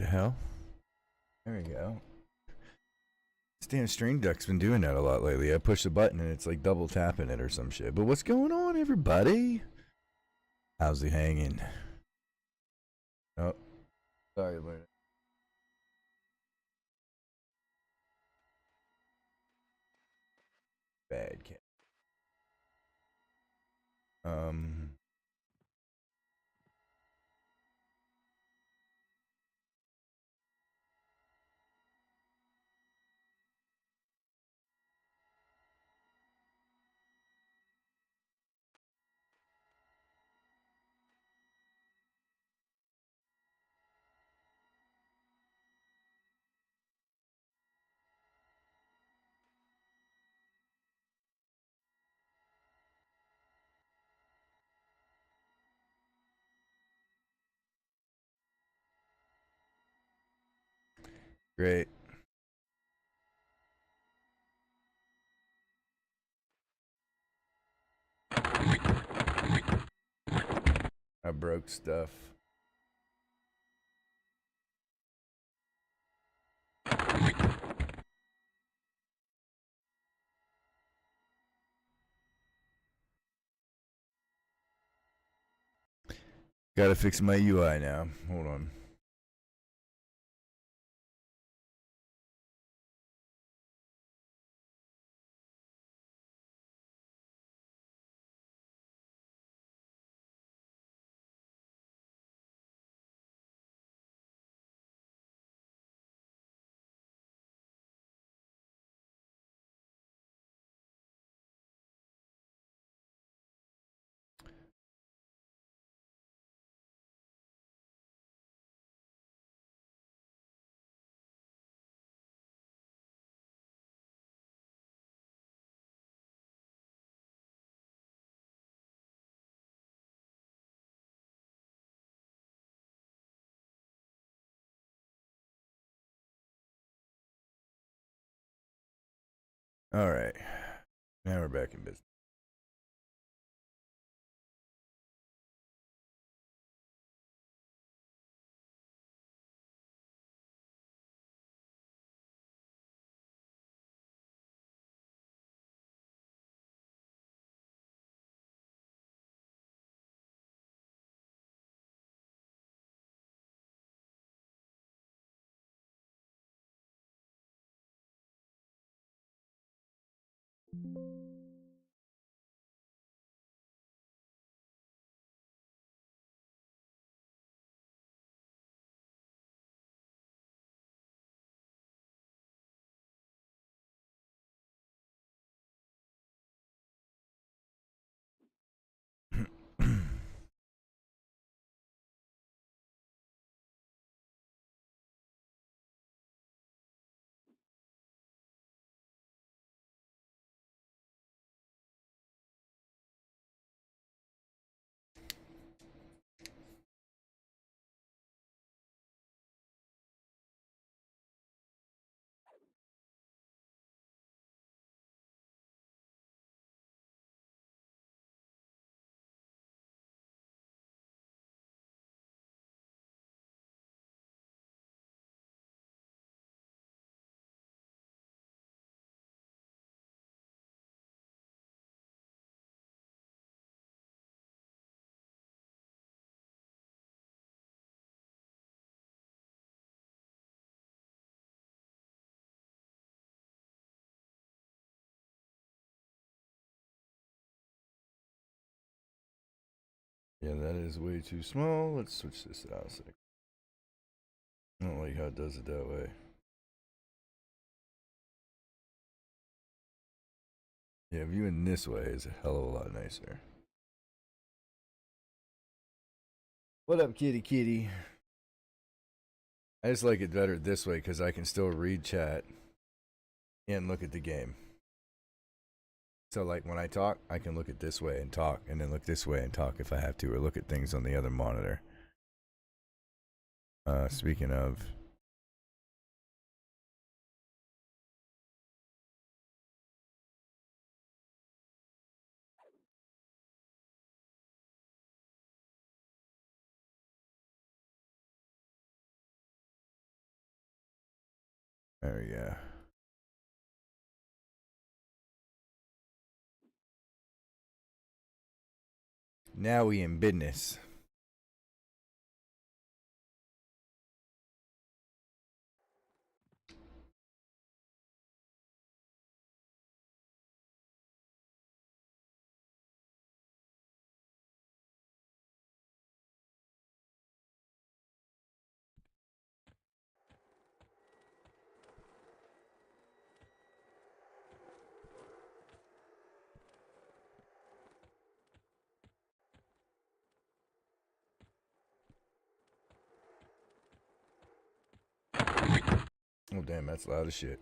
the hell? There we go. This damn Stream Deck's been doing that a lot lately. I push the button and it's like double tapping it or some shit. But what's going on, everybody? How's he hanging? Oh, sorry, Luna. Bad cat. Great. I broke stuff. Gotta fix my UI now. Hold on. All right. Now we're back in business. Yeah, that is way too small. Let's switch this out a sec. I don't like how it does it that way. Yeah, viewing this way is a hell of a lot nicer. What up, kitty kitty? I just like it better this way because I can still read chat and look at the game. So like when I talk, I can look at this way and talk, and then look this way and talk if I have to, or look at things on the other monitor. Speaking of, There we go. Now we in business. Oh damn, that's loud as shit.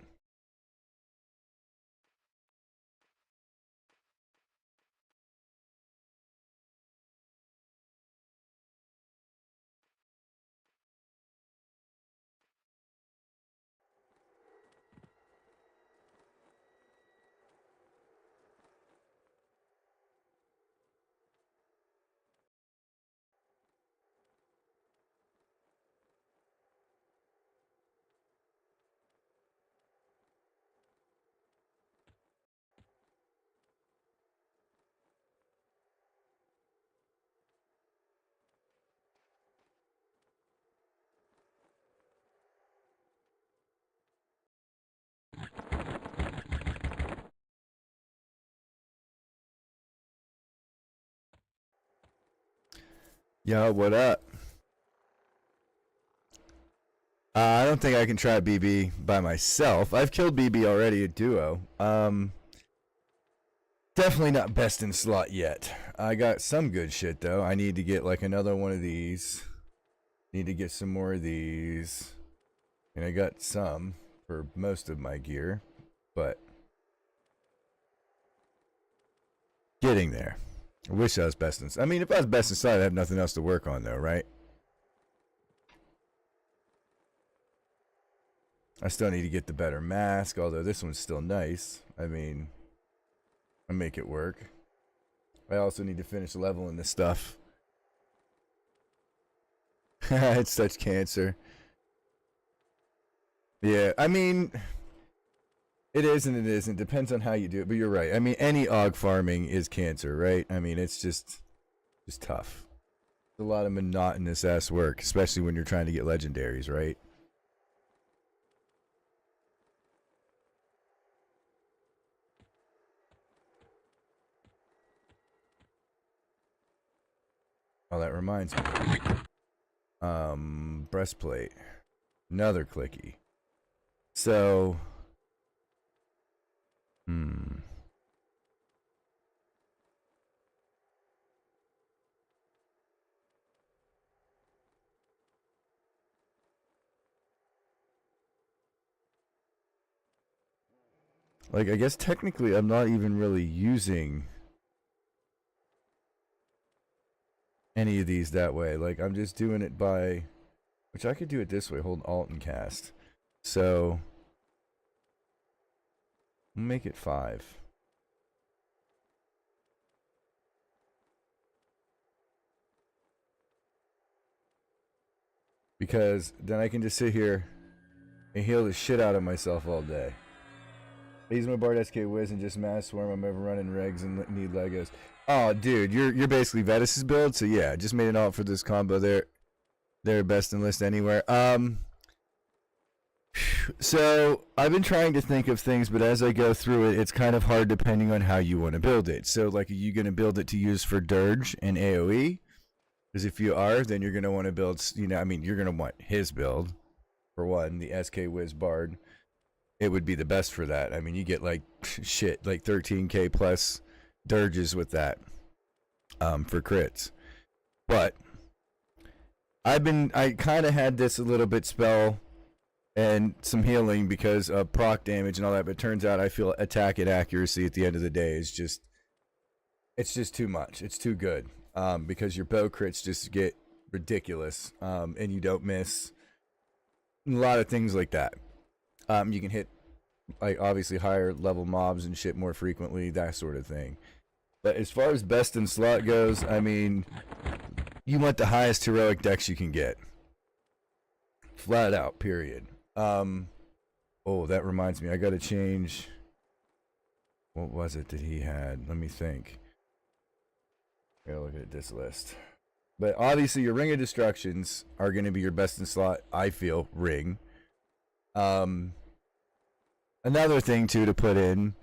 Yo, what up? I don't think I can try BB by myself. I've killed BB already at duo. Definitely not best in slot yet. I got some good shit though. I need to get like another one of these. Need to get some more of these. And I got some for most of my gear, but getting there. I wish I was best in. I mean, if I was best inside, I'd have nothing else to work on though, right? I still need to get the better mask, although this one's still nice. I mean, I make it work. I also need to finish leveling this stuff. It's such cancer. Yeah, I mean, it is and it isn't. Depends on how you do it, but you're right. I mean, any AUG farming is cancer, right? I mean, it's just tough. It's a lot of monotonous ass work, especially when you're trying to get legendaries, right? Oh, that reminds me. Breastplate. Another clicky. So, like, I guess technically I'm not even really using any of these that way. Like, I'm just doing it by, which I could do it this way, hold Alt and cast. So, make it 5. Because then I can just sit here and heal the shit out of myself all day. I use my Bard SK Wiz and just mass swarm. I'm ever running regs and need Legos. Oh, dude, you're basically Vetus's build, so yeah, just made an alt for this combo. They're best in list anywhere. So I've been trying to think of things, but as I go through it, it's kind of hard depending on how you want to build it. So, like, are you going to build it to use for Dirge and AoE? Because if you are, then you're going to want to build, you know, I mean, you're going to want his build, for one, the SK Wiz Bard. It would be the best for that. I mean, you get, like, shit, like 13k plus Dirges with that for crits. But I kind of had this a little bit spell and some healing because of proc damage and all that, but it turns out I feel attack and accuracy at the end of the day is just, it's just too much. It's too good because your bow crits just get ridiculous and you don't miss a lot of things like that. You can hit, like, obviously higher level mobs and shit more frequently, that sort of thing. But as far as best in slot goes, I mean, you want the highest heroic decks you can get. Flat out, period. Oh, that reminds me. I got to change. What was it that he had? Let me think. I gotta look at this list. But obviously, your Ring of Destructions are going to be your best in slot, I feel, ring. Another thing, too, to put in.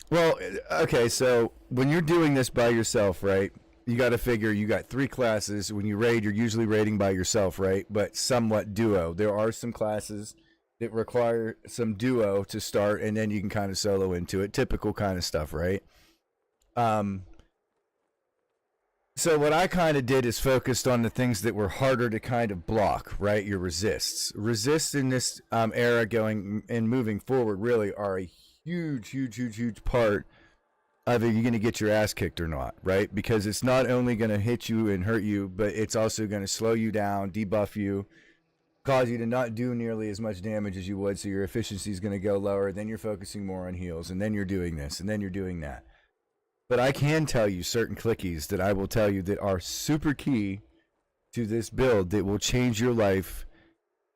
Well, okay, so when you're doing this by yourself, right? You got to figure you got 3 classes. When you raid, you're usually raiding by yourself, right? But somewhat duo. There are some classes that require some duo to start, and then you can kind of solo into it. Typical kind of stuff, right? So what I kind of did is focused on the things that were harder to kind of block, right? Your resists in this era going and moving forward really are a huge part of it. You're going to get your ass kicked or not, right? Because it's not only going to hit you and hurt you, but it's also going to slow you down, debuff you, cause you to not do nearly as much damage as you would. So your efficiency is going to go lower. Then you're focusing more on heals, and then you're doing this, and then you're doing that. But I can tell you certain clickies that I will tell you that are super key to this build that will change your life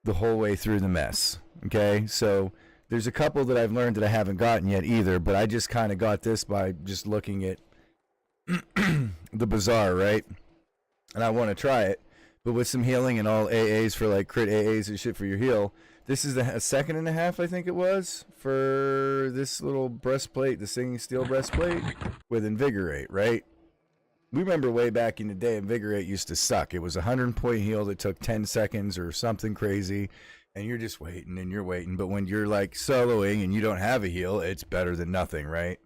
the whole way through the mess. Okay, so there's a couple that I've learned that I haven't gotten yet either, but I just kind of got this by just looking at the bazaar, right? And I want to try it, but with some healing and all AAs for like crit AAs and shit for your heal. This is a second and a half, I think it was, for this little breastplate, the Singing Steel breastplate with Invigorate, right? We remember way back in the day, Invigorate used to suck. It was a 100-point heal that took 10 seconds or something crazy, and you're just waiting and you're waiting. But when you're like soloing and you don't have a heal, it's better than nothing, right?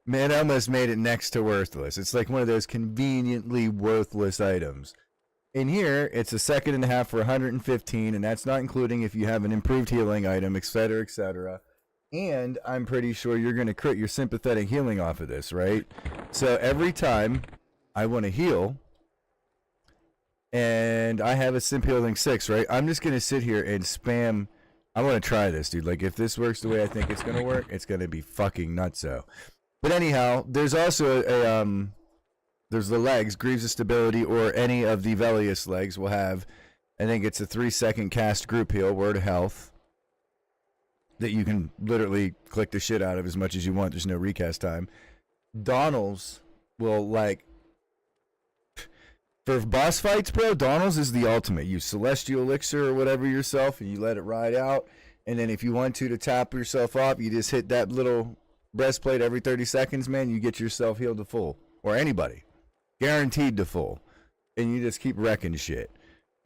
Man, I almost made it next to worthless. It's like one of those conveniently worthless items. In here, it's a second and a half for 115, and that's not including if you have an improved healing item, etc., etc. And I'm pretty sure you're going to crit your sympathetic healing off of this, right? So every time I want to heal, and I have a simp healing 6, right? I'm just going to sit here and spam. I want to try this, dude. Like, if this works the way I think it's going to work, it's going to be fucking nutso. But anyhow, there's also a there's the legs, Greaves' Stability, or any of the Velius legs will have, I think it's a 3-second cast group heal, Word of Health, that you can literally click the shit out of as much as you want. There's no recast time. Donald's will, like, for boss fights, bro, Donald's is the ultimate. You Celestial Elixir or whatever yourself, and you let it ride out. And then if you want to tap yourself off, you just hit that little breastplate every 30 seconds, man. You get yourself healed to full. Or anybody. Guaranteed to full. And you just keep wrecking shit.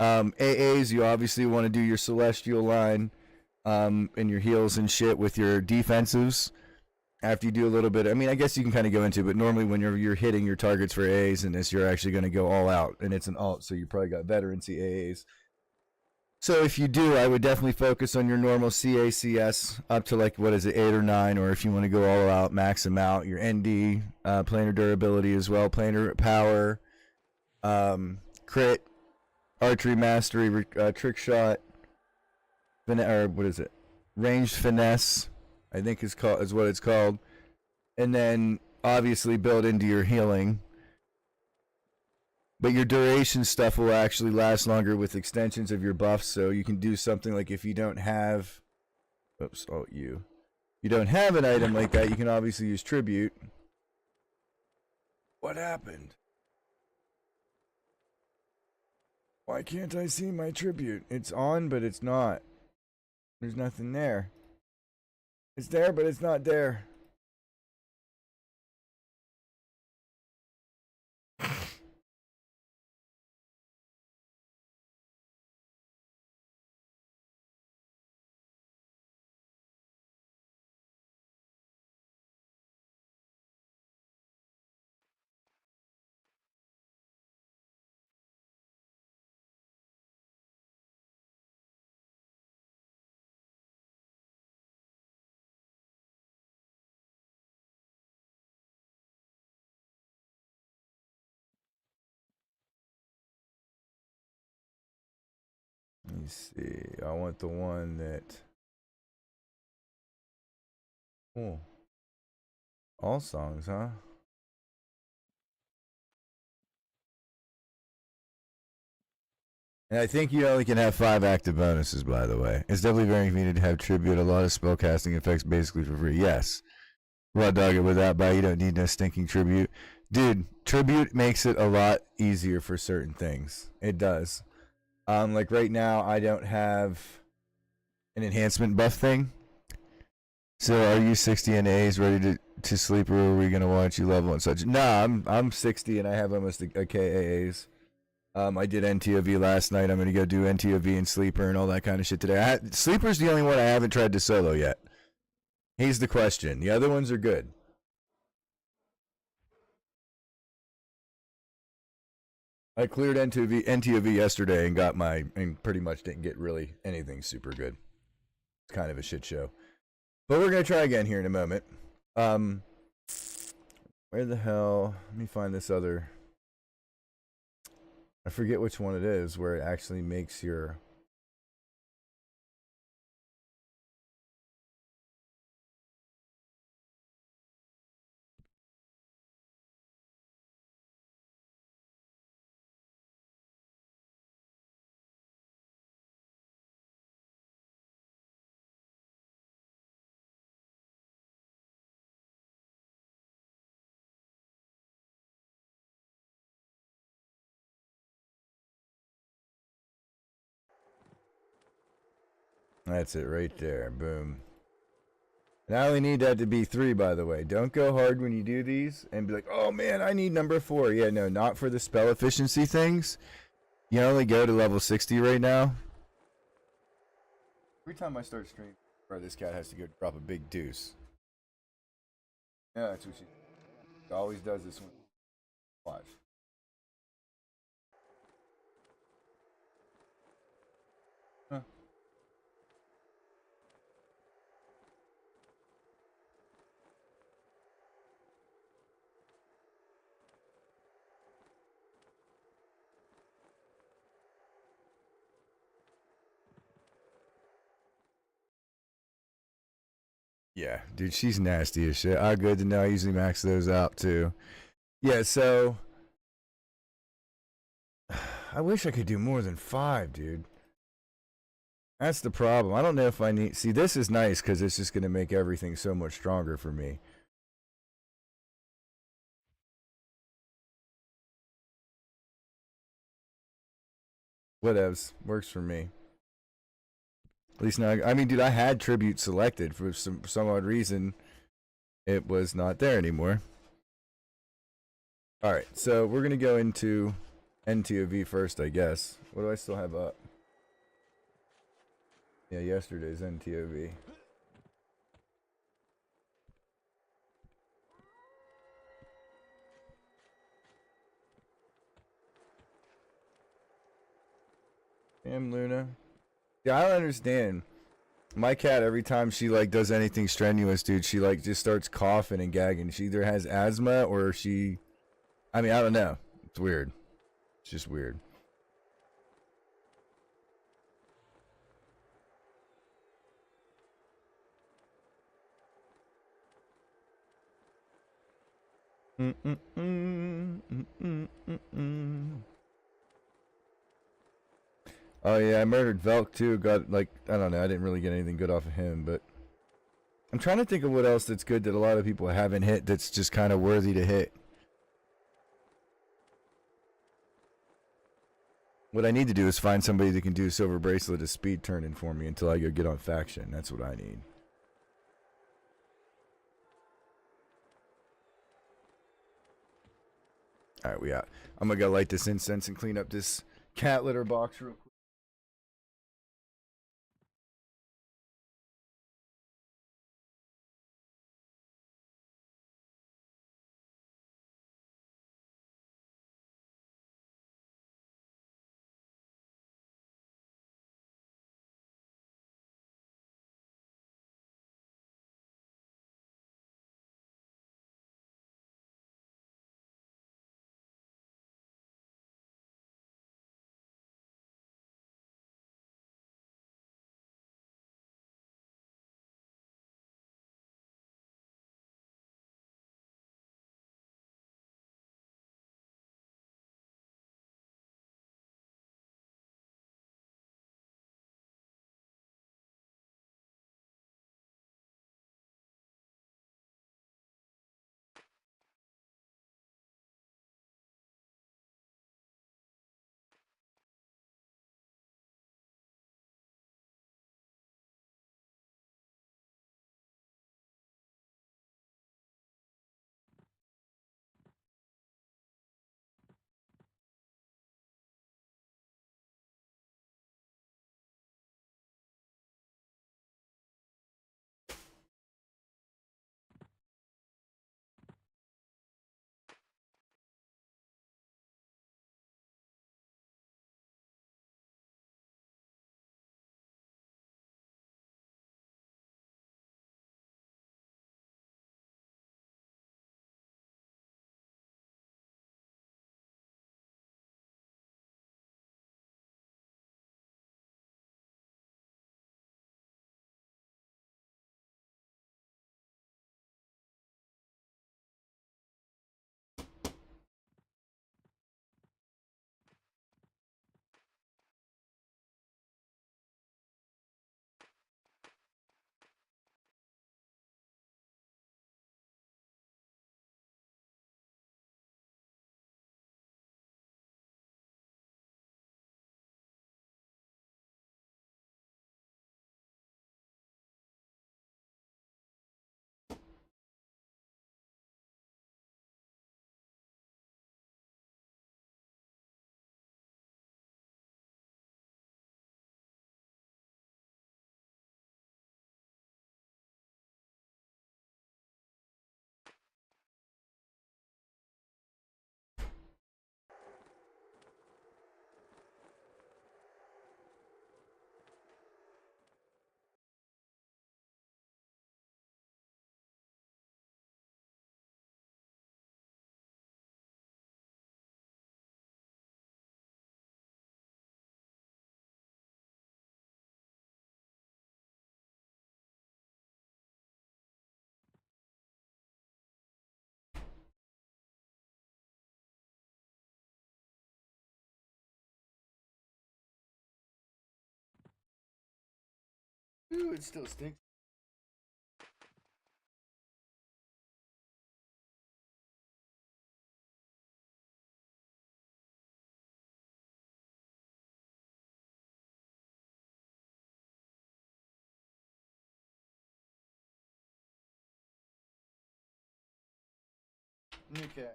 AAs, you obviously want to do your Celestial line and your heals and shit with your defensives. After you do a little bit, I mean, I guess you can kind of go into it, but normally when you're hitting your targets for AAs in this, you're actually going to go all out. And it's an alt, so you probably got veterancy AAs. So if you do, I would definitely focus on your normal CACS up to like, what is it, 8 or 9, or if you want to go all out, max them out. Your ND, planar durability as well, planar power, crit, archery mastery, trick shot, or what is it? Ranged finesse, I think is what it's called. And then obviously build into your healing. But your duration stuff will actually last longer with extensions of your buffs, so you can do something like if you don't have... Oops, oh, you don't have an item like that, you can obviously use Tribute. What happened? Why can't I see my Tribute? It's on, but it's not. There's nothing there. It's there, but it's not there. Let me see. I want the one that... Oh. All songs, huh? And I think you only can have 5 active bonuses, by the way. It's definitely very convenient to have tribute. A lot of spellcasting effects basically for free. Yes. Raw dog it with that, but you don't need no stinking tribute. Dude, tribute makes it a lot easier for certain things. It does. Like right now, I don't have an enhancement buff thing. So are you 60 and A's ready to sleep, or are we gonna watch you level and such? Nah, I'm 60 and I have almost a KAAs. I did NTOV last night. I'm gonna go do NTOV and sleeper and all that kind of shit today. Sleeper's the only one I haven't tried to solo yet. Here's the question. The other ones are good. I cleared NTOV yesterday and got and pretty much didn't get really anything super good. It's kind of a shit show. But we're gonna try again here in a moment. Where the hell? Let me find this other. I forget which one it is where it actually makes your. That's it right there. Boom. Now we need that to be 3, by the way. Don't go hard when you do these and be like, oh man, I need number 4. Yeah, no, not for the spell efficiency things. You only go to level 60 right now. Every time I start streaming, this cat has to go drop a big deuce. Yeah, that's what she always does this one. 5. Huh. Yeah, dude, she's nasty as shit. Ah, good to know. I usually max those out too. Yeah, so I wish I could do more than 5, dude. That's the problem. I don't know if I need. See, this is nice because it's just going to make everything so much stronger for me. Whatevs. Works for me. At least now, I mean, dude, I had tribute selected for some odd reason. It was not there anymore. All right, so we're gonna go into NTOV first, I guess. What do I still have up? Yeah, yesterday's NTOV. Damn, Luna. Yeah, I don't understand. My cat, every time she like does anything strenuous, dude, she like just starts coughing and gagging. She either has asthma or she, I mean, I don't know. It's weird. It's just weird. Oh yeah, I murdered Velk too. Got like, I don't know. I didn't really get anything good off of him, but I'm trying to think of what else that's good that a lot of people haven't hit. That's just kind of worthy to hit. What I need to do is find somebody that can do Silver Bracelet as speed turning for me until I go get on faction. That's what I need. Alright, we out. I'm gonna go light this incense and clean up this cat litter box real quick. Ooh, it still stinks. Okay.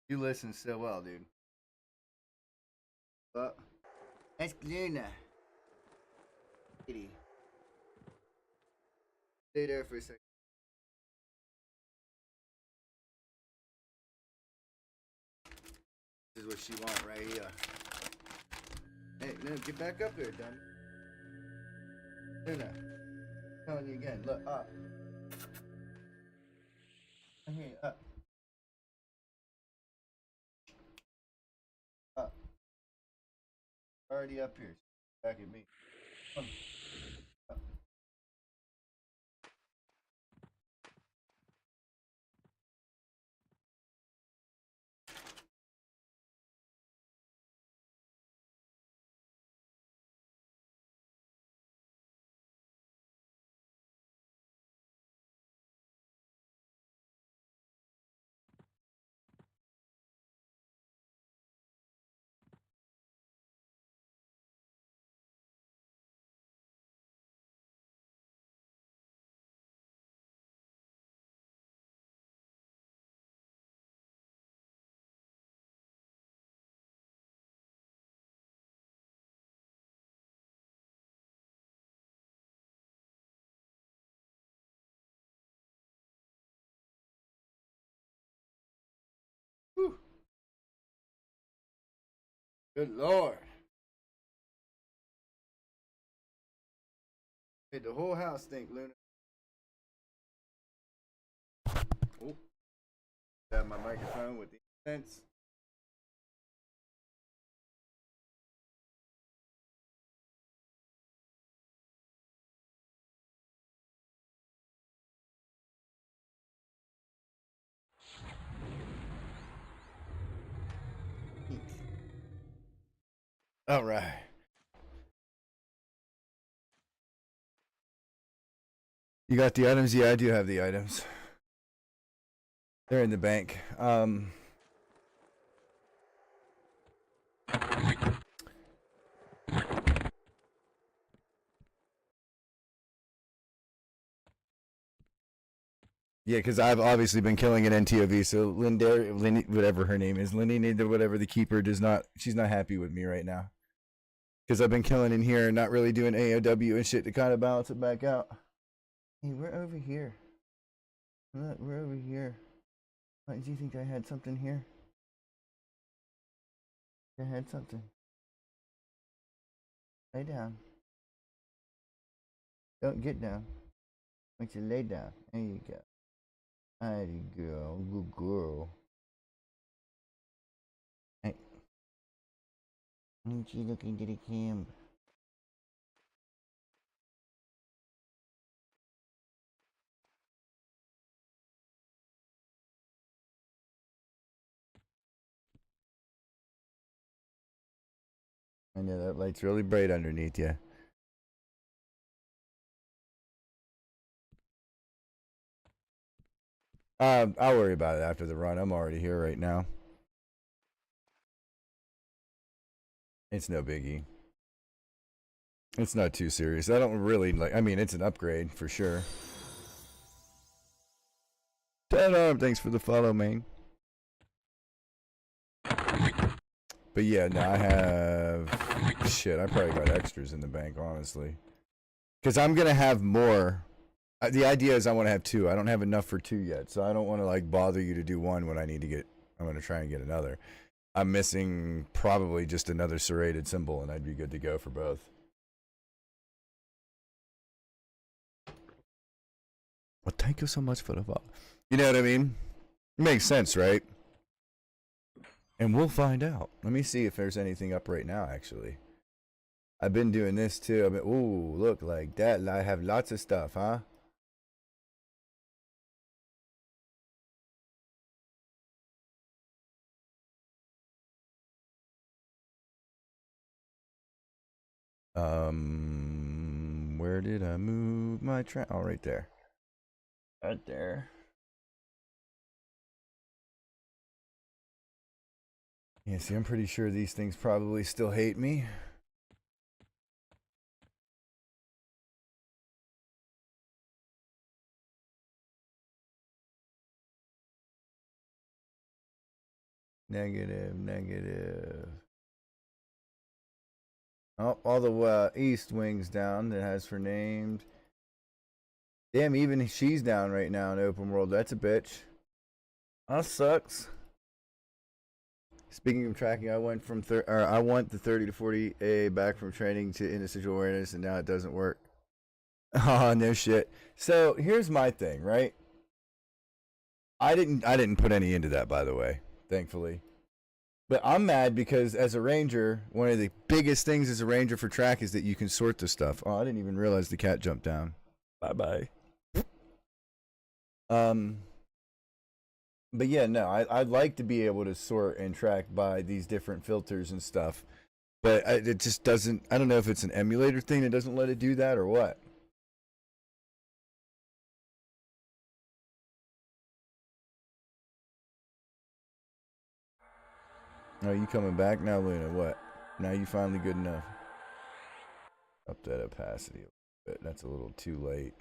You listen so well, dude. That's Luna. Kitty. Stay there for a second. This is what she want right here. Hey, Luna, get back up there, dummy. Luna, I'm telling you again. Look up. Hey, up. Up. Already up here. Back at me. Come on. Up. Whew. Good Lord. Made the whole house stink, Luna. Oh. Got my microphone with the incense. All right. You got the items? Yeah, I do have the items. They're in the bank. Yeah, because I've obviously been killing an NTOV. So Lindy, whatever her name is, Lindy, whatever the keeper does not. She's not happy with me right now because I've been killing in here and not really doing AOW and shit to kind of balance it back out. Hey, we're over here. Look, we're over here. Why did you think I had something here? I had something. Lay down. Don't get down. I want you to lay down. There you go. Mighty girl. Good girl. Hey. Why don't you look into the camera? I know that light's really bright underneath you. I'll worry about it after the run. I'm already here right now. It's no biggie. It's not too serious. I don't really like. I mean, it's an upgrade for sure. Thanks for the follow, man. But yeah, no, I have shit. I probably got extras in the bank, honestly, because I'm gonna have more. The idea is I want to have two. I don't have enough for two yet, so I don't want to like bother you to do one when I need to get. I'm gonna try and get another. I'm missing probably just another serrated symbol, and I'd be good to go for both. Well, thank you so much for the follow. You know what I mean? It makes sense, right? And we'll find out. Let me see if there's anything up right now, actually. I've been doing this too. I've been, ooh, look like that. I have lots of stuff, huh? Where did I move my track? Oh, right there. Right there. Yeah, see, I'm pretty sure these things probably still hate me. Negative, negative. Oh, all the east wings down that has for named. Damn, even she's down right now in open world. That's a bitch. That sucks. Speaking of tracking, I went from I want the 30 to 40A back from training to individual awareness, and now it doesn't work. Oh no shit. So here's my thing, right? I didn't put any into that, by the way, thankfully. But I'm mad because as a ranger, one of the biggest things as a ranger for track is that you can sort the stuff. Oh, I didn't even realize the cat jumped down. Bye bye. But yeah, no, I'd like to be able to sort and track by these different filters and stuff. But it just doesn't. I don't know if it's an emulator thing that doesn't let it do that or what. Oh, you coming back now, Luna? What? Now you finally good enough? Up that opacity a bit. That's a little too late.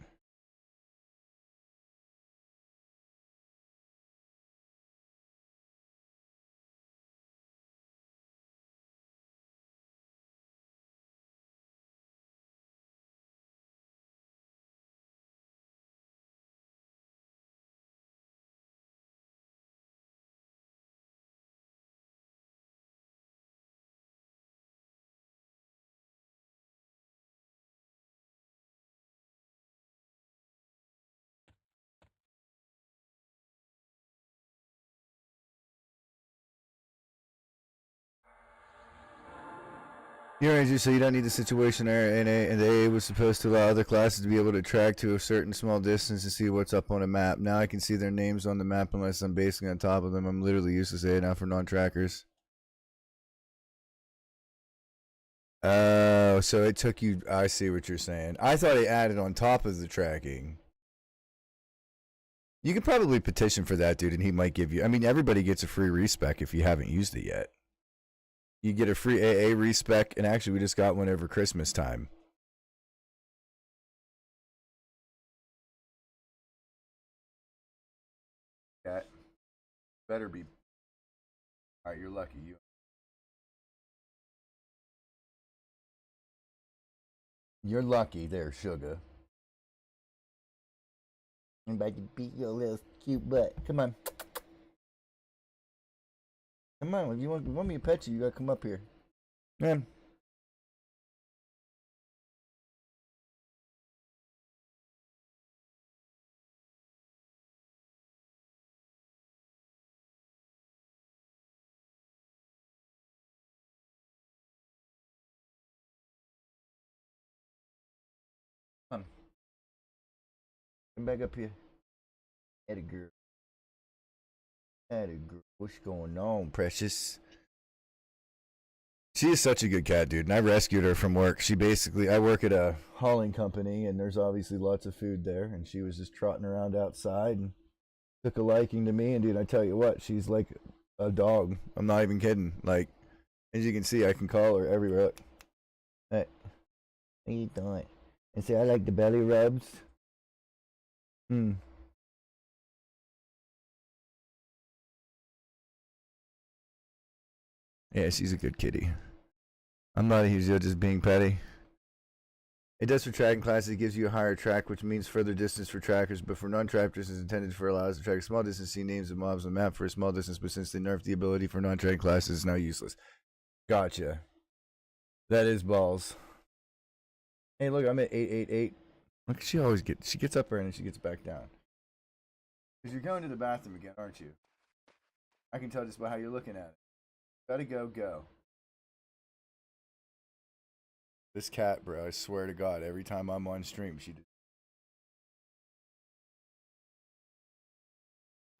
You're Ranger, so you don't need the situation there. And the A was supposed to allow other classes to be able to track to a certain small distance to see what's up on a map. Now I can see their names on the map unless I'm basing on top of them. I'm literally useless A now for non-trackers. Oh, so it took you. I see what you're saying. I thought it added on top of the tracking. You could probably petition for that, dude, and he might give you. I mean, everybody gets a free respec if you haven't used it yet. You get a free AA respec, and actually, we just got one over Christmas time. That better be. All right, you're lucky. You're lucky there, sugar. I'm about to beat your little cute butt. Come on. Come on. If you want me to pet you, you gotta come up here. Man. Come on. Come back up here. Eddie girl. Eddie girl. What's going on, precious? She is such a good cat, dude. And I rescued her from work. I work at a hauling company, and there's obviously lots of food there. And she was just trotting around outside and took a liking to me. And, dude, I tell you what, she's like a dog. I'm not even kidding. Like, as you can see, I can call her everywhere. Look. Hey, how you doing? And say, I like the belly rubs. Hmm. Yeah, she's a good kitty. I'm not a huge deal just being petty. It does for tracking classes. It gives you a higher track, which means further distance for trackers. But for non-trackers, is intended for allows to track a small distance, see names of mobs on the map for a small distance. But since they nerfed the ability for non-tracking classes, it's now useless. Gotcha. That is balls. Hey, look, I'm at 888. Look, she gets up there and she gets back down. Because you're going to the bathroom again, aren't you? I can tell just by how you're looking at it. Gotta go. This cat, bro, I swear to God, every time I'm on stream,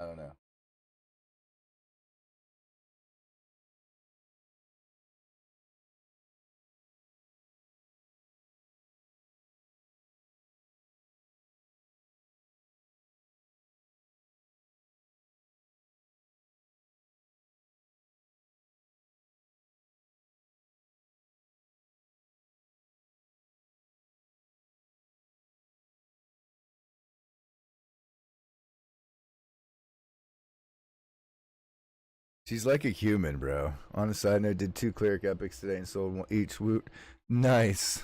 I don't know. She's like a human, bro. On a side note, did 2 cleric epics today and sold one each. Woot. Nice.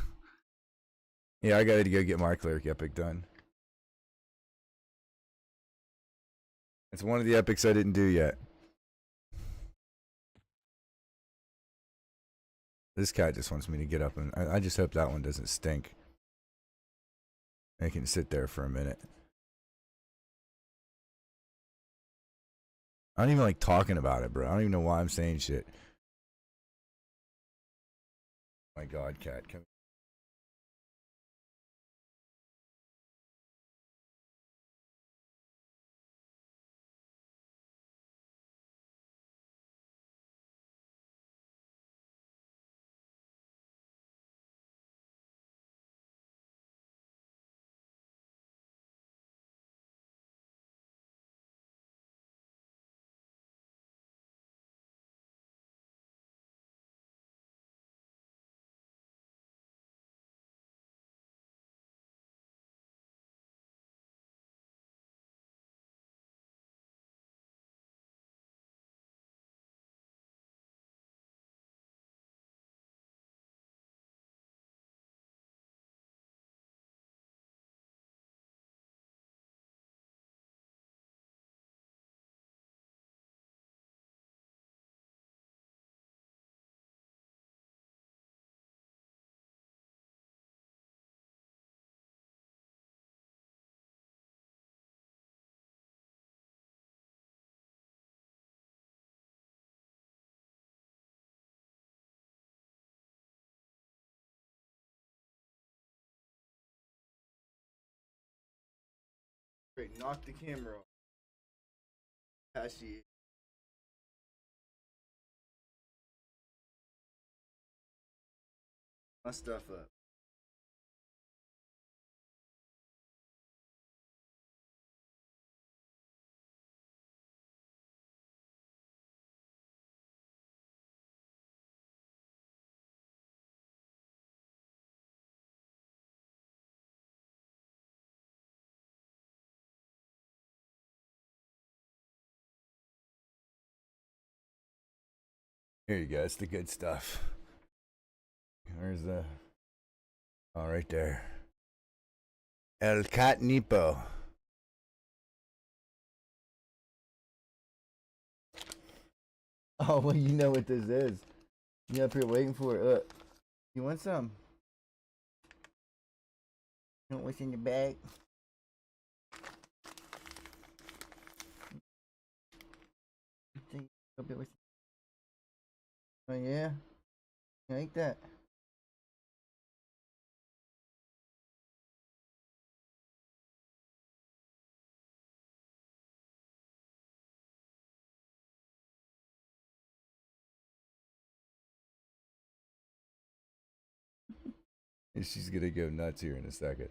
Yeah, I gotta go get my cleric epic done. It's one of the epics I didn't do yet. This cat just wants me to get up, and I just hope that one doesn't stink. I can sit there for a minute. I don't even like talking about it, bro. I don't even know why I'm saying shit. Oh my God, cat, come. Great, knock the camera off. Pass you. My stuff up. Here you go. It's the good stuff. Where's the? Oh, right there. El Catnipo. Oh, well, you know what this is. You up here waiting for it. Look. You want some? You want what's in the bag? Oh, yeah? You like that? And she's gonna go nuts here in a second.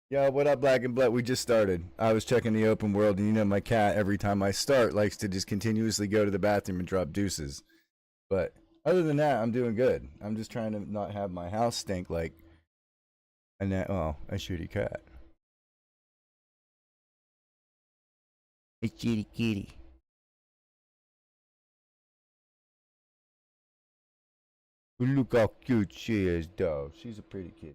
Yo, what up, Black and Blood? We just started. I was checking the open world, and you know my cat, every time I start, likes to just continuously go to the bathroom and drop deuces. But other than that, I'm doing good. I'm just trying to not have my house stink like a shitty cat. A shitty kitty. Look how cute she is, though. She's a pretty kitty.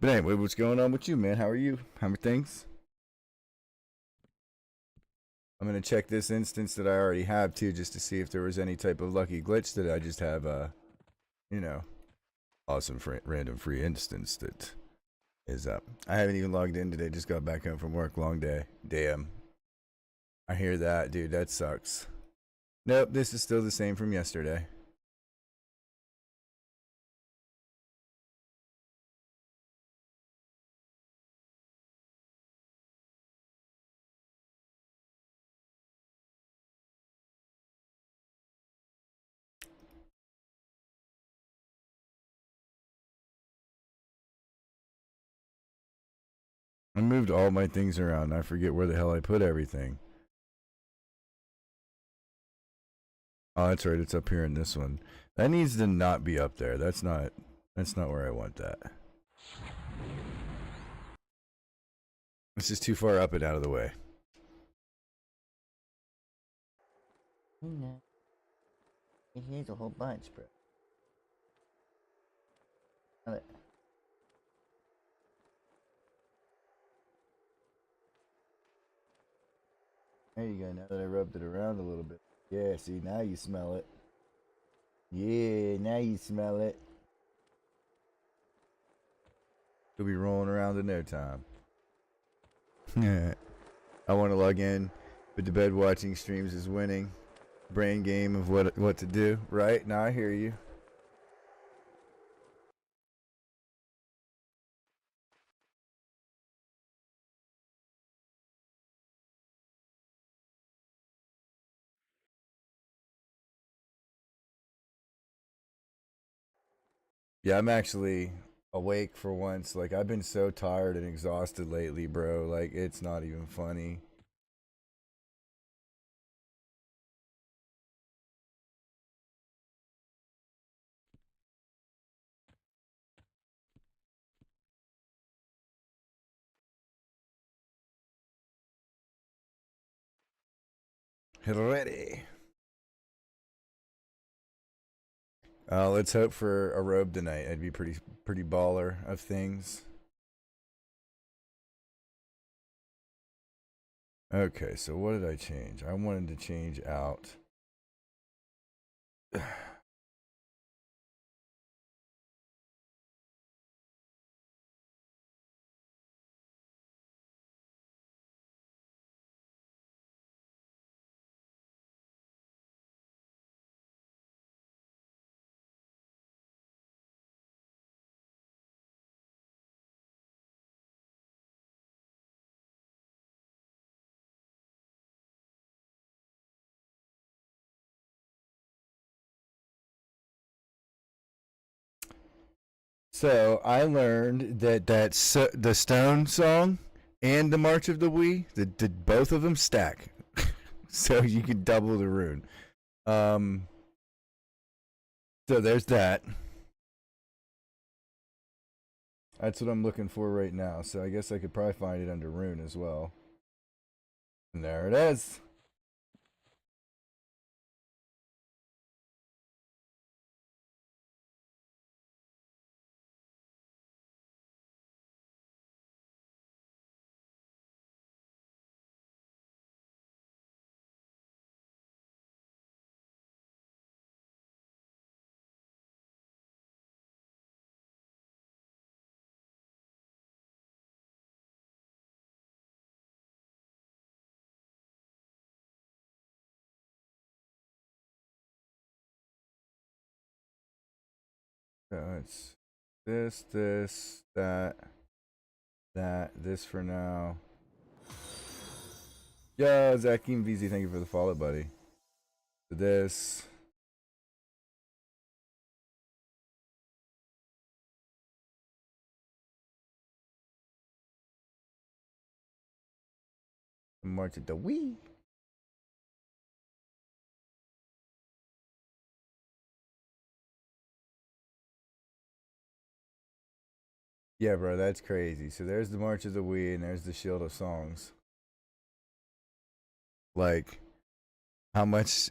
But anyway, what's going on with you, man? How are you? How are things? I'm gonna check this instance that I already have too, just to see if there was any type of lucky glitch that I just have. You know, awesome random free instance that is up. I haven't even logged in today. Just got back home from work. Long day. Damn. I hear that, dude. That sucks. Nope, this is still the same from yesterday. I moved all my things around. I forget where the hell I put everything. Oh, that's right. It's up here in this one. That needs to not be up there. That's not where I want that. It's just too far up and out of the way. No. Here's a whole bunch, bro. Look. There you go, now that I rubbed it around a little bit. Yeah, see, now you smell it. Yeah, now you smell it. You'll be rolling around in no time. Yeah. I want to log in, but the bed watching streams is winning. Brain game of what to do, right? Now I hear you. Yeah, I'm actually awake for once. Like, I've been so tired and exhausted lately, bro. Like, it's not even funny. Ready. Let's hope for a robe tonight. I'd be pretty baller of things. Okay, so what did I change? I wanted to change out. So I learned that the Stone song and the March of the Wii, the both of them stack, so you can double the rune. So there's that. That's what I'm looking for right now. So I guess I could probably find it under rune as well. And there it is. So it's this, that, this for now. Yo, Zakim VZ, thank you for the follow, buddy. This. March of the Wii. Yeah, bro, that's crazy. So there's the March of the Wii, and there's the Shield of Songs. Like, how much?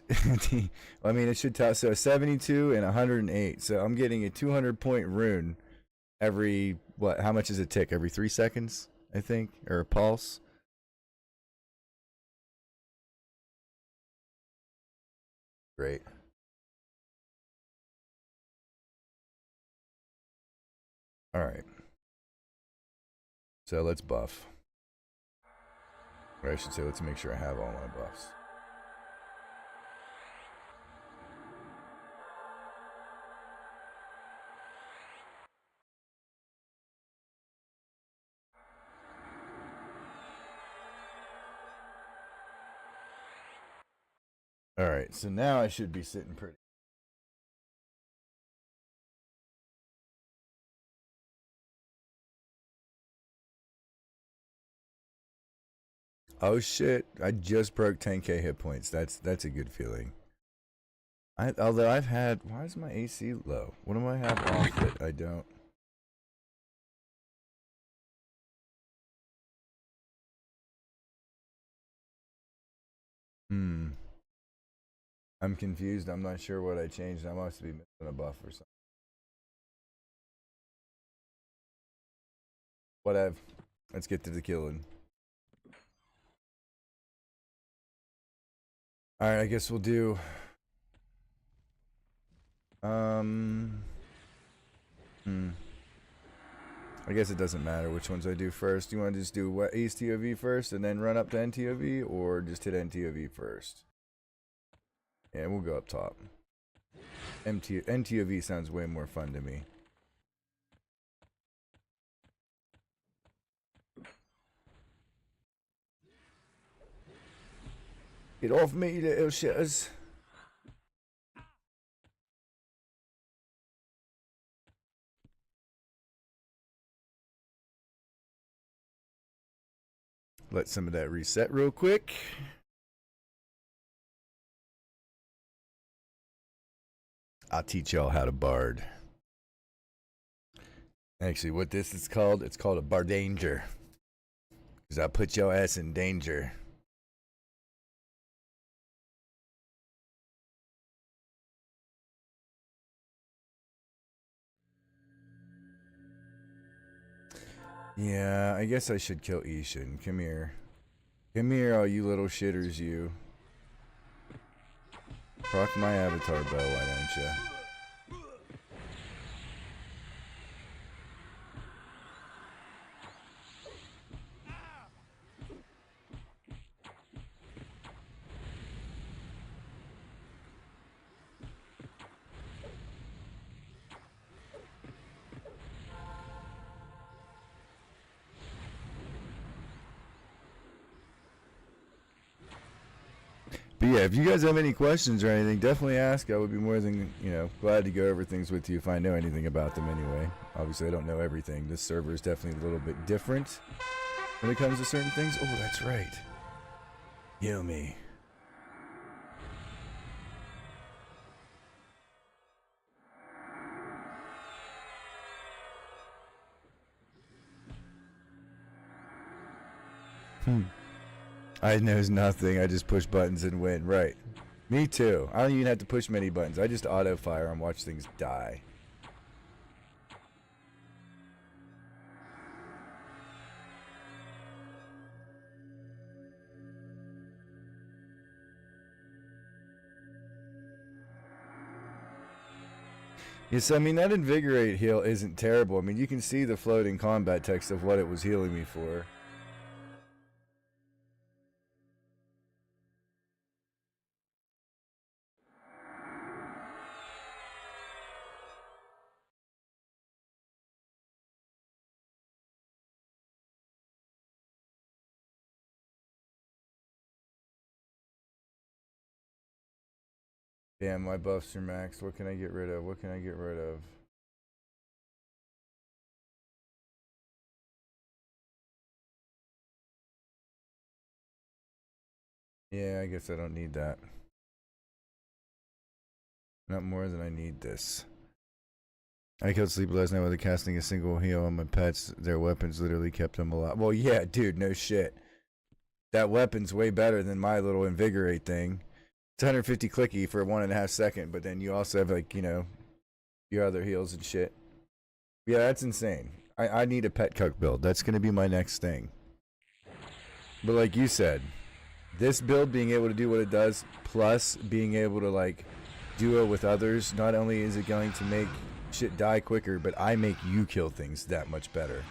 I mean, it should tell. So 72 and 108. So I'm getting a 200-point rune every what? How much does it tick? Every 3 seconds, I think, or a pulse. Great. All right. So let's buff. Or I should say, let's make sure I have all my buffs. All right. So now I should be sitting pretty. Oh shit! I just broke 10k hit points. That's a good feeling. Although I've had, why is my AC low? What do I have off it? I don't. I'm confused. I'm not sure what I changed. I must be missing a buff or something. Whatever. Let's get to the killing. Alright, I guess we'll do... I guess it doesn't matter which ones I do first. You want to just do what, East TOV first and then run up to NTOV, or just hit NTOV first? Yeah, we'll go up top. NTOV sounds way more fun to me. Get off me, little shitters. Let some of that reset real quick. I'll teach y'all how to bard. Actually, what this is called, it's called a bardanger. Because I put your ass in danger. Yeah, I guess I should kill Ishin. Come here. Come here, all you little shitters, you. Proc my avatar bow, why don't ya? But yeah, if you guys have any questions or anything, definitely ask. I would be more than, glad to go over things with you if I know anything about them anyway. Obviously, I don't know everything. This server is definitely a little bit different when it comes to certain things. Oh, that's right. Heal me. I knows nothing. I just push buttons and win. Right. Me too. I don't even have to push many buttons. I just auto fire and watch things die. Yes, I mean, that invigorate heal isn't terrible. I mean, you can see the floating combat text of what it was healing me for. Damn, my buffs are maxed. What can I get rid of? What can I get rid of? Yeah, I guess I don't need that. Not more than I need this. I killed Sleep last night without casting a single heal on my pets. Their weapons literally kept them alive. Well, yeah, dude, no shit. That weapon's way better than my little invigorate thing. It's 150 clicky for 1.5 seconds, but then you also have, like, your other heals and shit. Yeah, that's insane. I need a pet cuck build. That's going to be my next thing. But like you said, this build being able to do what it does, plus being able to, like, duo with others, not only is it going to make shit die quicker, but I make you kill things that much better.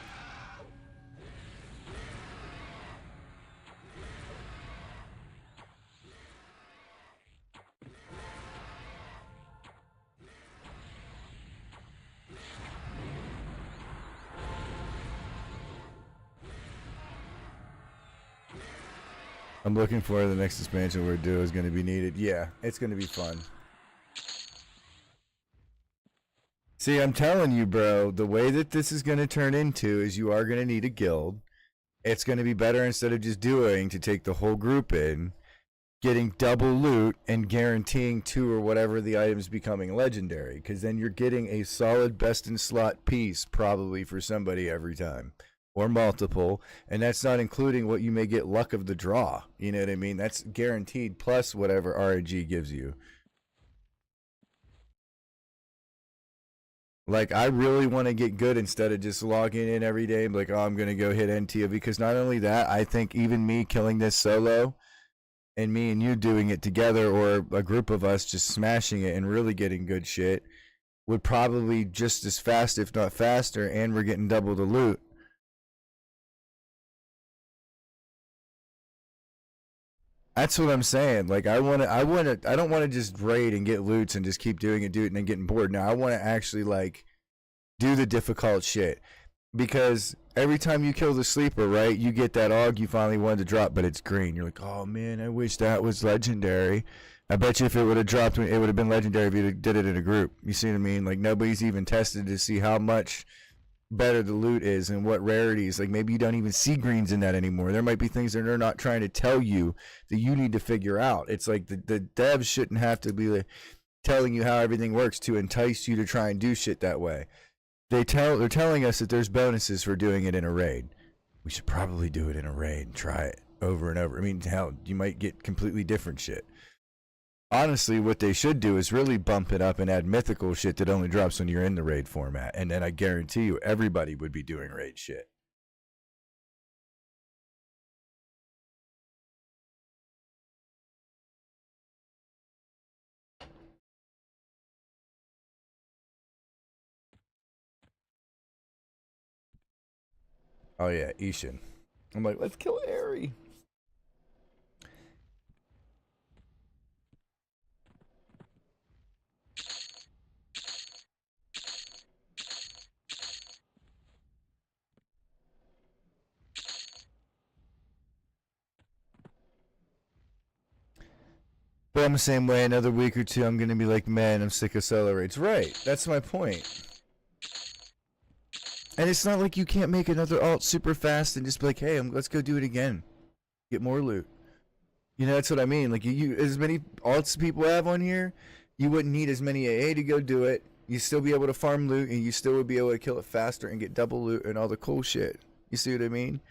I'm looking for the next expansion where duo is going to be needed. Yeah, it's going to be fun. See, I'm telling you, bro, the way that this is going to turn into is you are going to need a guild. It's going to be better instead of just duoing to take the whole group in, getting double loot, and guaranteeing 2 or whatever the items becoming legendary. Because then you're getting a solid best in slot piece probably for somebody every time. Or multiple, and that's not including what you may get luck of the draw. You know what I mean? That's guaranteed plus whatever RNG gives you. Like, I really want to get good instead of just logging in every day and be like, oh, I'm going to go hit NTO. Because not only that, I think even me killing this solo and me and you doing it together, or a group of us just smashing it and really getting good shit, would probably just as fast, if not faster, and we're getting double the loot. That's what I'm saying. Like, I don't want to just raid and get loots and just keep doing it, and then getting bored. Now I want to actually like do the difficult shit, because every time you kill the sleeper, right, you get that AUG you finally wanted to drop, but it's green. You're like, oh man, I wish that was legendary. I bet you if it would have dropped, it would have been legendary if you did it in a group. You see what I mean? Like, nobody's even tested to see how much better the loot is and what rarities. Like, maybe you don't even see greens in that anymore. There might be things that they're not trying to tell you that you need to figure out. It's like the devs shouldn't have to be like telling you how everything works to entice you to try and do shit that way. They're telling us that there's bonuses for doing it in a raid. We should probably do it in a raid and try it over and over. I mean, hell, you might get completely different shit. Honestly, what they should do is really bump it up and add mythical shit that only drops when you're in the raid format. And then I guarantee you everybody would be doing raid shit. Oh yeah, Ishin. I'm like, let's kill Aerie. But I'm the same way. Another week or two, I'm gonna be like, man, I'm sick of solo raids. Right, that's my point. And it's not like you can't make another alt super fast and just be like, hey, let's go do it again, get more loot. You know, that's what I mean. Like, you as many alts people have on here, you wouldn't need as many AA to go do it. You still be able to farm loot, and you still would be able to kill it faster and get double loot and all the cool shit. You see what I mean?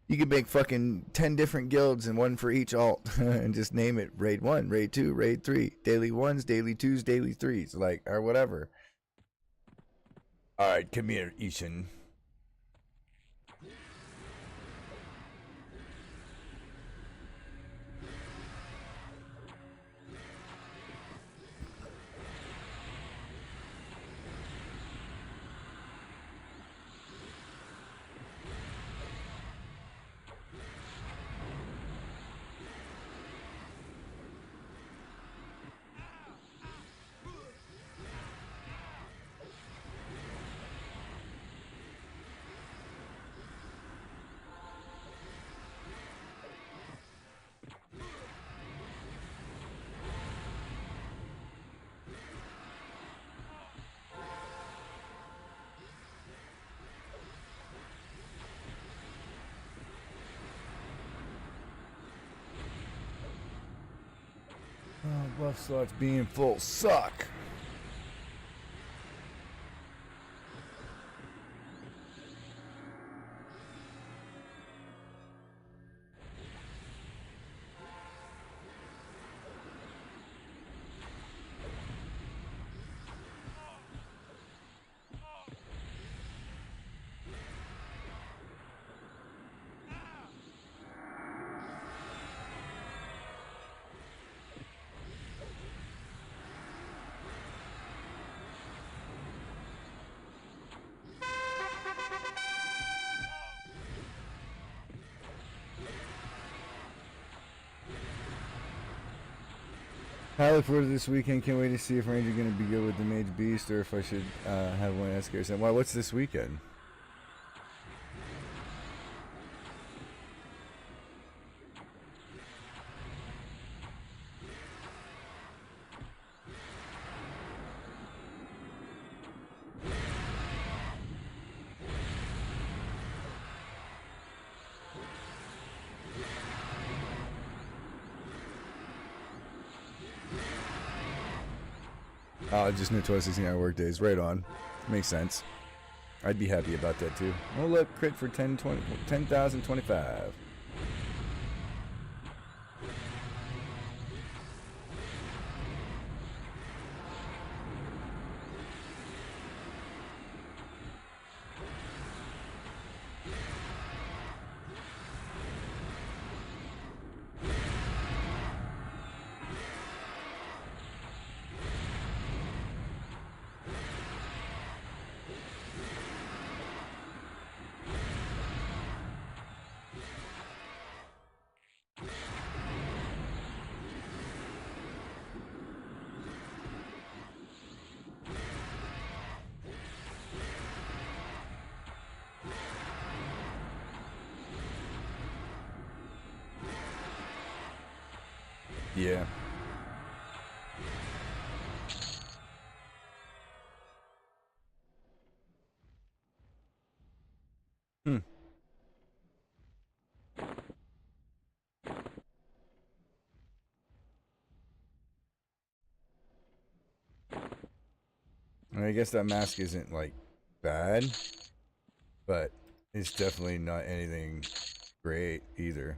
You could make fucking 10 different guilds and one for each alt and just name it raid 1, raid 2, raid 3, daily 1s, daily 2s, daily 3s, like, or whatever. All right, come here, Ishin. Oh, buff slots being full suck. I look forward to this weekend. Can't wait to see if Ranger going to be good with the Mage Beast or if I should have one Escort. Why? What's this weekend? Oh, just new 16-hour work days. Right on. Makes sense. I'd be happy about that too. Oh look, crit for 10,025. Yeah. Hmm. I guess that mask isn't like bad, but it's definitely not anything great either.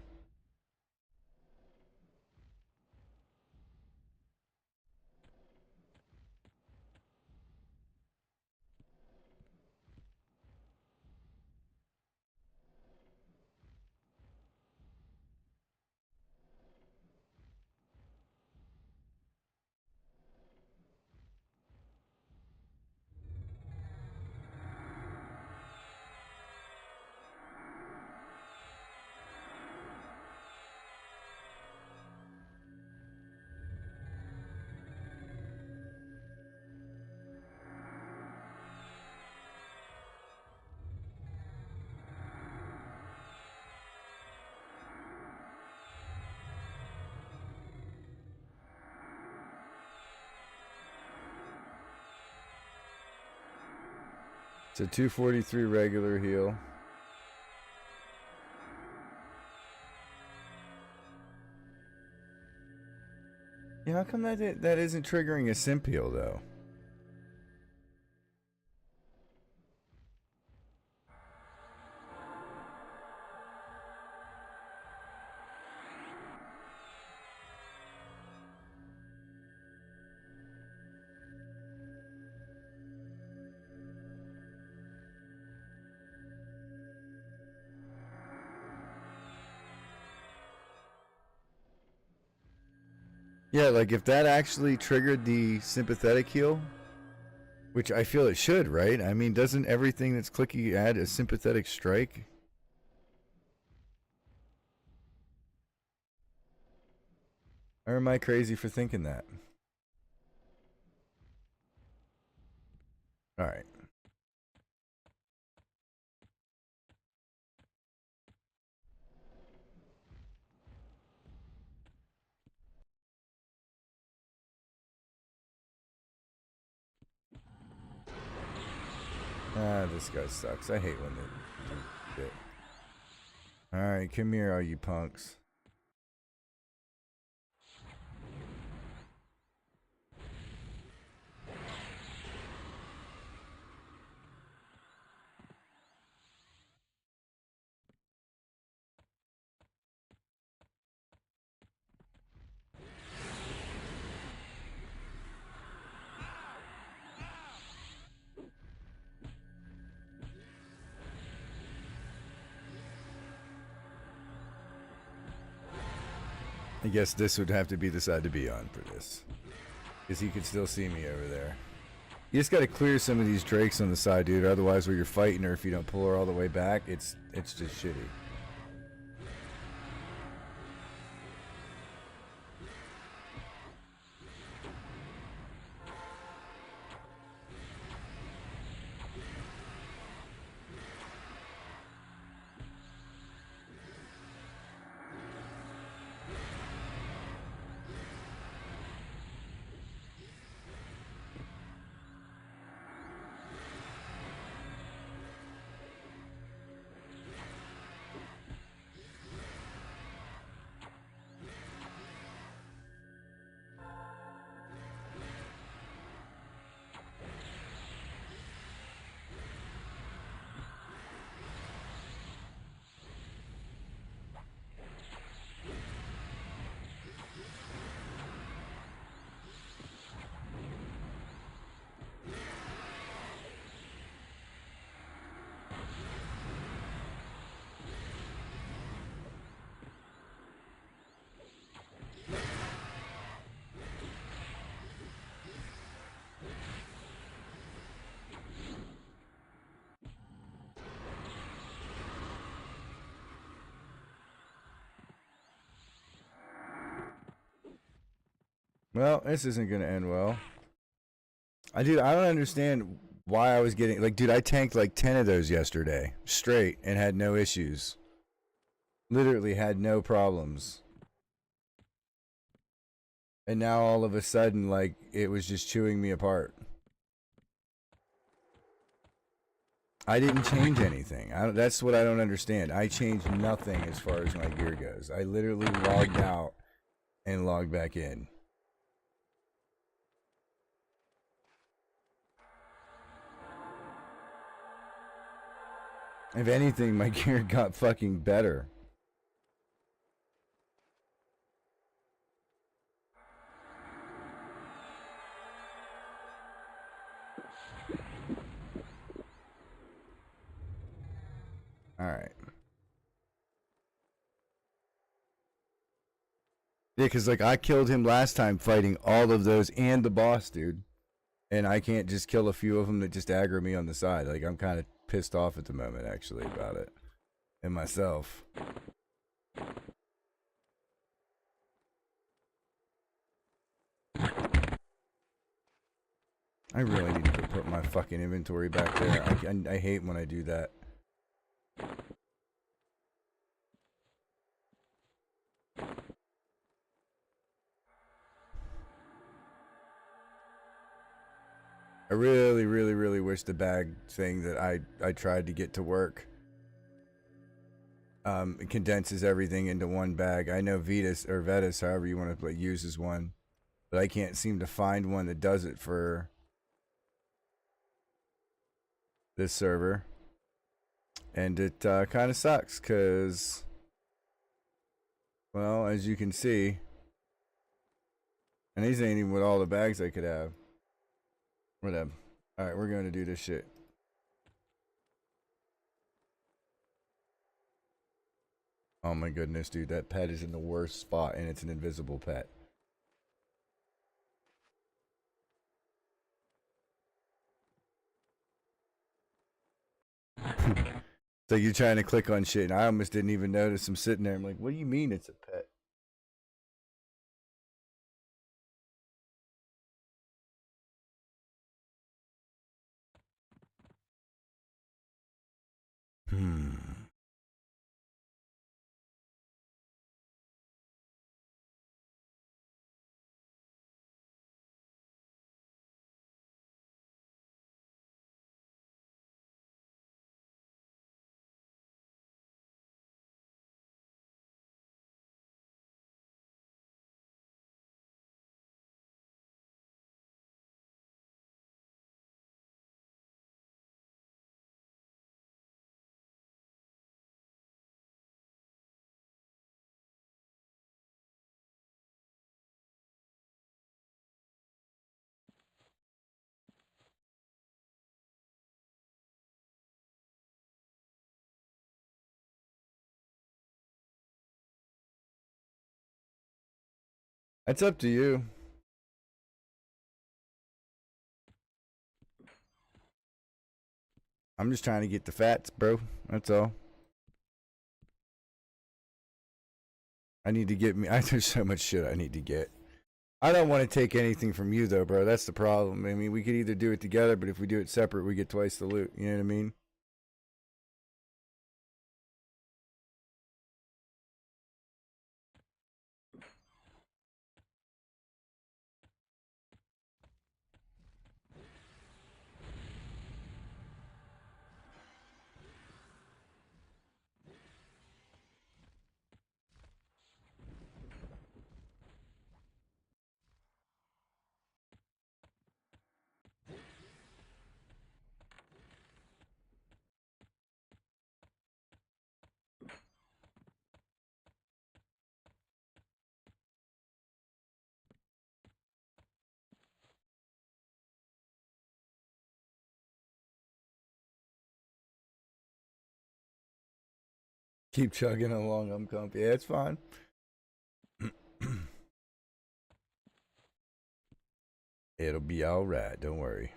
It's a 243 regular heal. Yeah, how come that isn't triggering a simp heal though? Yeah, like if that actually triggered the sympathetic heal, which I feel it should, right? I mean, doesn't everything that's clicky add a sympathetic strike? Or am I crazy for thinking that? Alright. Ah, this guy sucks. I hate when they do it. Alright, come here, all you punks. I guess this would have to be the side to be on for this. Because he could still see me over there. You just gotta clear some of these drakes on the side, dude. Otherwise, when you're fighting her, if you don't pull her all the way back, it's just shitty. Well, this isn't gonna end well. I don't understand why I was getting like, dude, I tanked like 10 of those yesterday straight and had no issues. Literally had no problems. And now all of a sudden, like, it was just chewing me apart. I didn't change anything. That's what I don't understand. I changed nothing as far as my gear goes. I literally logged out and logged back in. If anything, my gear got fucking better. Alright. Yeah, because, like, I killed him last time fighting all of those and the boss, dude. And I can't just kill a few of them that just aggro me on the side. Like, I'm kind of pissed off at the moment, actually, about it. And myself. I really need to put my fucking inventory back there. I hate when I do that. I really, really, really wish the bag thing that I tried to get to work it condenses everything into one bag. I know Vetus, however you want to play, uses one, but I can't seem to find one that does it for this server. And it kind of sucks because, well, as you can see, and these ain't even with all the bags I could have. Whatever. Alright, we're going to do this shit. Oh my goodness, dude. That pet is in the worst spot, and it's an invisible pet. So you're trying to click on shit, and I almost didn't even notice him sitting there. I'm like, what do you mean it's a pet? That's up to you. I'm just trying to get the fats, bro. That's all. I need to get me. There's so much shit I need to get. I don't want to take anything from you, though, bro. That's the problem. I mean, we could either do it together, but if we do it separate, we get twice the loot. You know what I mean? Keep chugging along. I'm comfy. Yeah, it's fine. It'll be all right. Don't worry.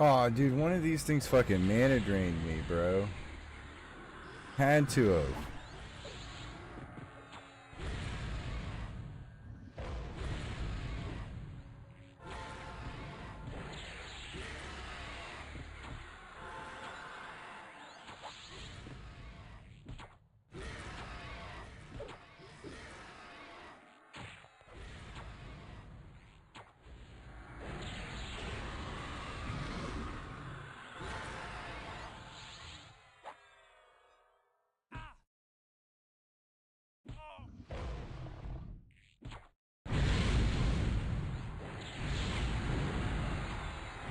Aw, dude, one of these things fucking mana drained me, bro. Had to have.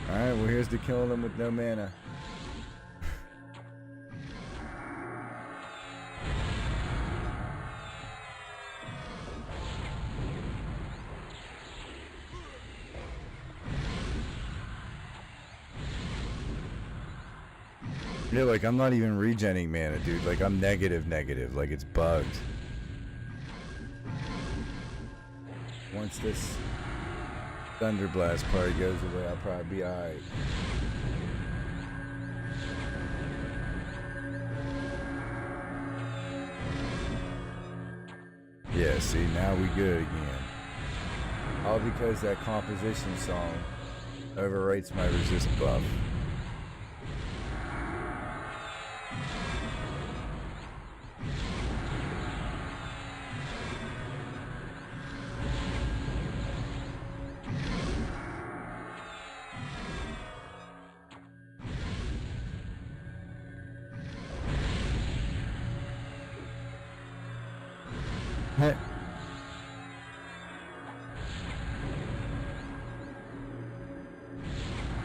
Alright, well here's to killing them with no mana. Yeah, like I'm not even regenning mana, dude. Like I'm negative, like it's bugged. Once this Thunderblast part goes away, I'll probably be alright. Yeah, see, now we good again. All because that composition song overwrites my resist buff.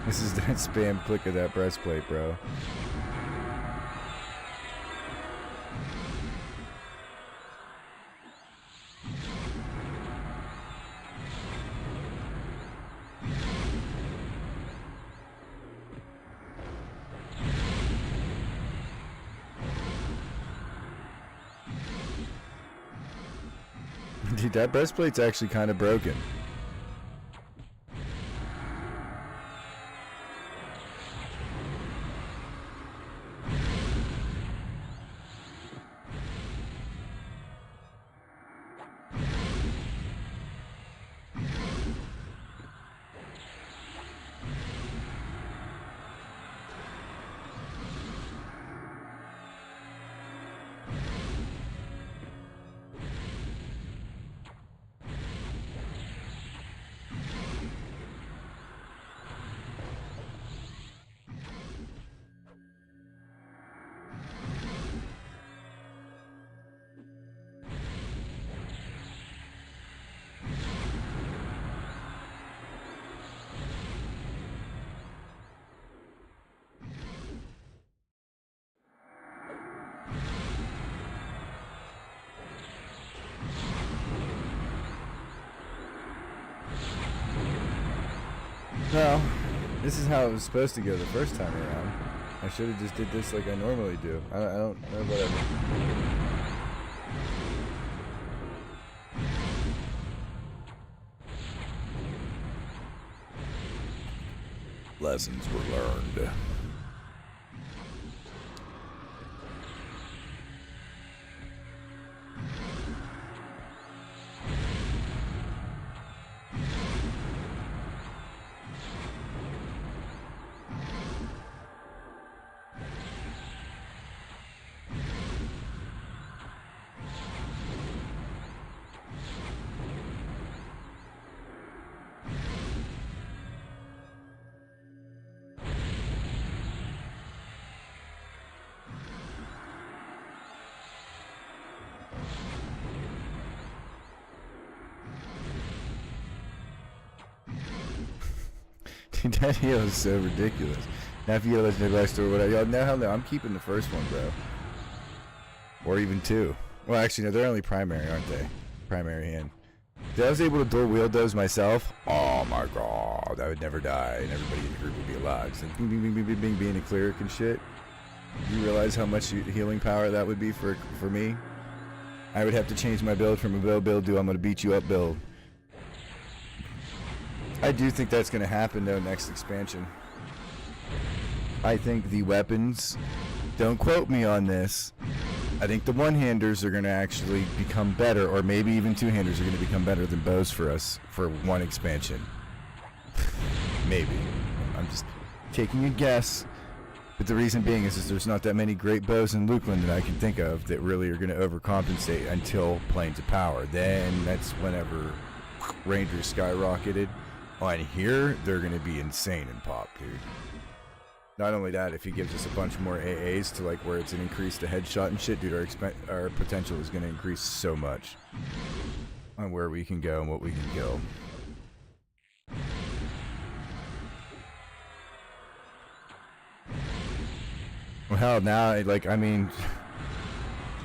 This is that spam click of that breastplate, bro. Dude, that breastplate's actually kind of broken. Well, this is how it was supposed to go the first time around. I should have just did this like I normally do. I don't know, whatever. lessons were learned. Dude, that heal is so ridiculous. Now if you get a legendary blaster or whatever, y'all know hell no, I'm keeping the first one, bro. Or even two. Well, actually, no, they're only primary, aren't they? Primary hand. If I was able to dual wield those myself, oh my god, I would never die, and everybody in the group would be alive. So bing, bing, bing, bing, bing, bing, being a cleric and shit. You realize how much healing power that would be for me? I would have to change my build from a build to I'm gonna beat you up build. I do think that's going to happen, though, next expansion. I think the weapons, don't quote me on this, I think the one-handers are going to actually become better, or maybe even two-handers are going to become better than bows for us for one expansion. Maybe. I'm just taking a guess. But the reason being is there's not that many great bows in Lukeland that I can think of that really are going to overcompensate until Planes of Power. Then that's whenever Rangers skyrocketed. On here, they're going to be insane in pop, dude. Not only that, if he gives us a bunch more AAs to like where it's an increase to headshot and shit, dude, our potential is going to increase so much on where we can go and what we can kill. Well, hell, now, like, I mean,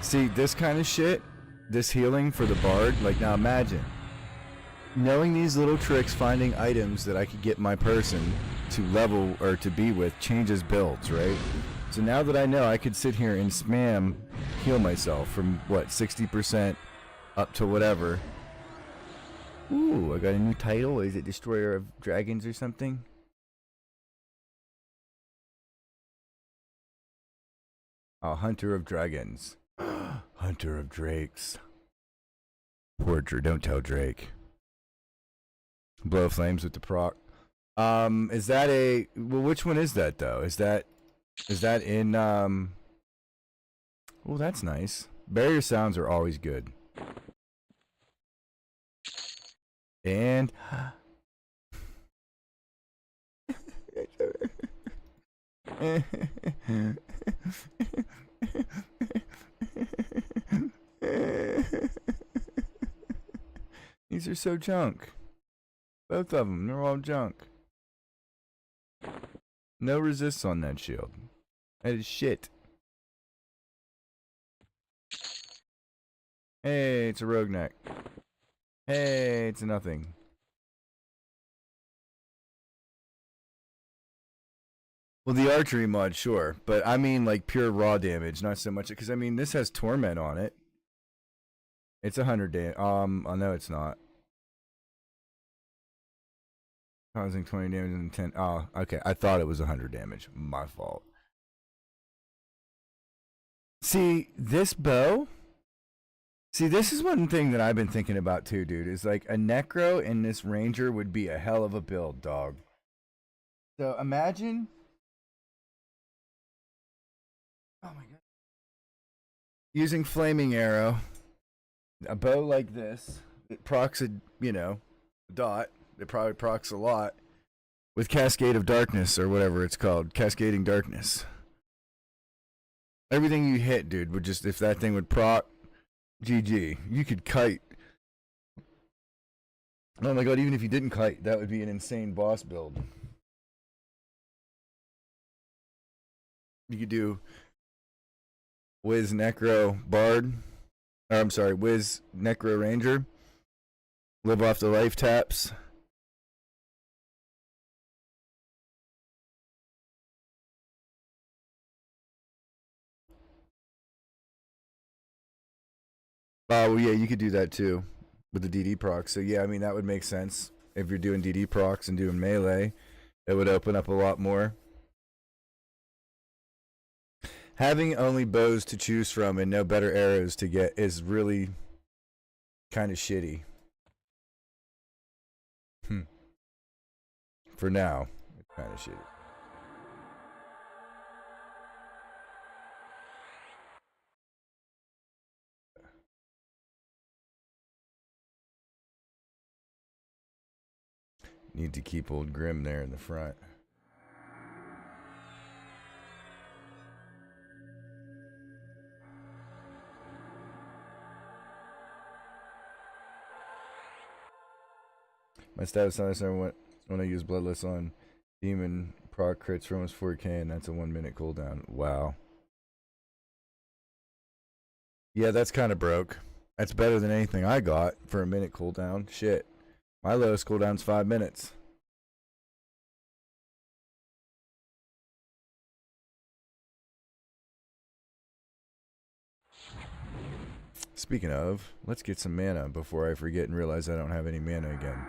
see, this kind of shit, this healing for the Bard, like, now imagine. Knowing these little tricks, finding items that I could get my person to level or to be with changes builds, right? So now that I know I could sit here and spam heal myself from what, 60% up to whatever. Ooh, I got a new title. Is it Destroyer of Dragons or something? Oh, Hunter of Dragons. Hunter of Drakes. Portrait, don't tell Drake. Blow flames with the proc. Is that a... Well, which one is that, though? Is that in... Oh, that's nice. Barrier sounds are always good. And... These are so junk. Both of them, they're all junk. No resists on that shield. That is shit. Hey, it's a rogue neck. Hey, it's a nothing. Well, the archery mod, sure. But I mean like pure raw damage, not so much. Because I mean, this has Torment on it. It's 100 damage. Oh, no, it's not. Causing 20 damage and 10. Oh, okay. I thought it was 100 damage. My fault. See, this bow. See, this is one thing that I've been thinking about too, dude. Is like a Necro and this Ranger would be a hell of a build, dog. So imagine. Oh my god. Using Flaming Arrow. A bow like this. It procs a, dot. It probably procs a lot with Cascade of Darkness or whatever it's called. Cascading Darkness. Everything you hit, dude, would just, if that thing would proc, GG. You could kite. Oh my god, even if you didn't kite, that would be an insane boss build. You could do Wiz Necro Bard. Or, I'm sorry, Wiz Necro Ranger. Live off the life taps. Well, yeah, you could do that too with the DD procs. So yeah, I mean that would make sense if you're doing DD procs and doing melee. It would open up a lot more. Having only bows to choose from and no better arrows to get is really kind of shitty. For now, it's kind of shitty. Need to keep old Grim there in the front. My status on this when I use Bloodless on Demon proc crits for almost 4k, and that's a 1 minute cooldown. Wow. Yeah, that's kind of broke. That's better than anything I got for a minute cooldown. Shit. My lowest cooldown's 5 minutes. Speaking of, let's get some mana before I forget and realize I don't have any mana again.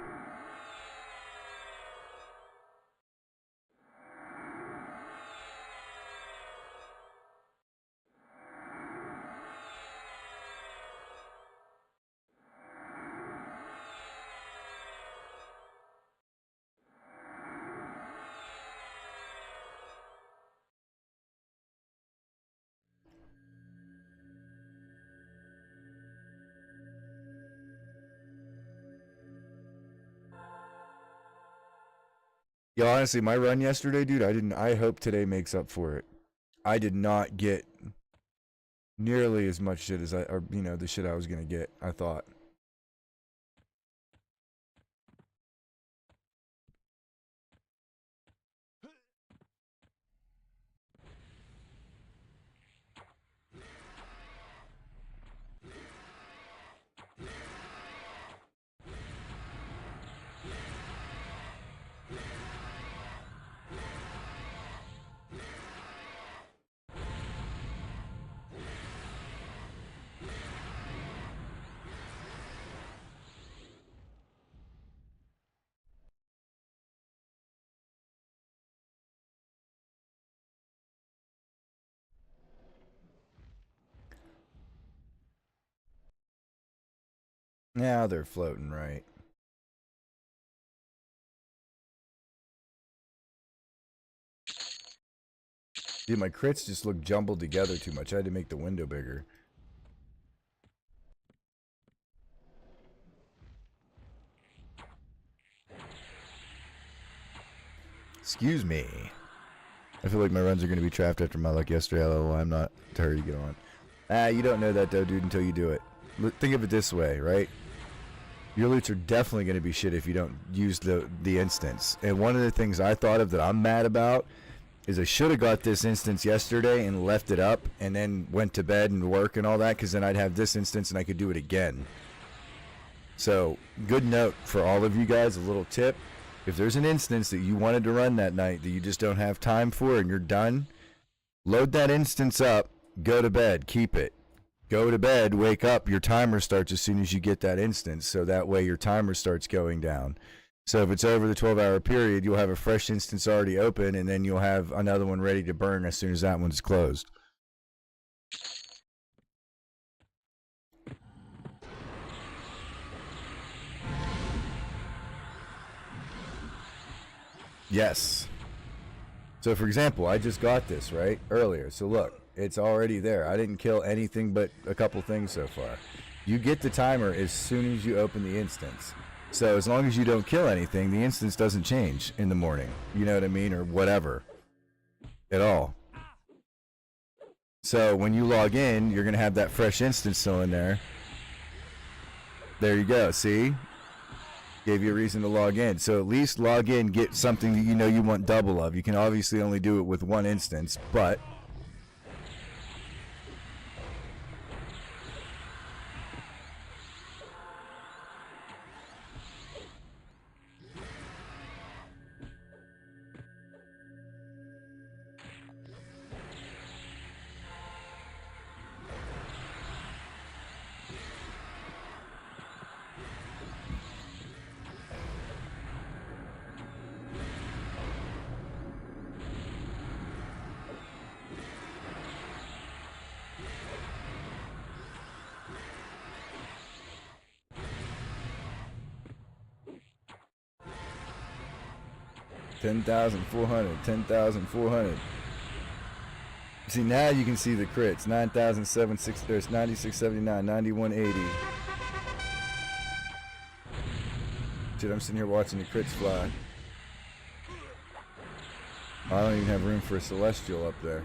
Yeah, honestly, my run yesterday, dude, I hope today makes up for it. I did not get nearly as much shit as the shit I was gonna get, I thought. Now they're floating right. Dude, my crits just look jumbled together too much. I had to make the window bigger. Excuse me. I feel like my runs are going to be trapped after my luck yesterday. I'm not in a hurry to get on. You don't know that though, dude, until you do it. Think of it this way, right? Your loots are definitely going to be shit if you don't use the instance. And one of the things I thought of that I'm mad about is I should have got this instance yesterday and left it up and then went to bed and work and all that, because then I'd have this instance and I could do it again. So, good note for all of you guys, a little tip. If there's an instance that you wanted to run that night that you just don't have time for and you're done, load that instance up, go to bed, keep it. Go to bed, wake up, your timer starts as soon as you get that instance, so that way your timer starts going down. So if it's over the 12-hour period, you'll have a fresh instance already open, and then you'll have another one ready to burn as soon as that one's closed. Yes. So for example, I just got this, right, earlier. So look, it's already there. I didn't kill anything but a couple things so far. You get the timer as soon as you open the instance. So as long as you don't kill anything, the instance doesn't change in the morning. You know what I mean? Or whatever. At all. So when you log in, you're going to have that fresh instance still in there. There you go. See? Gave you a reason to log in. So at least log in, get something that you know you want double of. You can obviously only do it with one instance, but 10,400, 10,400. See, now you can see the crits. 9,760, there's 9679, 9180. Shit, I'm sitting here watching the crits fly. I don't even have room for a celestial up there.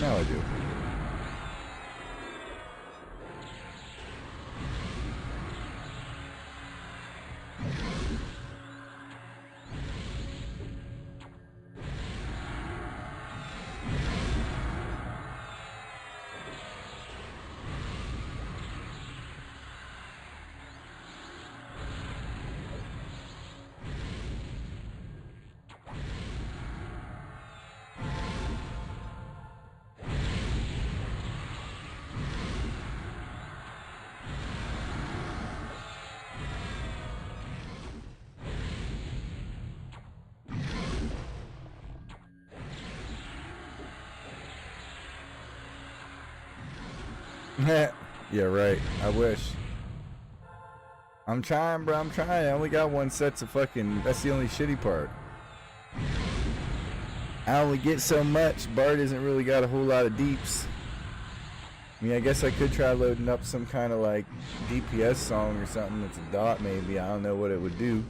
Now I do. Yeah, right. I wish. I'm trying, bro. I'm trying. I only got one set of fucking... That's the only shitty part. I only get so much. Bard isn't really got a whole lot of deeps. I mean, I guess I could try loading up some kind of like DPS song or something that's a dot maybe. I don't know what it would do.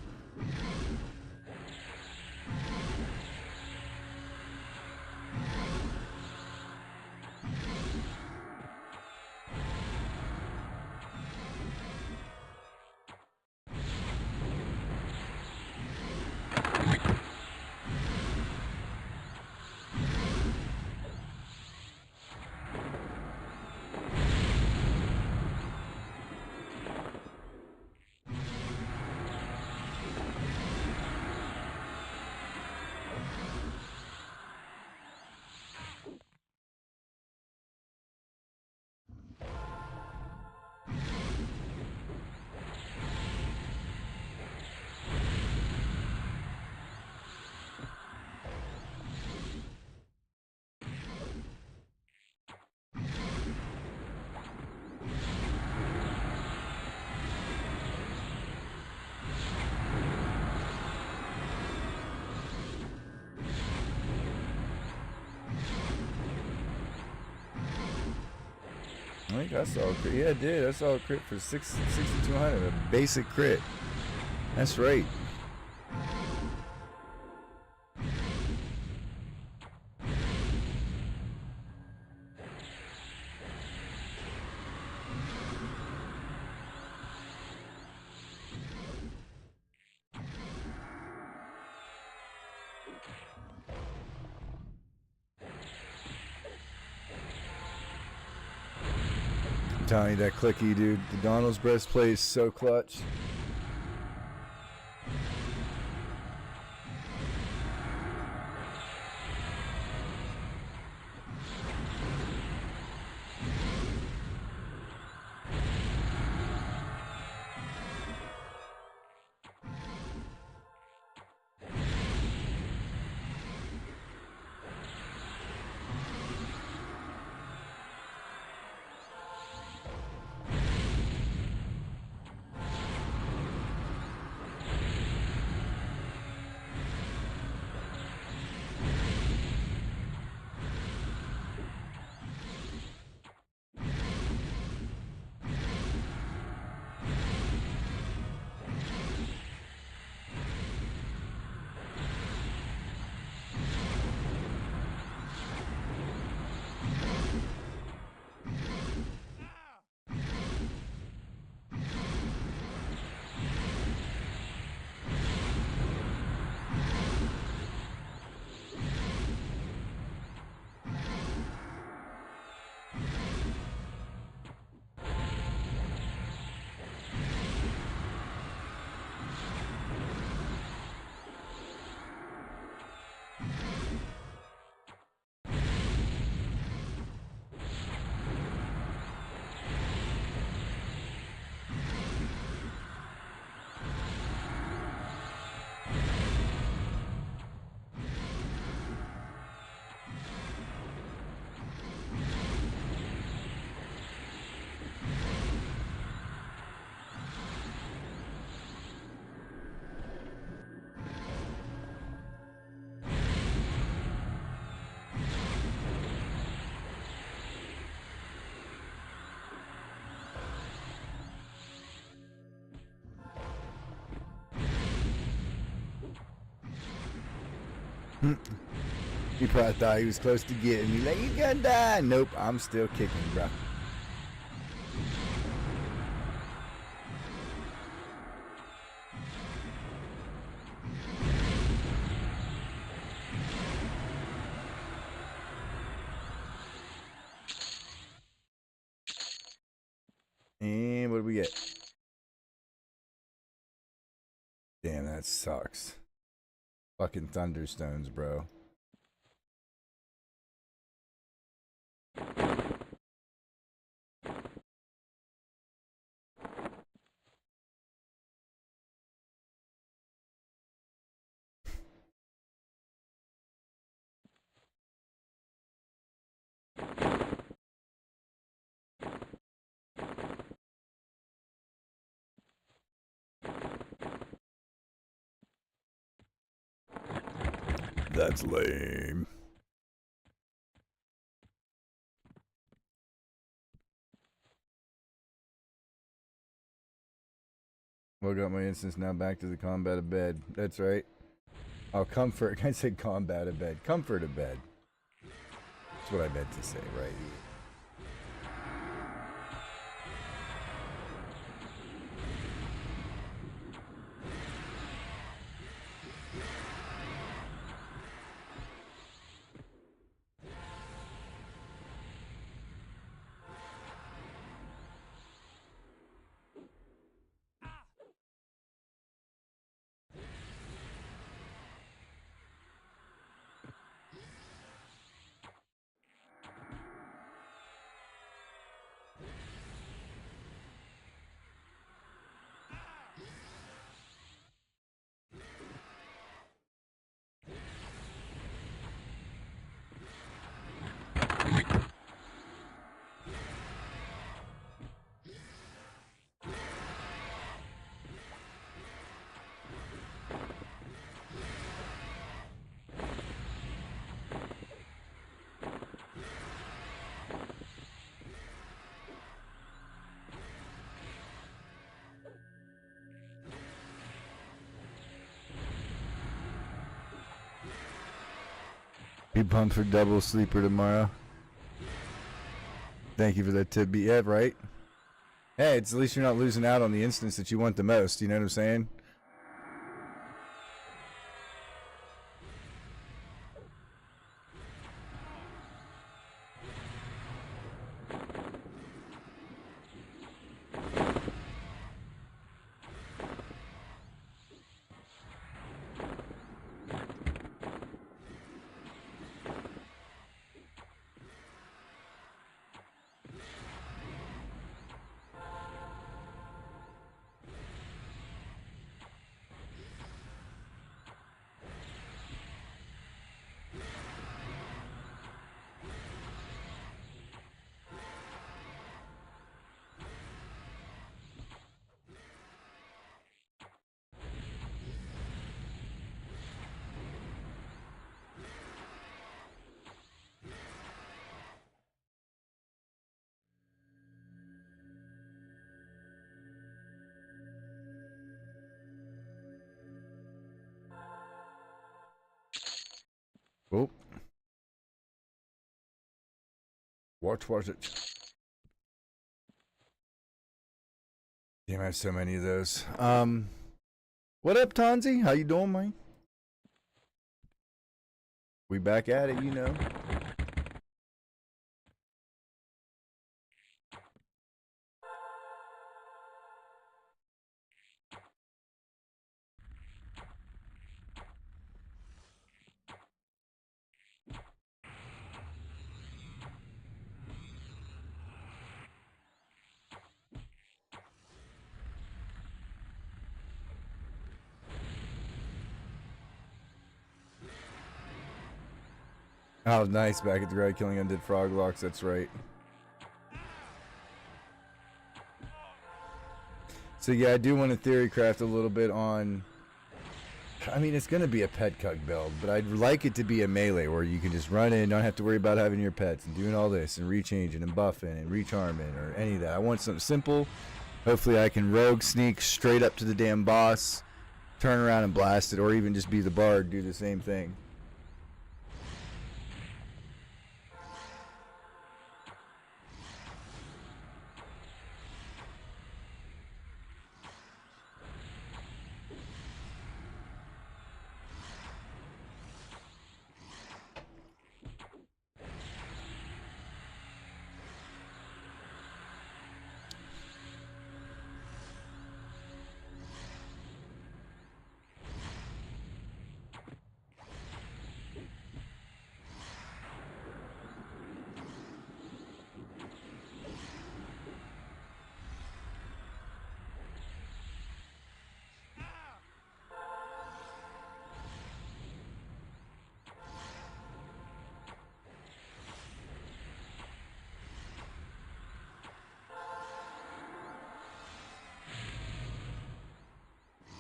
I think I saw a crit. Yeah, I did. I saw a crit for 6,200. A basic crit. That's right. I'm telling you, that clicky, dude. The Donald's breastplate is so clutch. He probably thought he was close to getting me. Like, you gonna die. Nope, I'm still kicking, bro. And what do we get? Damn, that sucks. Fucking thunderstones, bro. That's lame. Well, got my instance now back to the combat of bed. That's right. Oh, comfort. I said combat of bed. Comfort of bed. That's what I meant to say, right? Be pumped for double sleeper tomorrow. Thank you for that tip. Yeah, right? Hey, it's at least you're not losing out on the instance that you want the most. You know what I'm saying? Oh. What was it? Damn, I have so many of those. What up, Tonzi? How you doing, man? We back at it, you know. Oh, nice. Back at the right, killing undead frog locks. That's right. So yeah, I do want to theory craft a little bit on. I mean, it's going to be a pet cuck build, but I'd like it to be a melee where you can just run in, don't have to worry about having your pets and doing all this and rechanging and buffing and recharming or any of that. I want something simple. Hopefully I can rogue sneak straight up to the damn boss, turn around and blast it, or even just be the bard, do the same thing.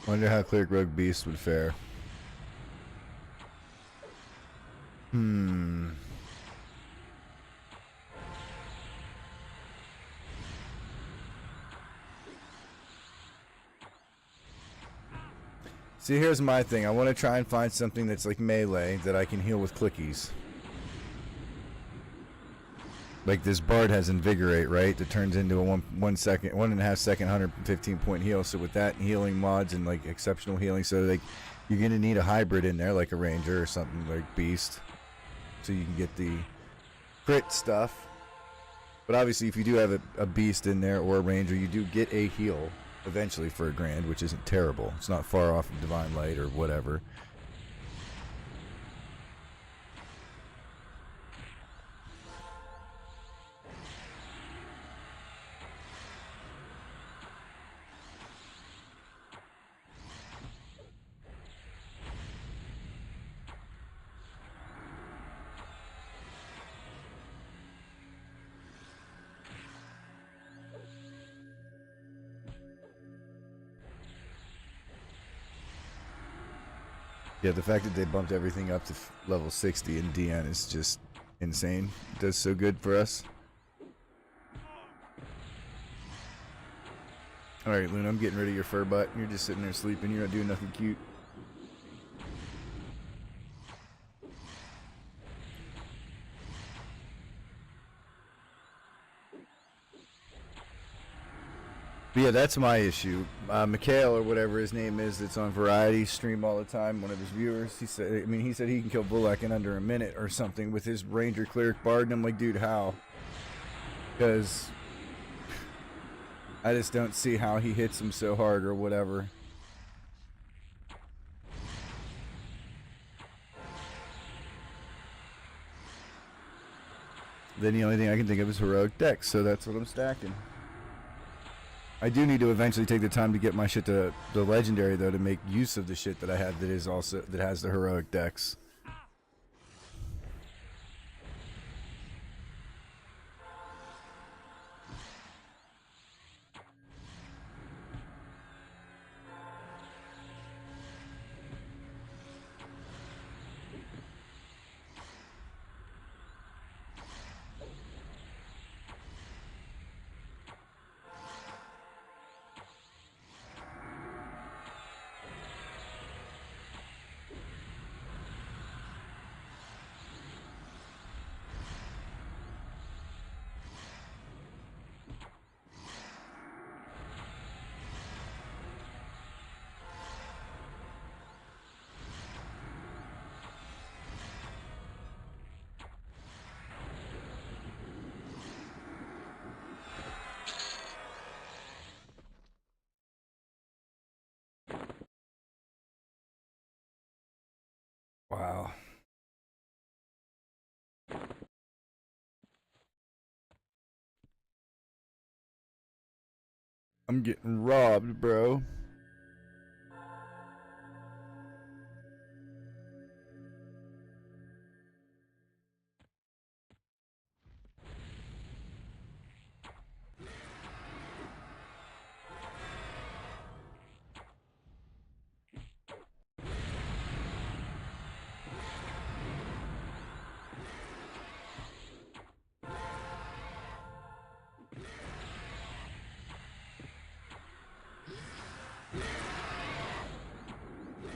Wonder how Cleric Rogue Beast would fare. See, here's my thing. I want to try and find something that's like melee that I can heal with clickies. Like this Bard has Invigorate, right? That turns into a 1.5 second 115 point heal. So with that healing mods and like exceptional healing, so like you're gonna need a hybrid in there, like a Ranger or something like Beast, so you can get the crit stuff. But obviously, if you do have a Beast in there or a Ranger, you do get a heal eventually for a grand, which isn't terrible. It's not far off of Divine Light or whatever. Yeah, the fact that they bumped everything up to level 60 in DN is just insane. It does so good for us. Alright, Luna, I'm getting rid of your fur butt. You're just sitting there sleeping. You're not doing nothing cute. But yeah, that's my issue. Mikhail, or whatever his name is, that's on Variety stream all the time, one of his viewers, he said he can kill Bullock in under a minute or something with his Ranger Cleric Bard, and I'm like, dude, how? Because I just don't see how he hits him so hard or whatever. Then the only thing I can think of is Heroic Dex, so that's what I'm stacking. I do need to eventually take the time to get my shit to the legendary though, to make use of the shit that I have that has the Heroic Dex. Wow. I'm getting robbed, bro.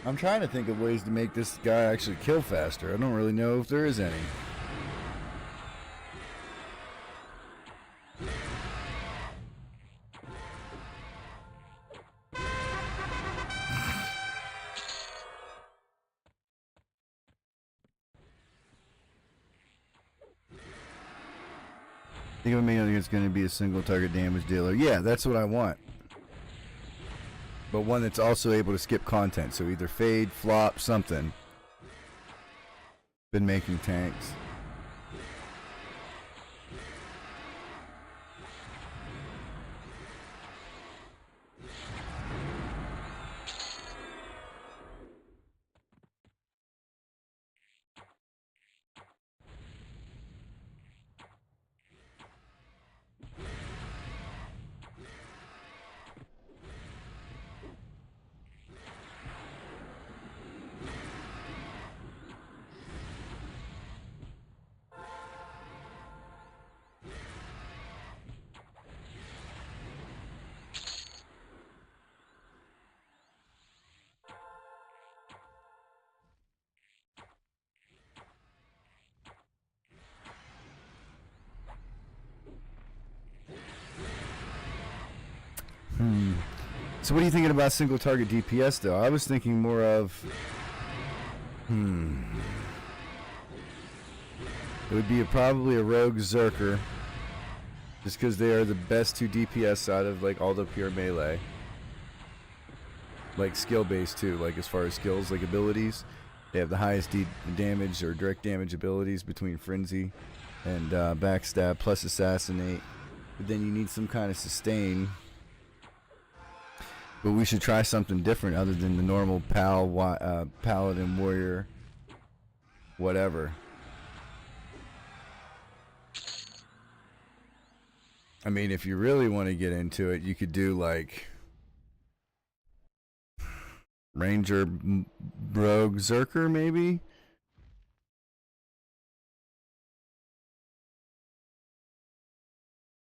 I'm trying to think of ways to make this guy actually kill faster. I don't really know if there is any. Think of me, I think it's going to be a single target damage dealer. Yeah, that's what I want. But one that's also able to skip content. So either fade, flop, something. Been making tanks. So what are you thinking about single target DPS though? I was thinking more of, it would be probably a rogue Zerker, just because they are the best 2 DPS out of like all the pure melee. Like skill based too, like as far as skills, like abilities, they have the highest damage or direct damage abilities between Frenzy and Backstab plus Assassinate. But then you need some kind of sustain. But we should try something different other than the normal Paladin, Warrior, whatever. I mean, if you really want to get into it, you could do like Ranger, Rogue, Zerker, maybe?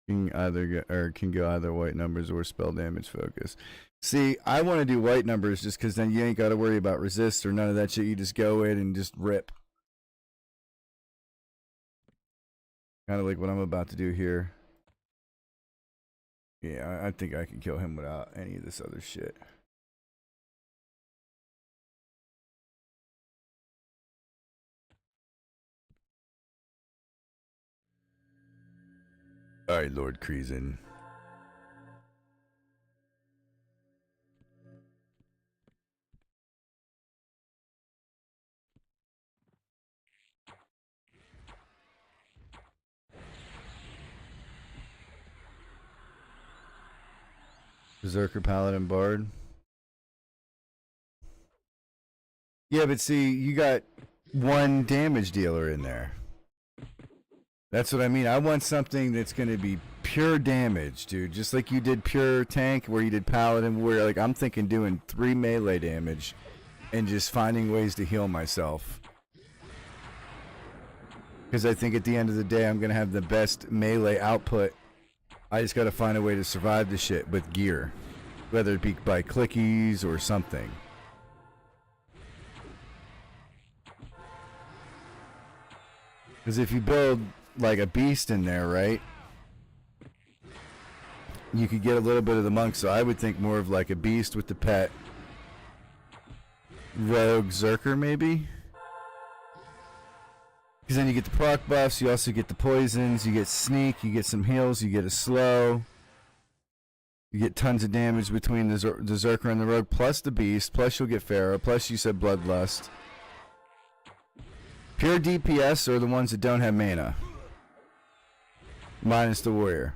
Can go either white numbers or spell damage focus. See, I want to do white numbers just because then you ain't got to worry about resist or none of that shit. You just go in and just rip. Kind of like what I'm about to do here. Yeah, I think I can kill him without any of this other shit. Alright, Lord Kreezen. Berserker, Paladin, Bard. Yeah, but see, you got one damage dealer in there. That's what I mean. I want something that's going to be pure damage, dude. Just like you did pure tank, where you did Paladin, where like I'm thinking doing 3 melee damage and just finding ways to heal myself. Because I think at the end of the day, I'm going to have the best melee output. I just got to find a way to survive the shit with gear. Whether it be by clickies or something. Because if you build like a beast in there, right? You could get a little bit of the monk, so I would think more of like a beast with the pet. Rogue Zerker, maybe? Because then you get the proc buffs, you also get the poisons, you get sneak, you get some heals, you get a slow. You get tons of damage between the Zerker and the Rogue, plus the Beast, plus you'll get Pharaoh, plus you said Bloodlust. Pure DPS are the ones that don't have mana. Minus the Warrior.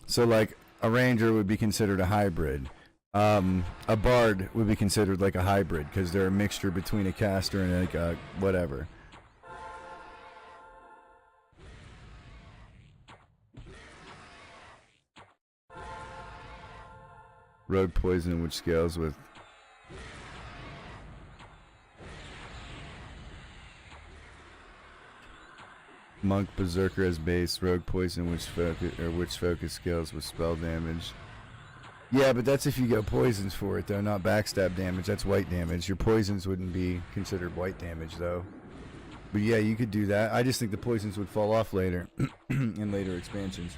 So like, a Ranger would be considered a hybrid. A Bard would be considered like a hybrid, because they're a mixture between a caster and like a whatever. Rogue Poison, which scales with Monk Berserker as base, Rogue Poison, which focus scales with spell damage. Yeah, but that's if you go poisons for it, though, not backstab damage. That's white damage. Your poisons wouldn't be considered white damage, though. But yeah, you could do that. I just think the poisons would fall off later in later expansions.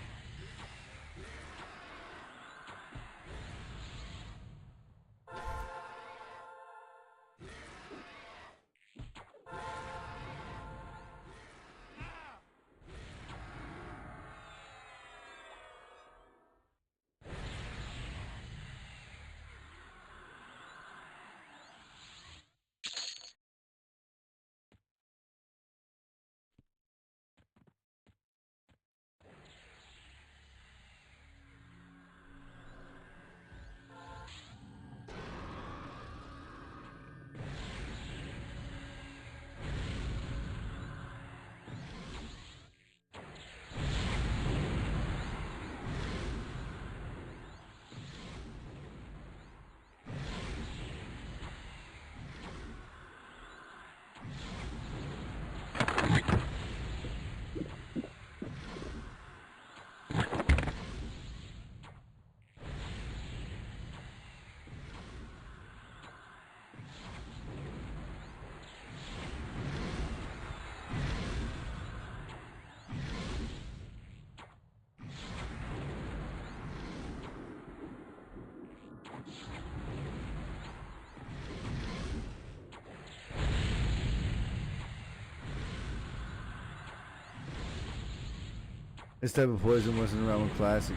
This type of poison wasn't around when classic.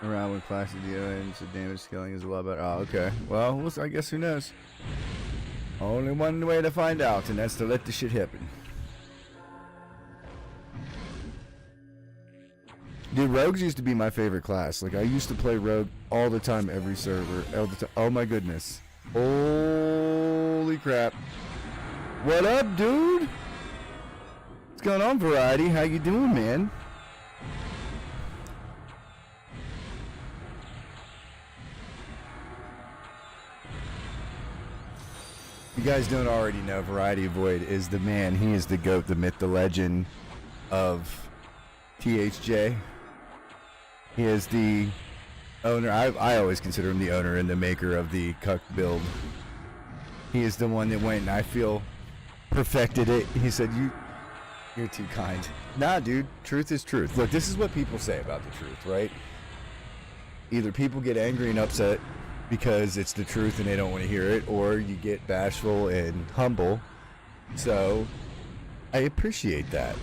Around when classic DO and so damage scaling is a lot better. Oh, okay. Well, I guess who knows? Only one way to find out, and that's to let the shit happen. Dude, rogues used to be my favorite class. Like, I used to play rogue all the time, every server. All the time. Oh my goodness. Holy crap. What up, dude? What's going on, Variety? How you doing, man? You guys don't already know, Variety Void is the man. He is the GOAT, the myth, the legend of THJ. He is the owner. I always consider him the owner and the maker of the cuck build. He is the one that went and I feel perfected it. He said, you're too kind. Nah, dude, truth is truth. Look, this is what people say about the truth, right? Either people get angry and upset because it's the truth and they don't want to hear it, or you get bashful and humble. So I appreciate that.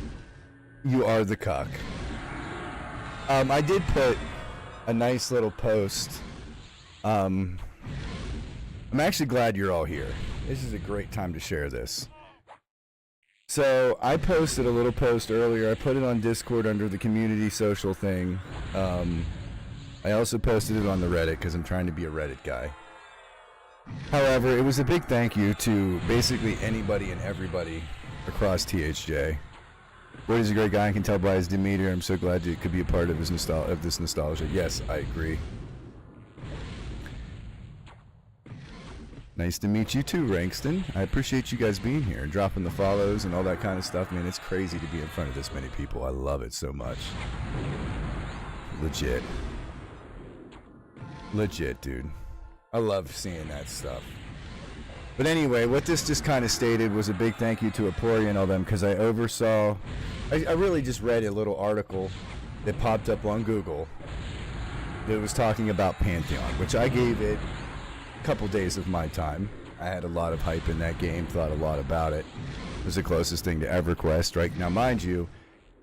You are the cuck. I did put a nice little post. I'm actually glad you're all here. This is a great time to share this. So I posted a little post earlier. I put it on Discord under the community social thing. I also posted it on the Reddit because I'm trying to be a Reddit guy. However, it was a big thank you to basically anybody and everybody across THJ. Woody's a great guy. I can tell by his demeanor. I'm so glad you could be a part of his this nostalgia. Yes, I agree. Nice to meet you too, Rankston. I appreciate you guys being here, dropping the follows and all that kind of stuff. Man, it's crazy to be in front of this many people. I love it so much. Legit. Legit, dude. I love seeing that stuff. But anyway, what this just kind of stated was a big thank you to Apori and all them, because I oversaw... I really just read a little article that popped up on Google that was talking about Pantheon, which I gave it a couple days of my time. I had a lot of hype in that game, thought a lot about it. It was the closest thing to EverQuest, right? Now, mind you,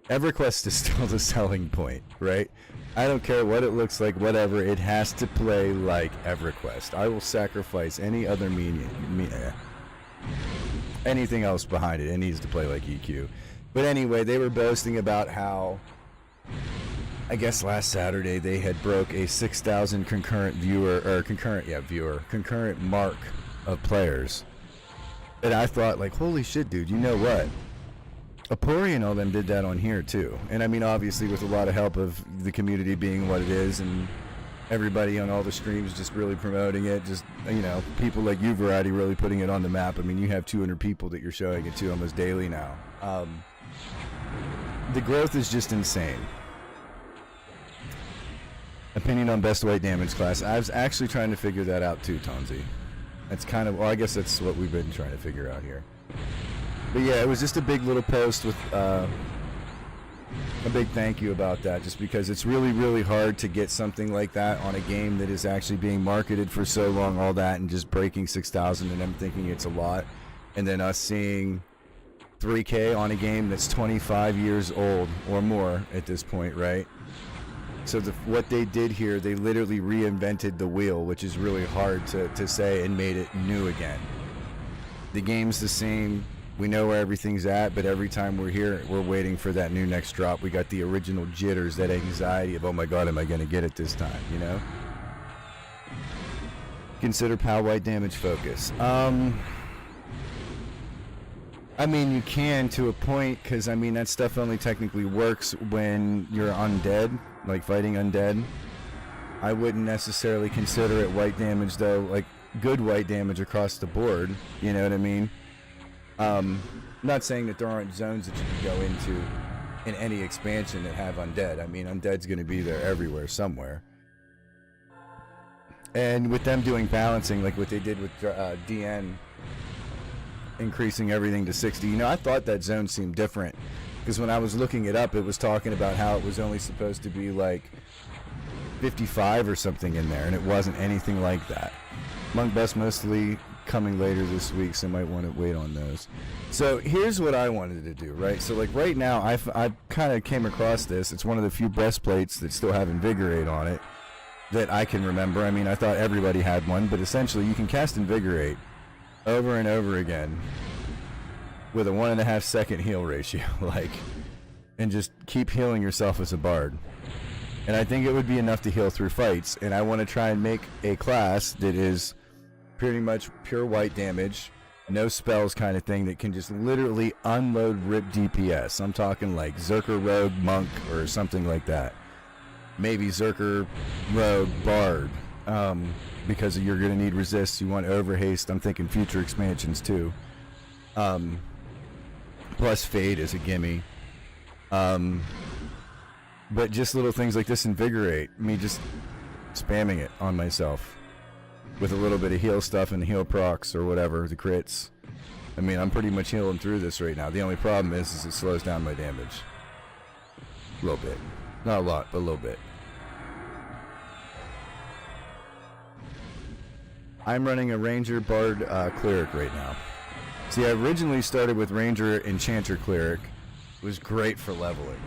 EverQuest is still the selling point, right? I don't care what it looks like, whatever. It has to play like EverQuest. I will sacrifice any other anything else behind it. It needs to play like EQ. But anyway, they were boasting about how, I guess last Saturday, they had broke a 6,000 concurrent mark of players. And I thought, like, holy shit, dude, you know what? Apori and all them did that on here too, and I mean obviously with a lot of help of the community being what it is, and everybody on all the streams just really promoting it, just, you know, people like you, Variety, really putting it on the map. I mean, you have 200 people that you're showing it to almost daily now. The growth is just insane. Opinion on best white damage class. I was actually trying to figure that out too, Tonzi. That's kind of, well, I guess that's what we've been trying to figure out here. But yeah, it was just a big little post with a big thank you about that, just because it's really, really hard to get something like that on a game that is actually being marketed for so long, all that, and just breaking 6,000 and them thinking it's a lot, and then us seeing 3K on a game that's 25 years old or more at this point, right? So what they did here, they literally reinvented the wheel, which is really hard to say, and made it new again. The game's the same. We know where everything's at, but every time we're here, we're waiting for that new next drop. We got the original jitters, that anxiety of, oh my god, am I going to get it this time, you know? Consider POW white damage focus. I mean, you can to a point, because, I mean, that stuff only technically works when you're undead, like fighting undead. I wouldn't necessarily consider it white damage, though, like good white damage across the board, you know what I mean? I'm not saying that there aren't zones that you can go into in any expansion that have undead. I mean, undead's going to be there everywhere, somewhere. And with them doing balancing, like what they did with DN, increasing everything to 60, you know, I thought that zone seemed different. Because when I was looking it up, it was talking about how it was only supposed to be like 55 or something in there, and it wasn't anything like that. Monk Bus mostly coming later this week, so I might want to wait on those. So here's what I wanted to do, right? So like right now, I kind of came across this. It's one of the few breastplates that still have Invigorate on it that I can remember. I mean, I thought everybody had one, but essentially you can cast Invigorate over and over again with a 1.5 second heal ratio, like, and just keep healing yourself as a bard. And I think it would be enough to heal through fights. And I want to try and make a class that is pretty much pure white damage, no spells kind of thing, that can just literally unload rip DPS. I'm talking like Zerker Rogue Monk or something like that. Maybe Zerker Rogue Bard, because you're going to need resist. You want overhaste. I'm thinking future expansions too. Plus Fade is a gimme. But just little things like this Invigorate, me just spamming it on myself with a little bit of heal stuff and heal procs or whatever, the crits. I mean, I'm pretty much healing through this right now. The only problem is it slows down my damage. A little bit. Not a lot, but a little bit. I'm running a Ranger Bard Cleric right now. See, I originally started with Ranger Enchanter Cleric. It was great for leveling.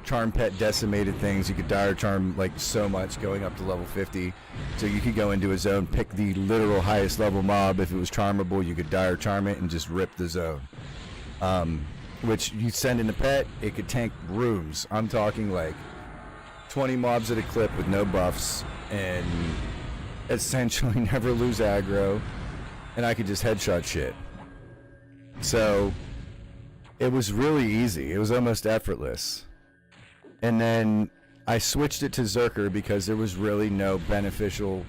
Charm Pet decimated things. You could Dire Charm like so much going up to level 50. So you could go into a zone, pick the literal highest level mob. If it was charmable, you could Dire Charm it and just rip the zone. Which you send in the pet, it could tank rooms. I'm talking like 20 mobs at a clip with no buffs and essentially never lose aggro. And I could just headshot shit. So it was really easy. It was almost effortless. And then I switched it to Zerker because there was really no beneficial...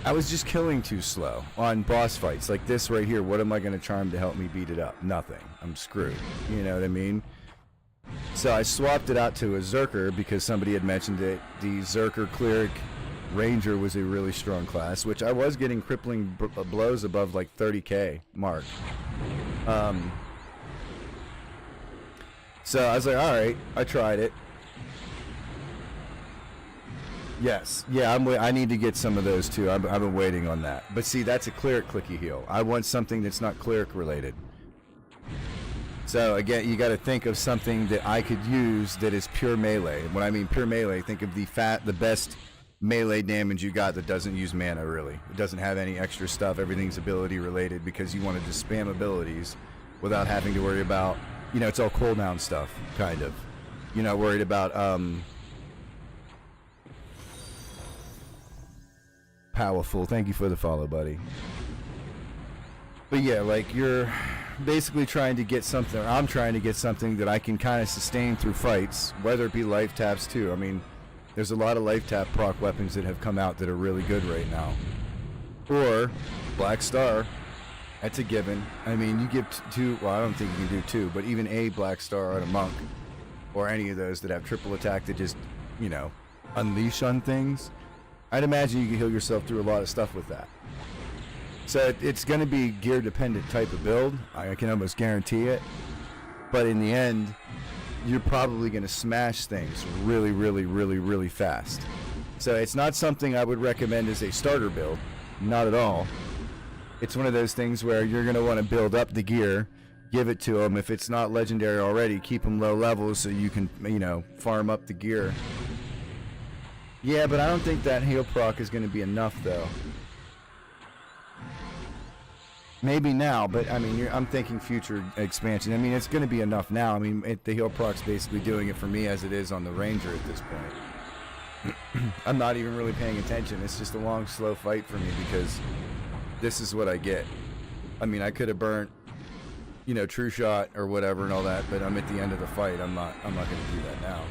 I was just killing too slow on boss fights. Like this right here, what am I going to charm to help me beat it up? Nothing. I'm screwed. You know what I mean? So I swapped it out to a Zerker because somebody had mentioned it. The Zerker Cleric Ranger was a really strong class, which I was getting crippling blows above like 30k mark. So I was like, all right, I tried it. Yes, yeah, I need to get some of those too. I've been waiting on that. But see, that's a cleric clicky heal. I want something that's not cleric related. So again, you got to think of something that I could use that is pure melee. When I mean pure melee, think of the best melee damage you got that doesn't use mana really. It doesn't have any extra stuff. Everything's ability related because you want to just spam abilities without having to worry about, you know, it's all cooldown stuff, kind of. You're not worried about, Powerful, thank you for the follow, buddy. But yeah, like, you're basically trying to get something, or I'm trying to get something that I can kind of sustain through fights, whether it be life taps too. I mean, there's a lot of life tap proc weapons that have come out that are really good right now. Or, Black Star. That's a given. I mean, you give two, well, I don't think you can do two, but even a Black Star on a Monk, or any of those that have triple attack that just, you know, unleash on things, I'd imagine you can heal yourself through a lot of stuff with that. So it's going to be gear-dependent type of build. I can almost guarantee it. But in the end, you're probably going to smash things really, really, really, really fast. So it's not something I would recommend as a starter build. Not at all. It's one of those things where you're going to want to build up the gear, give it to them. If it's not legendary already, keep them low levels so you can, you know, farm up the gear. Yeah, but I don't think that heal proc is going to be enough, though. Maybe now, but I mean, I'm thinking future expansion. I mean, it's going to be enough now. I mean, the heal proc's basically doing it for me as it is on the Ranger at this point. I'm not even really paying attention. It's just a long, slow fight for me because this is what I get. I mean, I could have burnt, you know, True Shot or whatever and all that, but I'm at the end of the fight. I'm not going to do that now.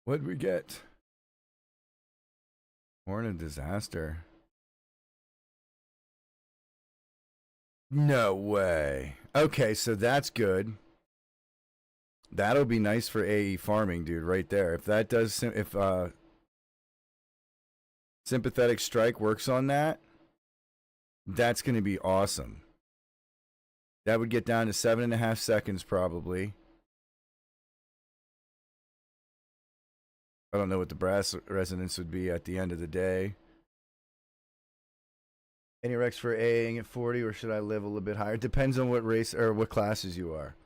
What'd we get? Horn of Disaster. No way. Okay, so that's good. That'll be nice for AE farming, dude, right there. If that does, if Sympathetic Strike works on that, that's going to be awesome. That would get down to 7.5 seconds probably. I don't know what the brass resonance would be at the end of the day. Any Rex for AAing at 40, or should I live a little bit higher? Depends on what race or what classes you are.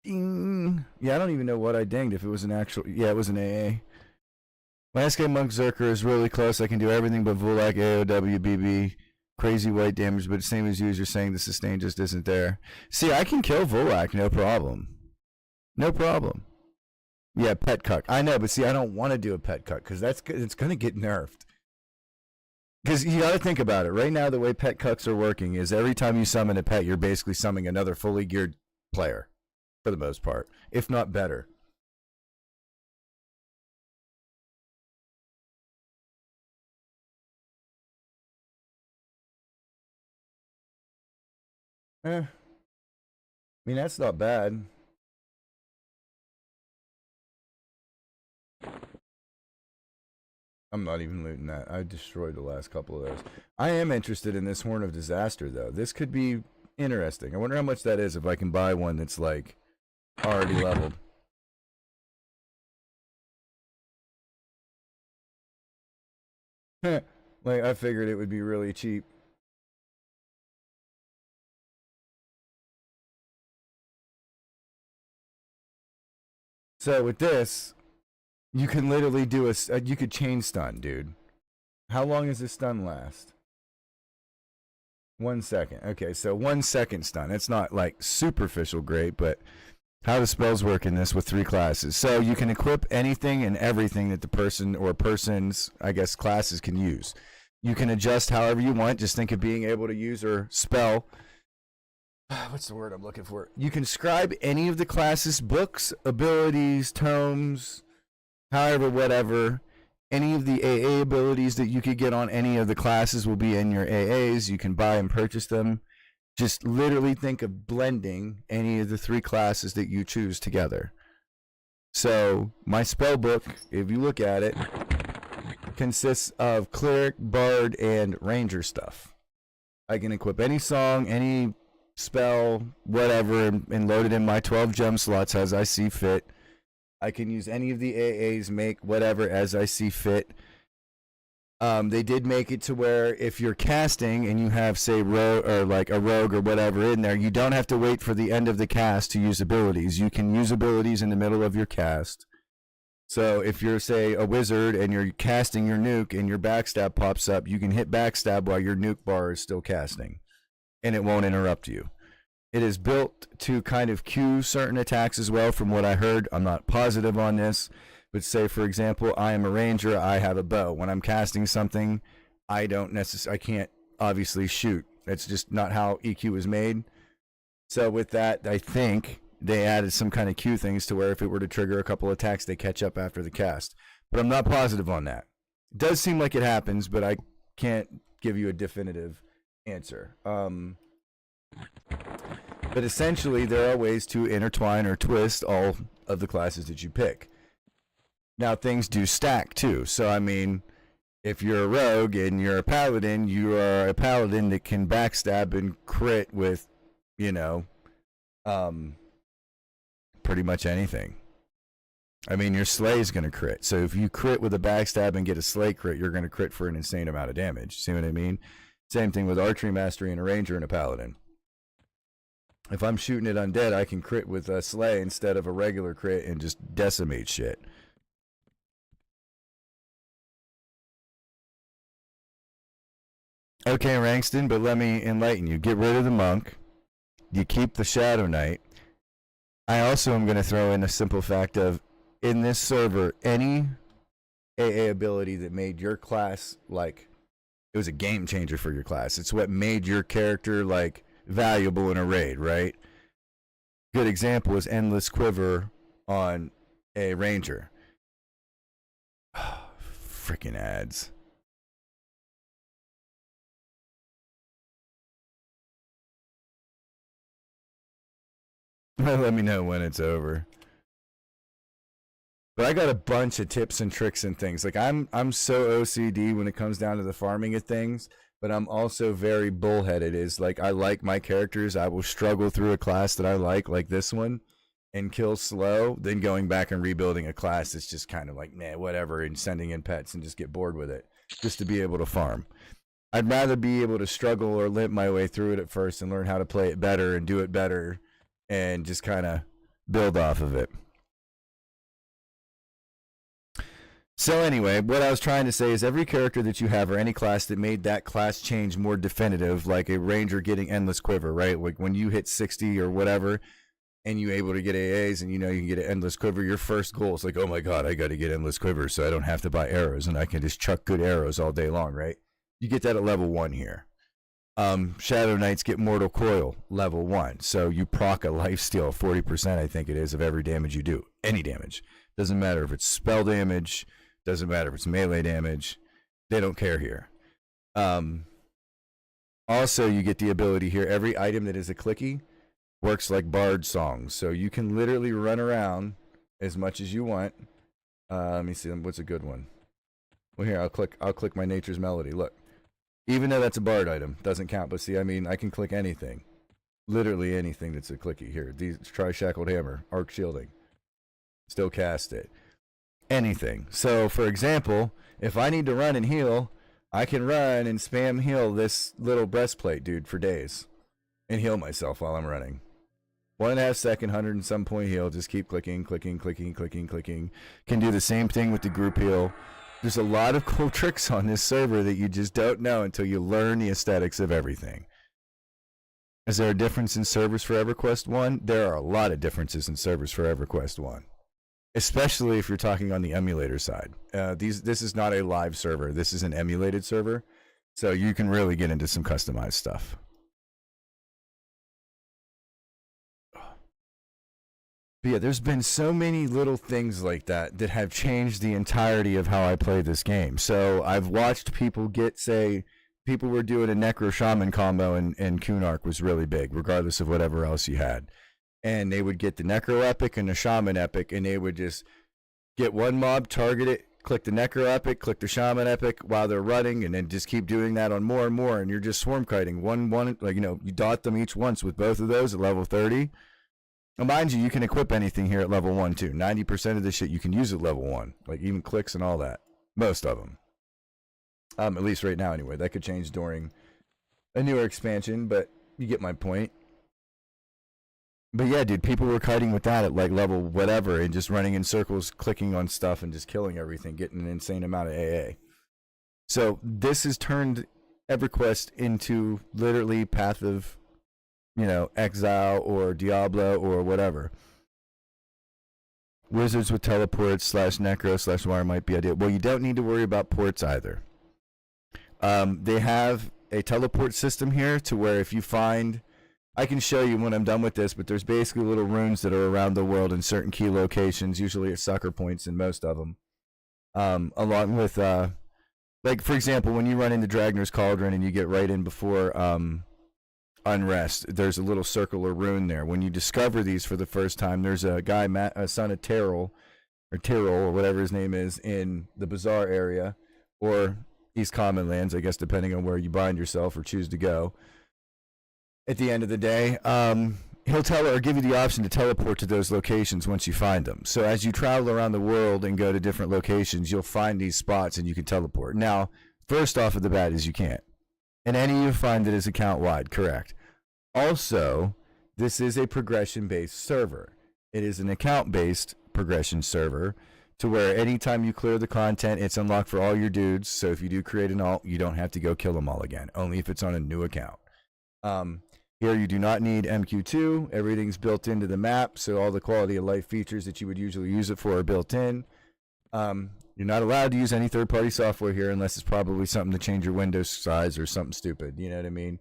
Ding. Yeah, I don't even know what I dinged if it was an actual. Yeah, it was an AA. Landscape Monk Zerker is really close. I can do everything but Vulak, AOW, BB. Crazy white damage, but same as you as you're saying, the sustain just isn't there. See, I can kill Vulak, no problem. No problem. Yeah, pet cuck. I know, but see, I don't want to do a pet cuck because it's going to get nerfed. Because you got to think about it. Right now, the way pet cucks are working is every time you summon a pet, you're basically summoning another fully geared player, for the most part, if not better. I mean, that's not bad. I'm not even looting that. I destroyed the last couple of those. I am interested in this Horn of Disaster, though. This could be interesting. I wonder how much that is if I can buy one that's, like, already leveled. Like, I figured it would be really cheap. So with this, you can literally do you could chain stun, dude. How long does this stun last? 1 second. Okay, so 1 second stun. It's not like superficial great, but how do spells work in this with 3 classes? So you can equip anything and everything that the person or person's, I guess, classes can use. You can adjust however you want. Just think of being able to use or spell. What's the word I'm looking for? You can scribe any of the classes' books, abilities, tomes, however, whatever. Any of the AA abilities that you could get on any of the classes will be in your AAs. You can buy and purchase them. Just literally think of blending any of the 3 classes that you choose together. So my spell book, if you look at it, consists of cleric, bard, and ranger stuff. I can equip any song, any spell, whatever, and load it in my 12 gem slots as I see fit. I can use any of the AAs, make whatever as I see fit. They did make it to where if you're casting and you have, say, or like a rogue or whatever in there, you don't have to wait for the end of the cast to use abilities. You can use abilities in the middle of your cast. So if you're, say, a wizard and you're casting your nuke and your backstab pops up, you can hit backstab while your nuke bar is still casting, and it won't interrupt you. It is built to kind of queue certain attacks as well, from what I heard. I'm not positive on this, but say, for example, I am a ranger, I have a bow. When I'm casting something, I can't obviously shoot. That's just not how EQ is made. So with that, I think they added some kind of queue things to where if it were to trigger a couple attacks, they catch up after the cast. But I'm not positive on that. It does seem like it happens, but I can't give you a definitive answer. But essentially, there are ways to intertwine or twist all of the classes that you pick. Now, things do stack, too. So, I mean, if you're a rogue and you're a paladin, you are a paladin that can backstab and crit with, pretty much anything. I mean, your slay is going to crit. So if you crit with a backstab and get a slay crit, you're going to crit for an insane amount of damage. See what I mean? Same thing with archery mastery and a ranger and a paladin. If I'm shooting it undead, I can crit with a slay instead of a regular crit and just decimate shit. Okay, Rankston, but let me enlighten you. Get rid of the monk. You keep the Shadow Knight. I also am going to throw in a simple fact of, in this server, any AA ability that made your class, like, it was a game changer for your class. It's what made your character, like, valuable in a raid, right? Good example is Endless Quiver on a ranger. Freaking ads. Let me know when it's over. But I got a bunch of tips and tricks and things. Like I'm so OCD when it comes down to the farming of things, but I'm also very bullheaded. Is like I like my characters. I will struggle through a class that I like this one, and kill slow than going back and rebuilding a class that's just kind of like, nah, whatever, and sending in pets and just get bored with it just to be able to farm. I'd rather be able to struggle or limp my way through it at first and learn how to play it better and do it better and just kind of build off of it. So anyway, what I was trying to say is every character that you have or any class that made that class change more definitive, like a ranger getting endless quiver, right? Like when you hit 60 or whatever and you're able to get AAs and you know you can get an endless quiver, your first goal is like, oh my God, I got to get endless quiver so I don't have to buy arrows and I can just chuck good arrows all day long, right? You get that at level 1 here. Shadow Knights get Mortal Coil, level 1. So you proc a lifesteal, 40% I think it is, of every damage you do. Any damage. Doesn't matter if it's spell damage, doesn't matter if it's melee damage. They don't care here. Also, you get the ability here, every item that is a clicky works like bard songs. So you can literally run around as much as you want. Let me see, what's a good one? Well, here, I'll click my Nature's Melody. Look. Even though that's a bard item, doesn't count. But see, I mean, I can click anything. Literally anything that's a clicky. Here, try Shackled Hammer, Arc Shielding. Still cast it. Anything. So, for example, if I need to run and heal, I can run and spam heal this little breastplate, dude, for days. And heal myself while I'm running. 1.5 second, 100 and some point heal. Just keep clicking, clicking, clicking, clicking, clicking. Can do the same thing with the group heal. There's a lot of cool tricks on this server that you just don't know until you learn the aesthetics of everything. Is there a difference in servers for EverQuest 1? There are a lot of differences in servers for EverQuest 1. Especially if you're talking on the emulator side. This is not a live server. This is an emulated server. So you can really get into some customized stuff. But yeah, there's been so many little things like that that have changed the entirety of how I play this game. So I've watched people get, say, people were doing a Necro Shaman combo and Kunark was really big, regardless of whatever else you had. And they would get the Necro Epic and the Shaman Epic, and they would just get one mob, target it, click the Necro Epic, click the Shaman Epic while they're running, and then just keep doing that on more and more, and you're just swarm kiting. One, like, you know, you dot them each once with both of those at level 30. Now, mind you, you can equip anything here at level 1, too. 90% of this shit you can use at level 1. Like, even clicks and all that. Most of them. At least right now, anyway. That could change during a newer expansion, but you get my point. But yeah, dude, people were kiting with that at, like, level whatever and just running in circles, clicking on stuff and just killing everything, getting an insane amount of AA. So this has turned EverQuest into literally Path of, you know, Exile or Diablo or whatever. Wizards with teleports / necro / wire might be ideal. Well, you don't need to worry about ports either. They have a teleport system here to where if you find, I can show you when I'm done with this, but there's basically little runes that are around the world in certain key locations, usually at sucker points in most of them. Along with, like, for example, when you run into Dragner's Cauldron and you get right in before Unrest, there's a little circle or rune there. When you discover these for the first time, there's a guy, son of Tyrell, or whatever his name is, in the Bazaar area, or East Common Lands, I guess, depending on where you bind yourself or choose to go. At the end of the day, he'll tell or give you the option to teleport to those locations once you find them. So as you travel around the world and go to different locations, you'll find these spots and you can teleport. Now, first off of the bat is you can't. And any you find that is account-wide, correct. Also, this is a progression-based server. It is an account-based progression server to where anytime you clear the content, it's unlocked for all your dudes. So if you do create an alt, you don't have to go kill them all again, only if it's on a new account. Here you do not need MQ2. Everything's built into the map, so all the quality of life features that you would usually use it for are built in. You're not allowed to use any third-party software here unless it's probably something to change your window size or something stupid, you know what I mean?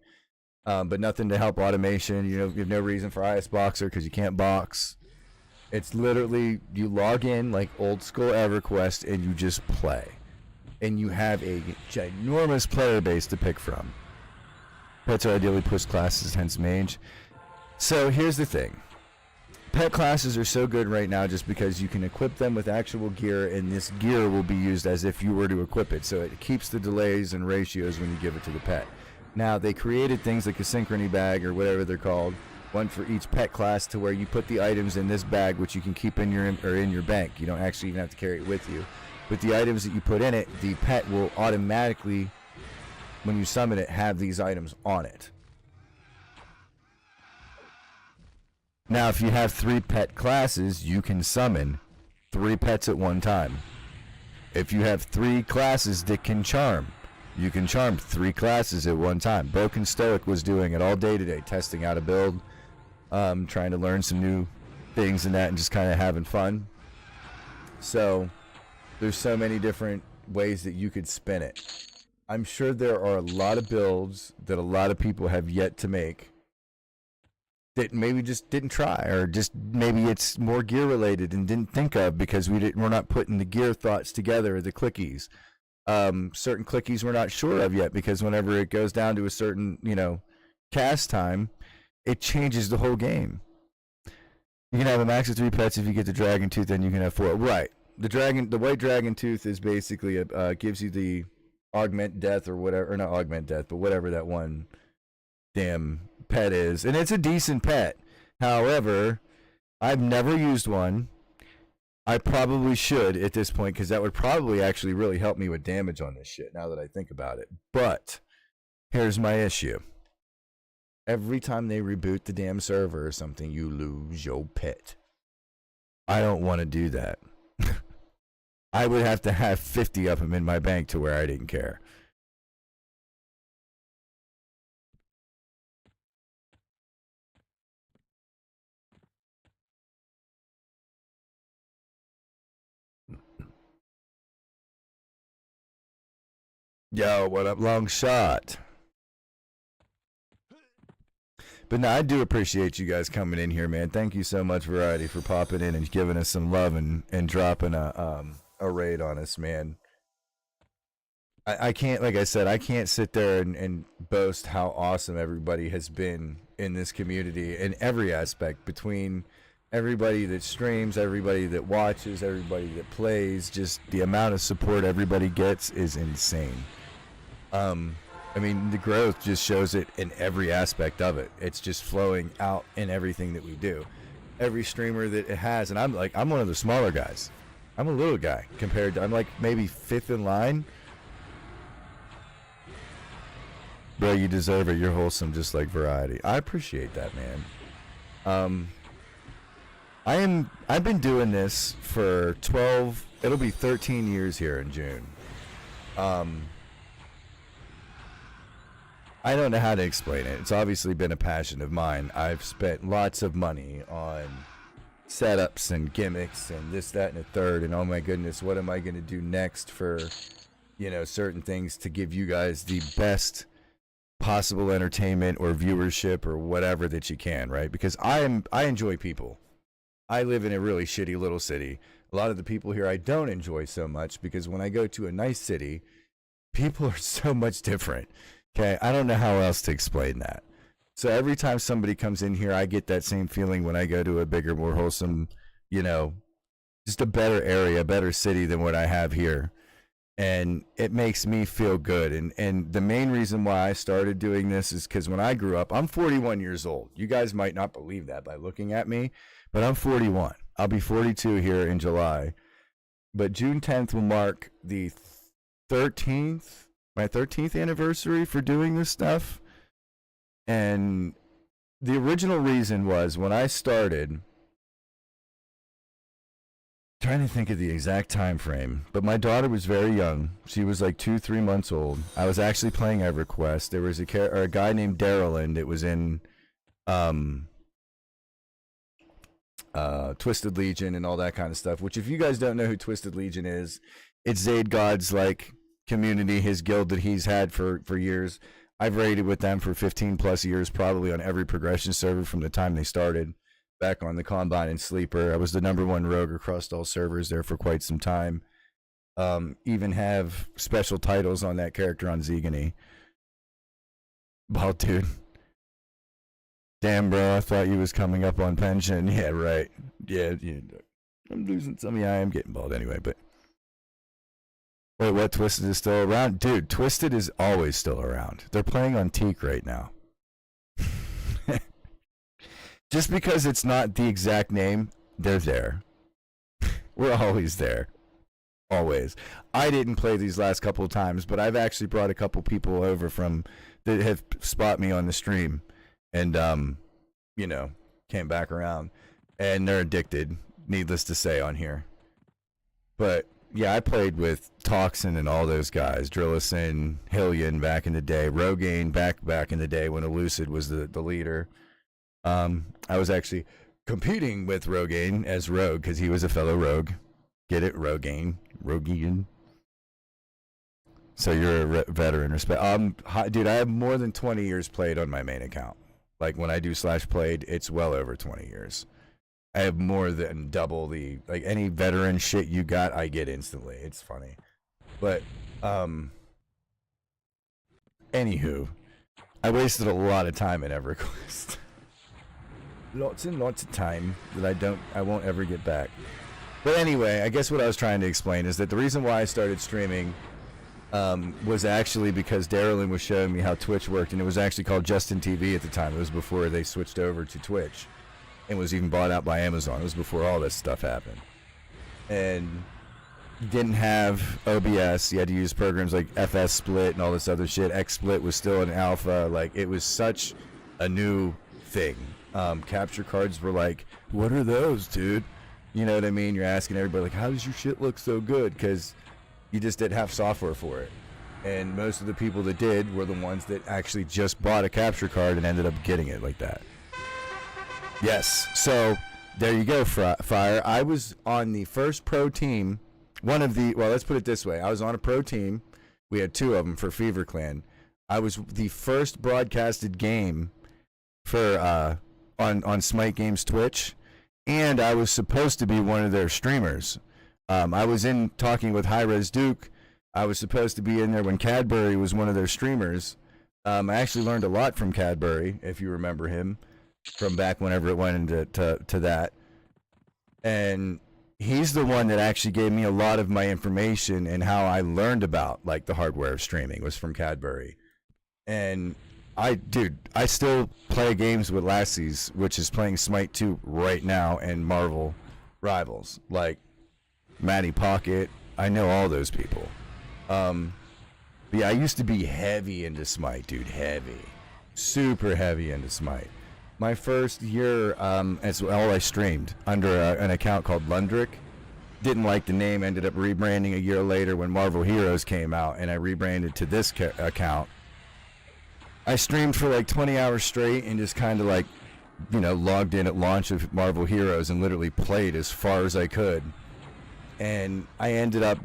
But nothing to help automation. You know, you have no reason for IS Boxer because you can't box. It's literally, you log in like old school EverQuest and you just play. And you have a ginormous player base to pick from. Pets are ideally push classes, hence mage. So here's the thing. Pet classes are so good right now just because you can equip them with actual gear, and this gear will be used as if you were to equip it. So it keeps the delays and ratios when you give it to the pet. Now, they created things like a synchrony bag or whatever they're called one for each pet class, to where you put the items in this bag, which you can keep in your bank. You don't actually even have to carry it with you. But the items that you put in it, the pet will automatically, when you summon it, have these items on it. Now, if you have 3 pet classes, you can summon 3 pets at one time. If you have 3 classes that can charm, you can charm 3 classes at one time. Broken Stoic was doing it all day today, testing out a build, trying to learn some new things and that, and just kind of having fun. So there's so many different ways that you could spin it. I'm sure there are a lot of builds that a lot of people have yet to make that maybe just didn't try, or just maybe it's more gear related and didn't think of, because we're not putting the gear thoughts together, the clickies. Certain clickies we're not sure of yet, because whenever it goes down to a certain, cast time, it changes the whole game. You can have a max of 3 pets if you get the Dragon Tooth, then you can have 4. Right. The white Dragon Tooth is basically gives you the augment death, or whatever, or not augment death, but whatever that one damn pet is, and it's a decent pet. However, I've never used one. I probably should at this point, because that would probably actually really help me with damage on this shit, now that I think about it. But here's my issue. Every time they reboot the damn server or something, you lose your pet. I don't want to do that. I would have to have 50 of them in my bank to where I didn't care. Yo, what up, long shot? But no, I do appreciate you guys coming in here, man. Thank you so much, Variety, for popping in and giving us some love and dropping a raid on us, man. I can't, like I said, I can't sit there and boast how awesome everybody has been in this community in every aspect, between everybody that streams, everybody that watches, everybody that plays. Just the amount of support everybody gets is insane. I mean, the growth just shows it in every aspect of it. It's just flowing out in everything that we do. Every streamer that it has, and I'm one of the smaller guys. I'm a little guy compared to, I'm like maybe 5th in line. Bro, you deserve it. You're wholesome just like Variety. I appreciate that, man. I've been doing this for 12, it'll be 13 years here in June. I don't know how to explain it. It's obviously been a passion of mine. I've spent lots of money on setups and gimmicks and this, that, and a third, and oh my goodness, what am I going to do next for, certain things to give you guys the best possible entertainment or viewership or whatever that you can, right? Because I enjoy people. I live in a really shitty little city. A lot of the people here I don't enjoy so much, because when I go to a nice city, people are so much different. Okay, I don't know how else to explain that. So every time somebody comes in here, I get that same feeling when I go to a bigger, more wholesome, just a better area, a better city than what I have here. And it makes me feel good. And the main reason why I started doing this is because when I grew up, I'm 41 years old. You guys might not believe that by looking at me, but I'm 41. I'll be 42 here in July. But June 10th will mark the 13th, my 13th anniversary for doing this stuff. And the original reason was, when I started, trying to think of the exact time frame, but my daughter was very young. She was like 2-3 months old. I was actually playing EverQuest. There was a guy named Daryl that was in Twisted Legion and all that kind of stuff, which, if you guys don't know who Twisted Legion is, it's Zayd God's community, his guild that he's had for years. I've raided with them for 15 plus years, probably on every progression server from the time they started, back on the Combine and Sleeper. I was the #1 rogue across all servers there for quite some time. Even have special titles on that character on Zegany. Well, dude. Damn, bro, I thought you was coming up on pension. Yeah, right. Yeah, I'm losing some. Yeah, I am getting bald anyway, but wait, what? Twisted is still around? Dude, Twisted is always still around. They're playing on Teak right now. Just because it's not the exact name, they're there. We're always there. Always. I didn't play these last couple of times, but I've actually brought a couple people over from that have spot me on the stream and came back around, and they're addicted, needless to say, on here. But yeah, I played with Toxin and all those guys, Drillison, Hillian back in the day, Rogaine back in the day when Elucid was the leader. I was actually competing with Rogaine as Rogue because he was a fellow Rogue. Get it? Rogaine. So you're a veteran. Respect. Dude, I have more than 20 years played on my main account. Like when I do /played, it's well over 20 years. I have more than double the, like, any veteran shit you got, I get instantly. It's funny. But, anywho, I wasted a lot of time in EverQuest. Lots and lots of time that I won't ever get back. But anyway, I guess what I was trying to explain is that the reason why I started streaming was actually because Darylyn was showing me how Twitch worked, and it was actually called Justin TV at the time. It was before they switched over to Twitch and was even bought out by Amazon. It was before all this stuff happened. And you didn't have OBS. You had to use programs like FS Split and all this other shit. XSplit was still in alpha. Like, it was such a new thing. Capture cards were like, what are those, dude? You know what I mean? You're asking everybody, like, how does your shit look so good? Because you just didn't have software for it. And most of the people that did were the ones that actually just bought a capture card and ended up getting it like that. Yes. So there you go, Fire. I was on the first pro team. Let's put it this way. I was on a pro team. We had two of them for Fever Clan. I was the first broadcasted game for on Smite Games Twitch, and I was supposed to be one of their streamers. I was in talking with High Res Duke. I was supposed to be in there when Cadbury was one of their streamers. I actually learned a lot from Cadbury, if you remember him, from back whenever it went into to that. And he's the one that actually gave me a lot of my information and how I learned about, like, the hardware of streaming was from Cadbury. And I still play games with Lassies, which is playing Smite 2 right now, and Marvel Rivals, like Matty Pocket. I know all those people. But yeah, I used to be heavy into Smite, dude. Heavy. Super heavy into Smite. My first year, as all I streamed under an account called Lundrick. Didn't like the name, ended up rebranding a year later when Marvel Heroes came out, and I rebranded to this account. I streamed for like 20 hours straight and just kind of like, logged in at launch of Marvel Heroes and literally played as far as I could. And I ended up,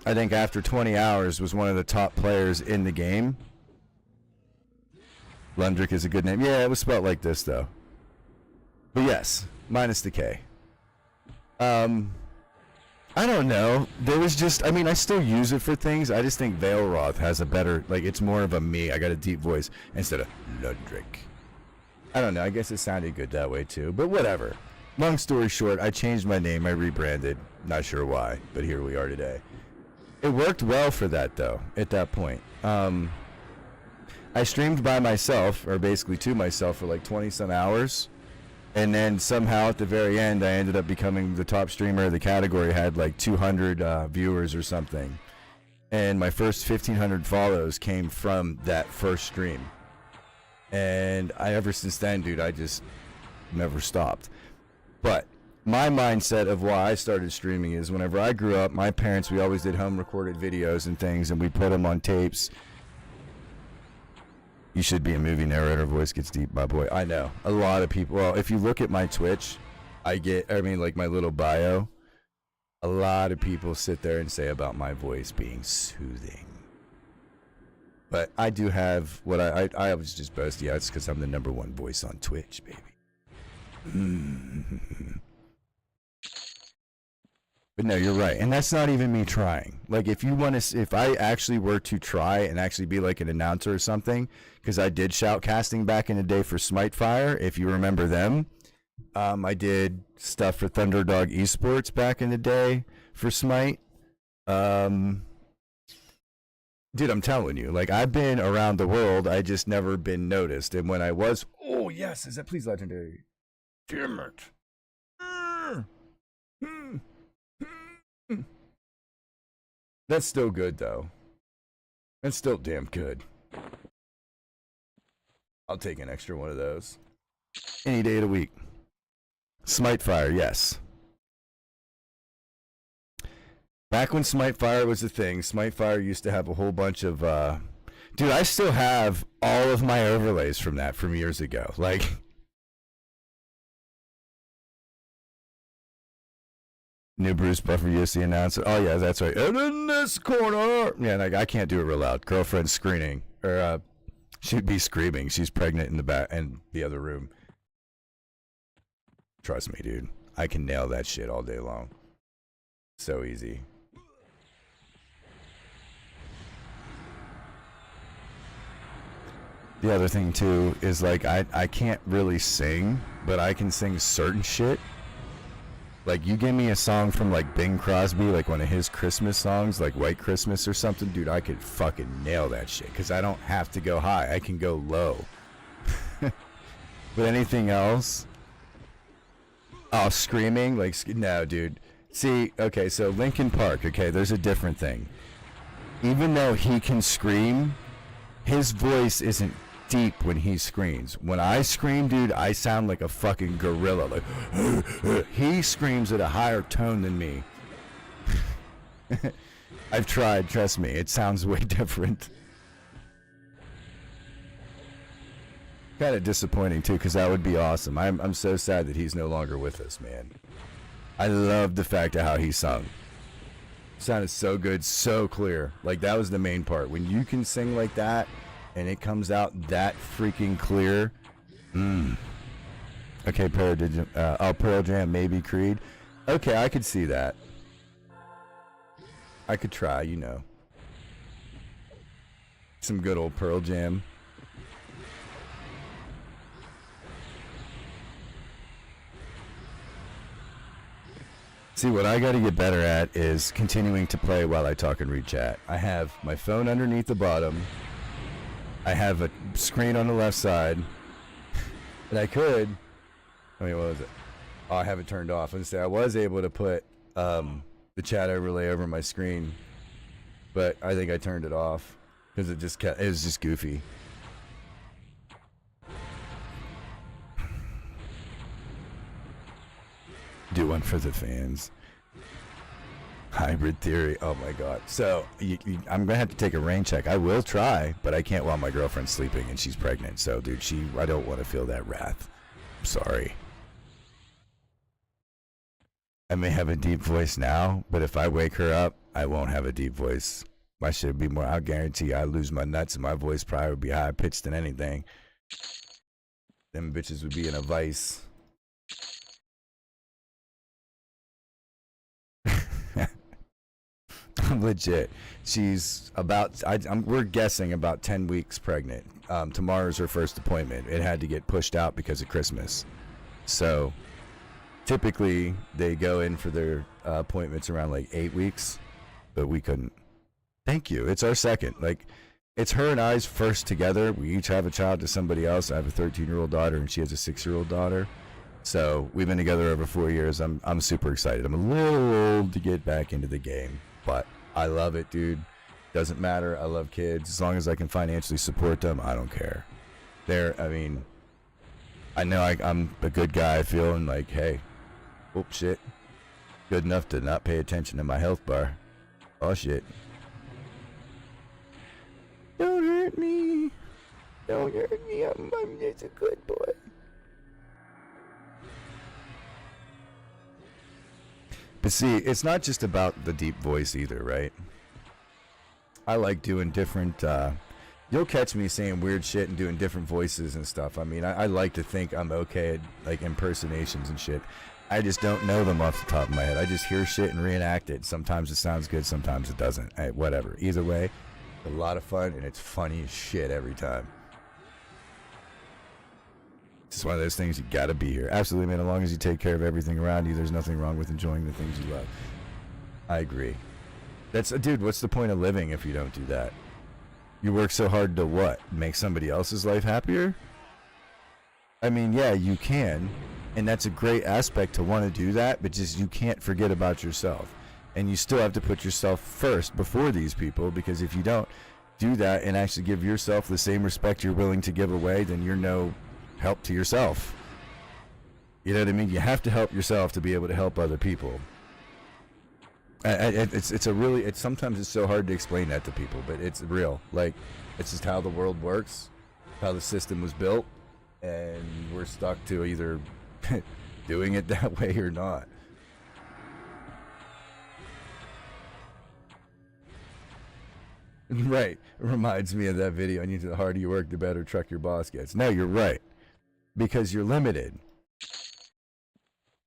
I think after 20 hours, was one of the top players in the game. Lundrick is a good name. Yeah, it was spelled like this, though. But yes, minus the K. I don't know. There was just, I still use it for things. I just think Veilroth has a better, like, it's more of a me. I got a deep voice instead of Lundrick. I don't know. I guess it sounded good that way, too. But whatever. Long story short, I changed my name. I rebranded. Not sure why, but here we are today. It worked well for that, though, at that point. I streamed by myself, or basically to myself, for like 20-some hours. And then somehow at the very end, I ended up becoming the top streamer of the category. Had like 200 viewers or something. And my first 1,500 follows came from that first stream. And ever since then, dude, I just never stopped. But my mindset of why I started streaming is whenever I grew up, my parents, we always did home recorded videos and things, and we put them on tapes. You should be a movie narrator. Voice gets deep, my boy. I know. A lot of people. Well, if you look at my Twitch, like my little bio, a lot of people sit there and say about my voice being soothing. But I do have what I was just boasting. Yeah, it's because I'm the #1 voice on Twitch, baby. But no, you're right. And that's not even me trying. Like, if I actually were to try and actually be like an announcer or something, because I did shoutcasting back in the day for Smitefire, if you remember them. I did stuff for Thunderdog Esports back in the day for Smite. Dude, I'm telling you, like, I've been around the world. I just never been noticed. And when I was, oh yes, is that please legendary? Damn it. That's still good, though. That's still damn good. I'll take an extra one of those. Any day of the week. Smite Fire, yes. Back when Smite Fire was a thing, Smite Fire used to have a whole bunch of, dude, I still have all of my overlays from that from years ago. Like, new Bruce Buffer USC announcer. Oh, yeah, that's right. And in this corner. Yeah, like, I can't do it real loud. Girlfriend's screaming. Or, she'd be screaming. She's pregnant in the back and the other room. Trust me, dude. I can nail that shit all day long. So easy. The other thing, too, is, like, I can't really sing, but I can sing certain shit. Like, you give me a song from, like, Bing Crosby, like one of his Christmas songs, like White Christmas or something, dude, I could fucking nail that shit, because I don't have to go high. I can go low. But anything else? Oh, screaming? Like, no, dude. See, okay, so Linkin Park, okay, there's a different thing. Even though he can scream, his voice isn't deep when he screams. When I scream, dude, I sound like a fucking gorilla. Like, he screams at a higher tone than me. I've tried, trust me, it sounds way different. Kind of disappointing too, because that would be awesome. I'm so sad that he's no longer with us, man. I love the fact of how he sung. Sounded so good, so clear. Like, that was the main part. When you can sing like that and it comes out that freaking clear. Okay, Pearl Jam, maybe Creed. Okay, I could see that. I could try, you know. Some good old Pearl Jam. See, what I gotta get better at is continuing to play while I talk and read chat. I have my phone underneath the bottom. I have a screen on the left side. And I could... I mean, what was it? Oh, I have it turned off. I was, I was able to put the chat overlay over my screen. But I think I turned it off. Because it was just goofy. Do one for the fans. Hybrid theory. Oh my god. So I'm gonna have to take a rain check. I will try, but I can't while my girlfriend's sleeping and she's pregnant. So, dude, I don't want to feel that wrath. I'm sorry. I may have a deep voice now, but if I wake her up, I won't have a deep voice. My shit would be more. I'll guarantee you, I lose my nuts and my voice probably would be higher pitched than anything. Them bitches would be in a vice. Legit. She's about, we're guessing about 10 weeks pregnant. Tomorrow's her first appointment. It had to get pushed out because of Christmas. So typically they go in for their appointments around like 8 weeks, but we couldn't. Thank you. It's our second. Like, it's her and I's first together. We each have a child to somebody else. I have a 13-year-old daughter and she has a 6-year-old daughter. So we've been together over 4 years. I'm super excited. I'm a little old to get back into the game, but I love it, dude. Doesn't matter. I love kids. As long as I can financially support them, I don't care. I mean, I know I'm a good guy. I feel, and like, hey, oh shit, good enough to not pay attention to my health bar. Oh shit. Don't hurt me. Don't hurt me. I'm just a good boy. But see, it's not just about the deep voice either, right? I like doing different, you'll catch me saying weird shit and doing different voices and stuff. I mean, I like to think I'm okay at, like, impersonations and shit. I just don't know them off the top of my head. I just hear shit and reenact it. Sometimes it sounds good, sometimes it doesn't. Hey, whatever. Either way, a lot of fun, and it's funny as shit every time. It's one of those things, you gotta be here. Absolutely, man. As long as you take care of everything around you, there's nothing wrong with enjoying the things you love. I agree. Dude, what's the point of living if you don't do that? You work so hard to what? Make somebody else's life happier? I mean, yeah, you can, And that's a great aspect to want to do that, but just you can't forget about yourself. And you still have to put yourself first before these people, because if you don't do that and actually give yourself the same respect you're willing to give away, then you're no help to yourself. You know what I mean? You have to help yourself to be able to help other people. It's sometimes it's so hard to explain that to people, but it's real. Like, it's just how the world works, how the system was built, and we're stuck to either doing it that way or not. Right. It reminds me of that video. I need the harder you work, the better truck your boss gets. No, you're right. Because you're limited.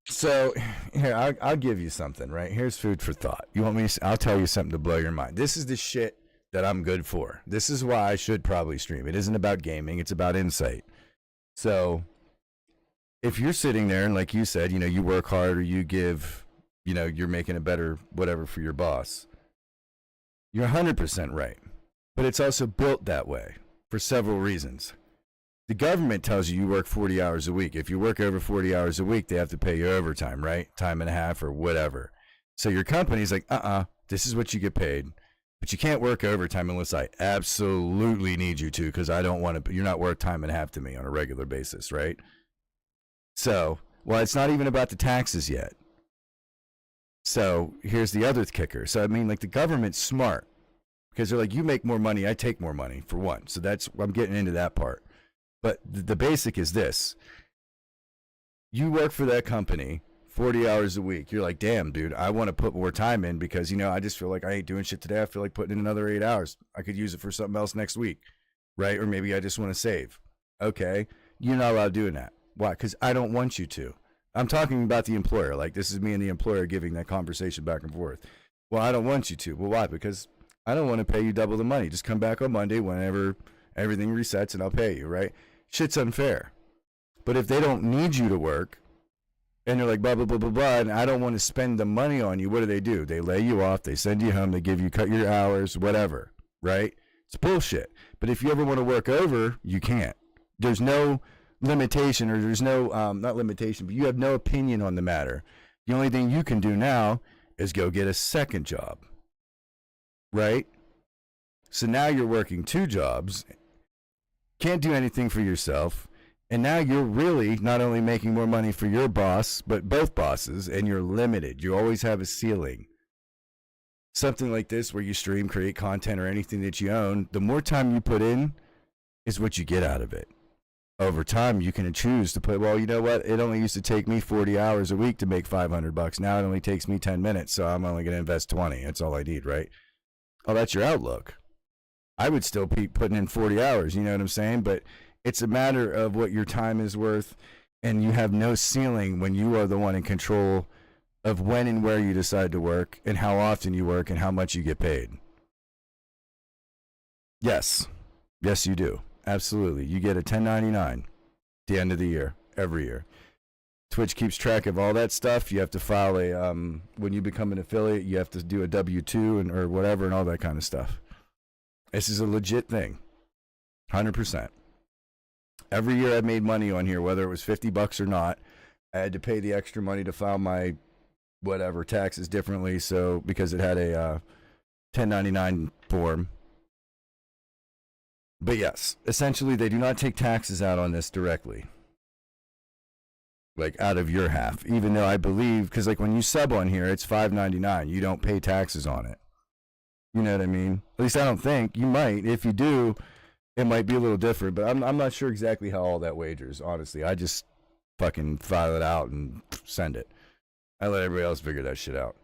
So, here, I'll give you something, right? Here's food for thought. You want me to, I'll tell you something to blow your mind. This is the shit that I'm good for. This is why I should probably stream. It isn't about gaming. It's about insight. So, if you're sitting there and like you said, you know, you work hard or you give, you know, you're making a better whatever for your boss. You're 100% right. But it's also built that way for several reasons. The government tells you work 40 hours a week. If you work over 40 hours a week, they have to pay you overtime, right? Time and a half or whatever. So your company's like, this is what you get paid. But you can't work overtime unless I absolutely need you to, because I don't want to, you're not worth time and a half to me on a regular basis, right? So, well, it's not even about the taxes yet. So here's the other kicker. So, I mean, like, the government's smart because they're like, you make more money, I take more money, for one. So that's, I'm getting into that part. But the basic is this. You work for that company 40 hours a week. You're like, damn, dude, I want to put more time in because, you know, I just feel like I ain't doing shit today. I feel like putting in another 8 hours. I could use it for something else next week, right? Or maybe I just want to save. Okay, you're not allowed doing that. Why? Because I don't want you to. I'm talking about the employer. Like, this is me and the employer giving that conversation back and forth. Well, I don't want you to. Well, why? Because I don't want to pay you double the money. Just come back on Monday whenever everything resets and I'll pay you, right? Shit's unfair. But if they don't need you to work and they're like, blah, blah, blah, blah, blah, and I don't want to spend the money on you, what do? They lay you off. They send you home. They give you, cut your hours, whatever, right? It's bullshit. But if you ever want to work over, you can't. There's no limitation, or there's no, not limitation, but you have no opinion on the matter. The only thing you can do now is go get a second job, right? So now you're working 2 jobs, can't do anything for yourself, and now you're really not only making more money for your boss, but both bosses, and you're limited. You always have a ceiling. Something like this where you stream, create content, or anything that you own, the more time you put in is what you get out of it. Over time, you can choose to put, well, you know what? It only used to take me 40 hours a week to make $500. Now it only takes me 10 minutes, so I'm only going to invest 20. That's all I need, right? Oh, that's your outlook. I would still be putting in 40 hours, you know what I'm saying? But it's a matter of what your time is worth, and you have no ceiling when you are the one in control of when and where you decide to work and how often you work and how much you get paid. Yes. Yes, you do. Absolutely. You get a 1099 at the end of the year, every year. Twitch keeps track of all that stuff. You have to file a, when you become an affiliate, you have to do a W-2 and or whatever and all that kind of stuff. This is a legit thing. 100%. Every year I've made money on here, whether it was $50 or not. I had to pay the extra money to file my whatever taxes differently, so because it had a 1099 form. But yes, essentially they do not take taxes out on this directly. Like out of your half, even though I believe, because like when you sub on here, it's $5.99. You don't pay taxes on it. You know what I mean? At least I don't think. You might. If you do, it might be a little different. But I'm not sure exactly how all that wagers, honestly. I just fucking file it out and send it. I let everybody else figure that shit out.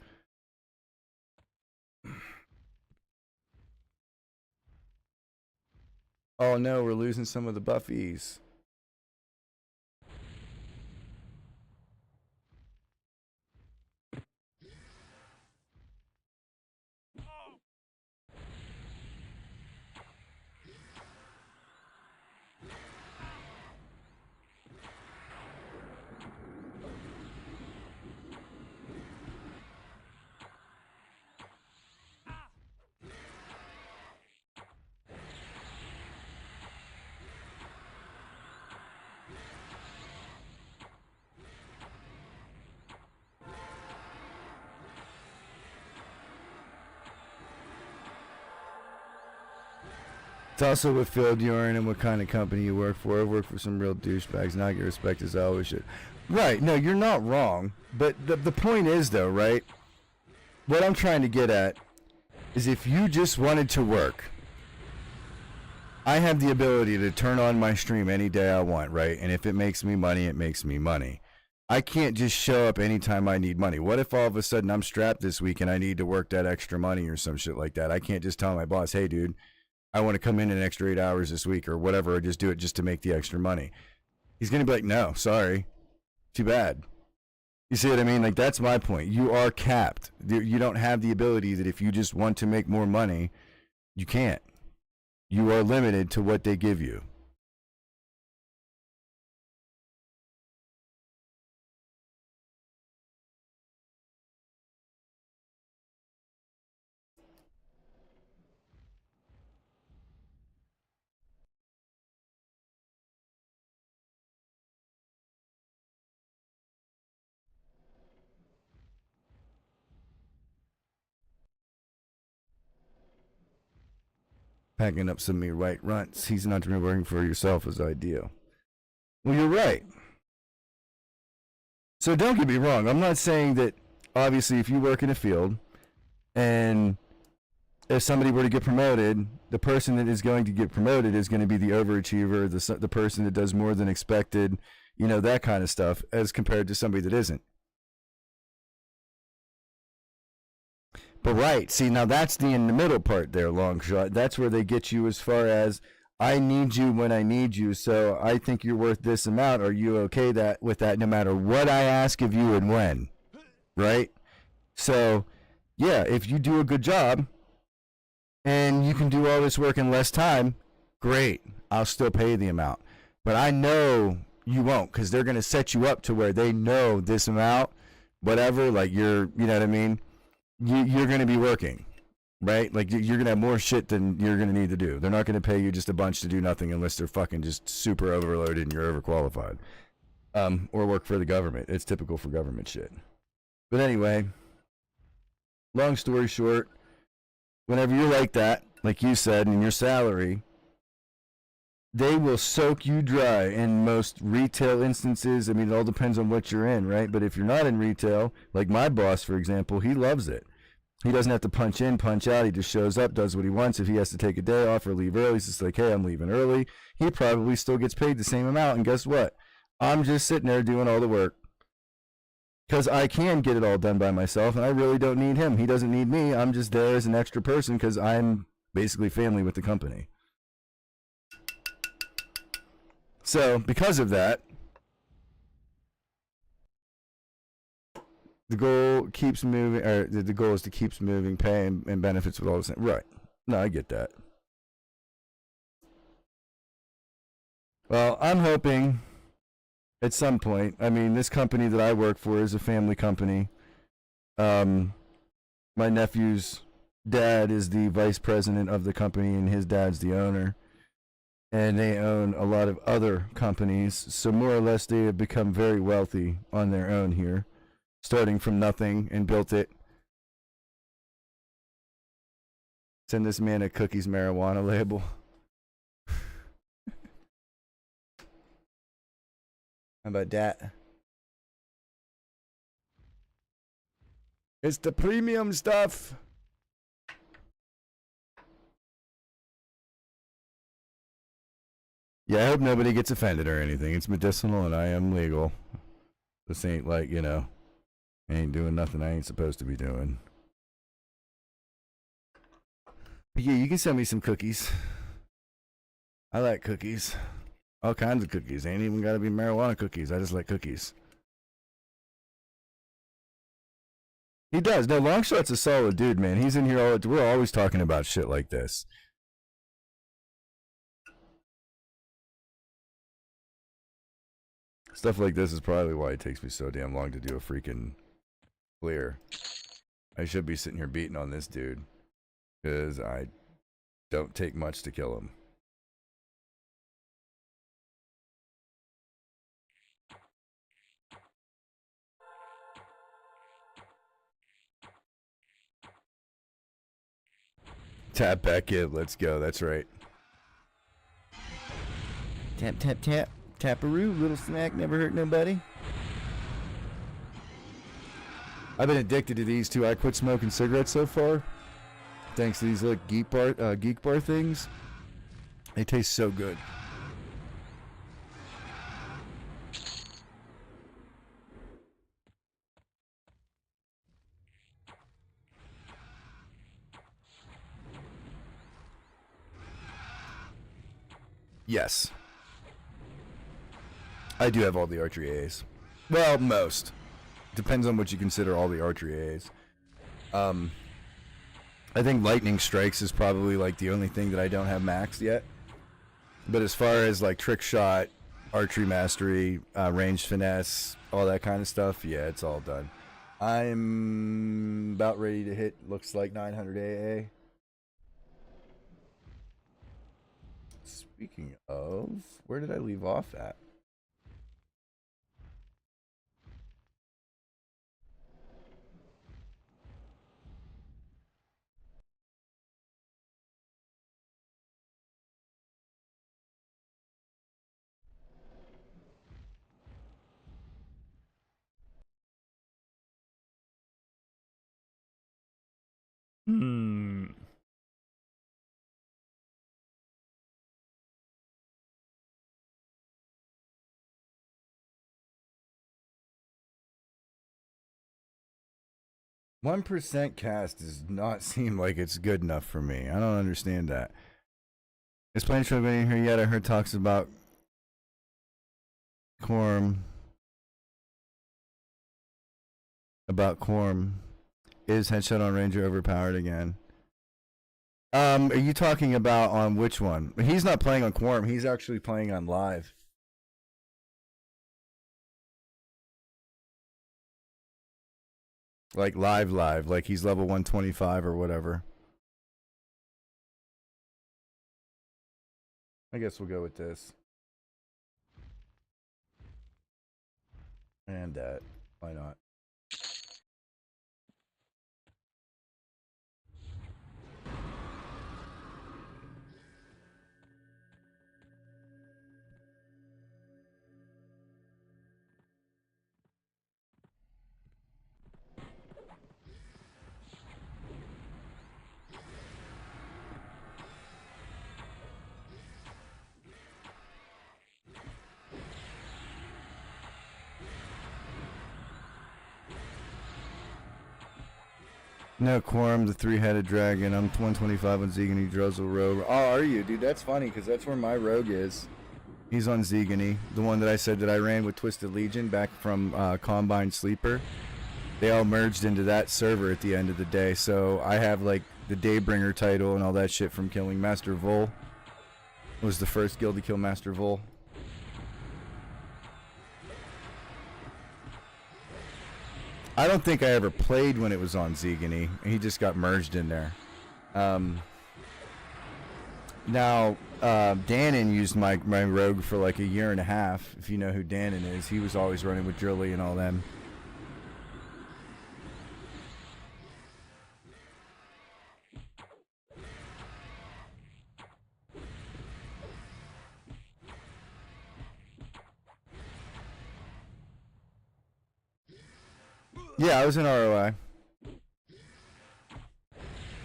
Oh no, we're losing some of the buffies. It's also what field you're in and what kind of company you work for. I work for some real douchebags, and I get respect as I always should. Right, no, you're not wrong. But the point is, though, right? What I'm trying to get at is if you just wanted to work, I have the ability to turn on my stream any day I want, right? And if it makes me money, it makes me money. I can't just show up anytime I need money. What if all of a sudden I'm strapped this week and I need to work that extra money or some shit like that? I can't just tell my boss, hey, dude, I want to come in an extra 8 hours this week or whatever, or just do it just to make the extra money. He's going to be like, no, sorry. Too bad. You see what I mean? Like, that's my point. You are capped. You don't have the ability that if you just want to make more money, you can't. You are limited to what they give you. Packing up some of me right runts. He's not to be working for yourself is ideal. Well, you're right. So don't get me wrong. I'm not saying that, obviously, if you work in a field and if somebody were to get promoted, the person that is going to get promoted is going to be the overachiever, the person that does more than expected, you know, that kind of stuff, as compared to somebody that isn't. But right, see, now that's the in the middle part there, long shot. That's where they get you as far as, I need you when I need you, so I think you're worth this amount. Are you okay with that no matter what I ask of you and when? Right? So, yeah, if you do a good job and you can do all this work in less time, great. I'll still pay the amount. But I know you won't, because they're going to set you up to where they know this amount, whatever, like you know what I mean? You're going to be working, right? Like, you're going to have more shit than you're going to need to do. They're not going to pay you just a bunch to do nothing unless they're fucking just super overloaded and you're overqualified. Or work for the government. It's typical for government shit. But anyway, long story short, whenever you're like that, like you said, in your salary, they will soak you dry in most retail instances. I mean, it all depends on what you're in, right? But if you're not in retail, like my boss, for example, he loves it. He doesn't have to punch in, punch out. He just shows up, does what he wants. If he has to take a day off or leave early, he's just like, hey, I'm leaving early. He probably still gets paid the same amount. And guess what? I'm just sitting there doing all the work. Because I can get it all done by myself, and I really don't need him. He doesn't need me. I'm just there as an extra person because I'm basically family with the company. So, because of that, the goal keeps moving, or the goal is to keep moving, pay, and benefits with all the same. Right. No, I get that. Well, I'm hoping at some point, I mean, this company that I work for is a family company. My nephew's dad is the vice president of the company, and his dad's the owner. And they own a lot of other companies. So more or less, they have become very wealthy on their own here, starting from nothing and built it. Send this man a cookies marijuana label. How about that? It's the premium stuff. Yeah, I hope nobody gets offended or anything. It's medicinal and I am legal. This ain't like, you know, I ain't doing nothing I ain't supposed to be doing. But yeah, you can send me some cookies. I like cookies. All kinds of cookies. Ain't even gotta be marijuana cookies. I just like cookies. He does. No, Longshot's a solid dude, man. He's in here we're always talking about shit like this. Stuff like this is probably why it takes me so damn long to do a freaking clear. I should be sitting here beating on this dude, because I don't take much to kill him. Tap back in, let's go, that's right. Tap, tap, tap. Taparoo, little snack, never hurt nobody. I've been addicted to these too. I quit smoking cigarettes so far. Thanks to these like geek bar things. They taste so good. Yes. I do have all the archery A's. Well, most. Depends on what you consider all the archery A's. I think lightning strikes is probably like the only thing that I don't have maxed yet. But as far as like trick shot, archery mastery, ranged finesse, all that kind of stuff, yeah, it's all done. I'm about ready to hit, looks like 900 AA. Speaking of, where did I leave off at? Hmm. %1 cast does not seem like it's good enough for me. I don't understand that. Is Plain Show been in here yet? I heard talks about Quorum. About Quorum. Is Headshot on Ranger overpowered again? Are you talking about on which one? He's not playing on Quorum. He's actually playing on live. Like live. Like he's level 125 or whatever. I guess we'll go with this. And that. Why not? No, Quorum, the three-headed dragon. I'm 125 on Zegany, Druzzle, Rogue. Oh, are you? Dude, that's funny, because that's where my rogue is. He's on Zegany. The one that I said that I ran with Twisted Legion back from Combine Sleeper. They all merged into that server at the end of the day. So I have, like, the Daybringer title and all that shit from killing Master Vol. It was the first guild to kill Master Vol. I don't think I ever played when it was on Zegany. He just got merged in there. Now, Danon used my rogue for like a year and a half, if you know who Danon is. He was always running with Drilly and all them. Yeah, I was in ROI.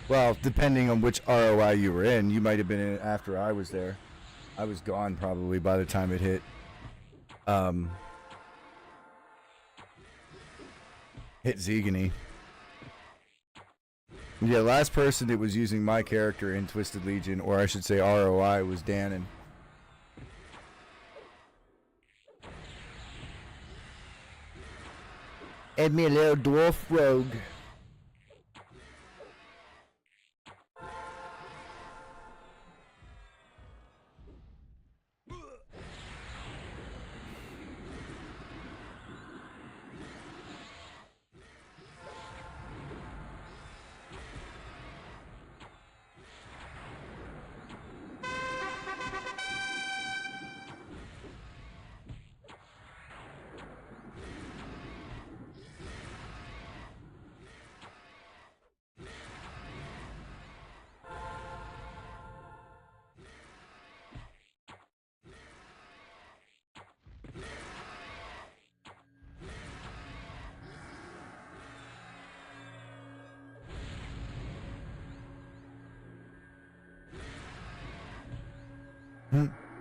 Well, depending on which ROI you were in, you might have been in it after I was there. I was gone probably by the time it hit. Hit Zegany. Yeah, last person that was using my character in Twisted Legion, or I should say ROI, was Danon. Add me a little dwarf rogue.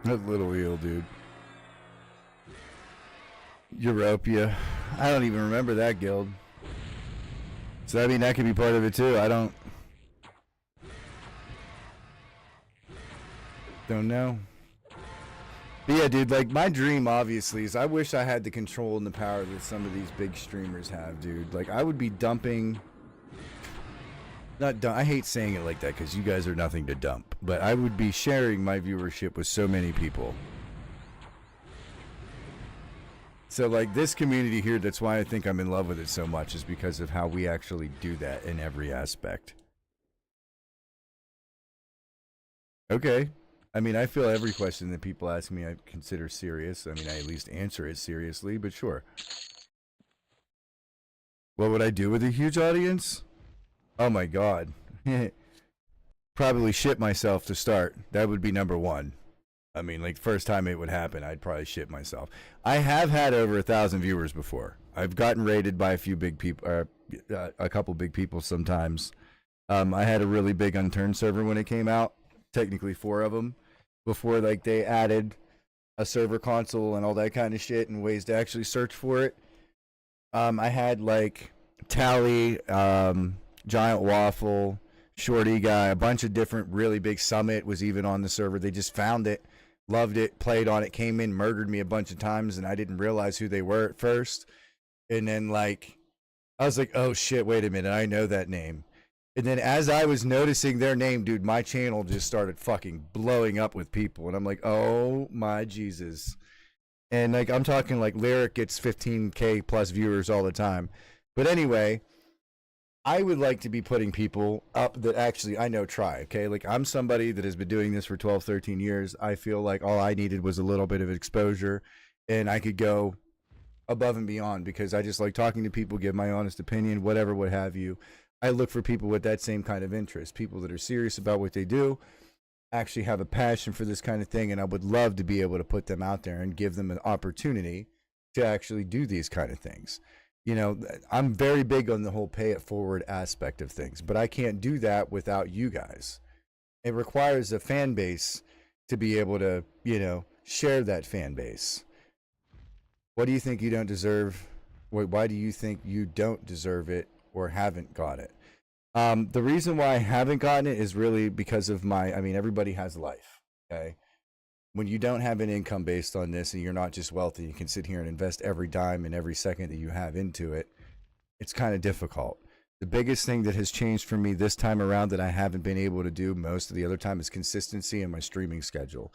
That little eel, dude. Europia. I don't even remember that guild. So I mean that could be part of it too. I don't know. But yeah, dude, like my dream obviously is I wish I had the control and the power that some of these big streamers have, dude. Like I would be dumping I hate saying it like that because you guys are nothing to dump, but I would be sharing my viewership with so many people. So like this community here, that's why I think I'm in love with it so much, is because of how we actually do that in every aspect. Okay. I mean, I feel every question that people ask me I consider serious. I mean, I at least answer it seriously, but sure. What would I do with a huge audience? Oh my god. Probably shit myself to start. That would be number one. I mean, like, first time it would happen, I'd probably shit myself. I have had over 1,000 viewers before. I've gotten rated by a few big people, a couple big people sometimes. I had a really big unturned server when it came out. Technically 4 of them. Before, like, they added a server console and all that kind of shit and ways to actually search for it. I had, like, Tally, Giant Waffle, Shorty Guy, a bunch of different really big. Summit was even on the server. They just found it, loved it, played on it, came in, murdered me a bunch of times, and I didn't realize who they were at first. And then, like, I was like, oh shit, wait a minute, I know that name. And then as I was noticing their name, dude, my channel just started fucking blowing up with people. And I'm like, oh my Jesus. And like, I'm talking like Lyric gets 15K plus viewers all the time. But anyway, I would like to be putting people up that actually I know try, okay? Like, I'm somebody that has been doing this for 12, 13 years. I feel like all I needed was a little bit of exposure, and I could go above and beyond because I just like talking to people, give my honest opinion, whatever, what have you. I look for people with that same kind of interest, people that are serious about what they do, actually have a passion for this kind of thing, and I would love to be able to put them out there and give them an opportunity to actually do these kind of things. You know, I'm very big on the whole pay it forward aspect of things, but I can't do that without you guys. It requires a fan base to be able to, you know, share that fan base. What do you think you don't deserve? Why do you think you don't deserve it or haven't got it? The reason why I haven't gotten it is really because of I mean, everybody has life, okay? When you don't have an income based on this and you're not just wealthy, you can sit here and invest every dime and every second that you have into it. It's kind of difficult. The biggest thing that has changed for me this time around that I haven't been able to do most of the other time is consistency in my streaming schedule.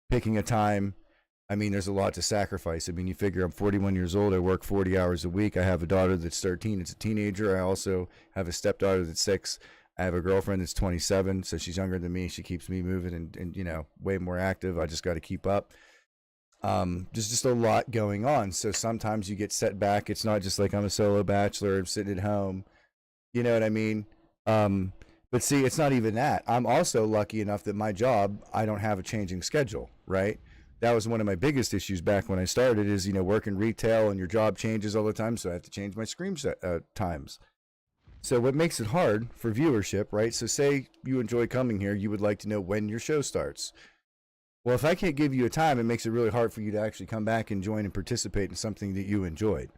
Picking a time. I mean, there's a lot to sacrifice. I mean, you figure I'm 41 years old. I work 40 hours a week. I have a daughter that's 13. It's a teenager. I also have a stepdaughter that's 6. I have a girlfriend that's 27, so she's younger than me. She keeps me moving and you know, way more active. I just got to keep up. There's just a lot going on. So sometimes you get set back. It's not just like I'm a solo bachelor. I'm sitting at home. You know what I mean? But see, it's not even that. I'm also lucky enough that my job, I don't have a changing schedule, right? That was one of my biggest issues back when I started is, you know, working retail and your job changes all the time. So I have to change my screen times. So what makes it hard for viewership, right? So say you enjoy coming here, you would like to know when your show starts. Well, if I can't give you a time, it makes it really hard for you to actually come back and join and participate in something that you enjoyed.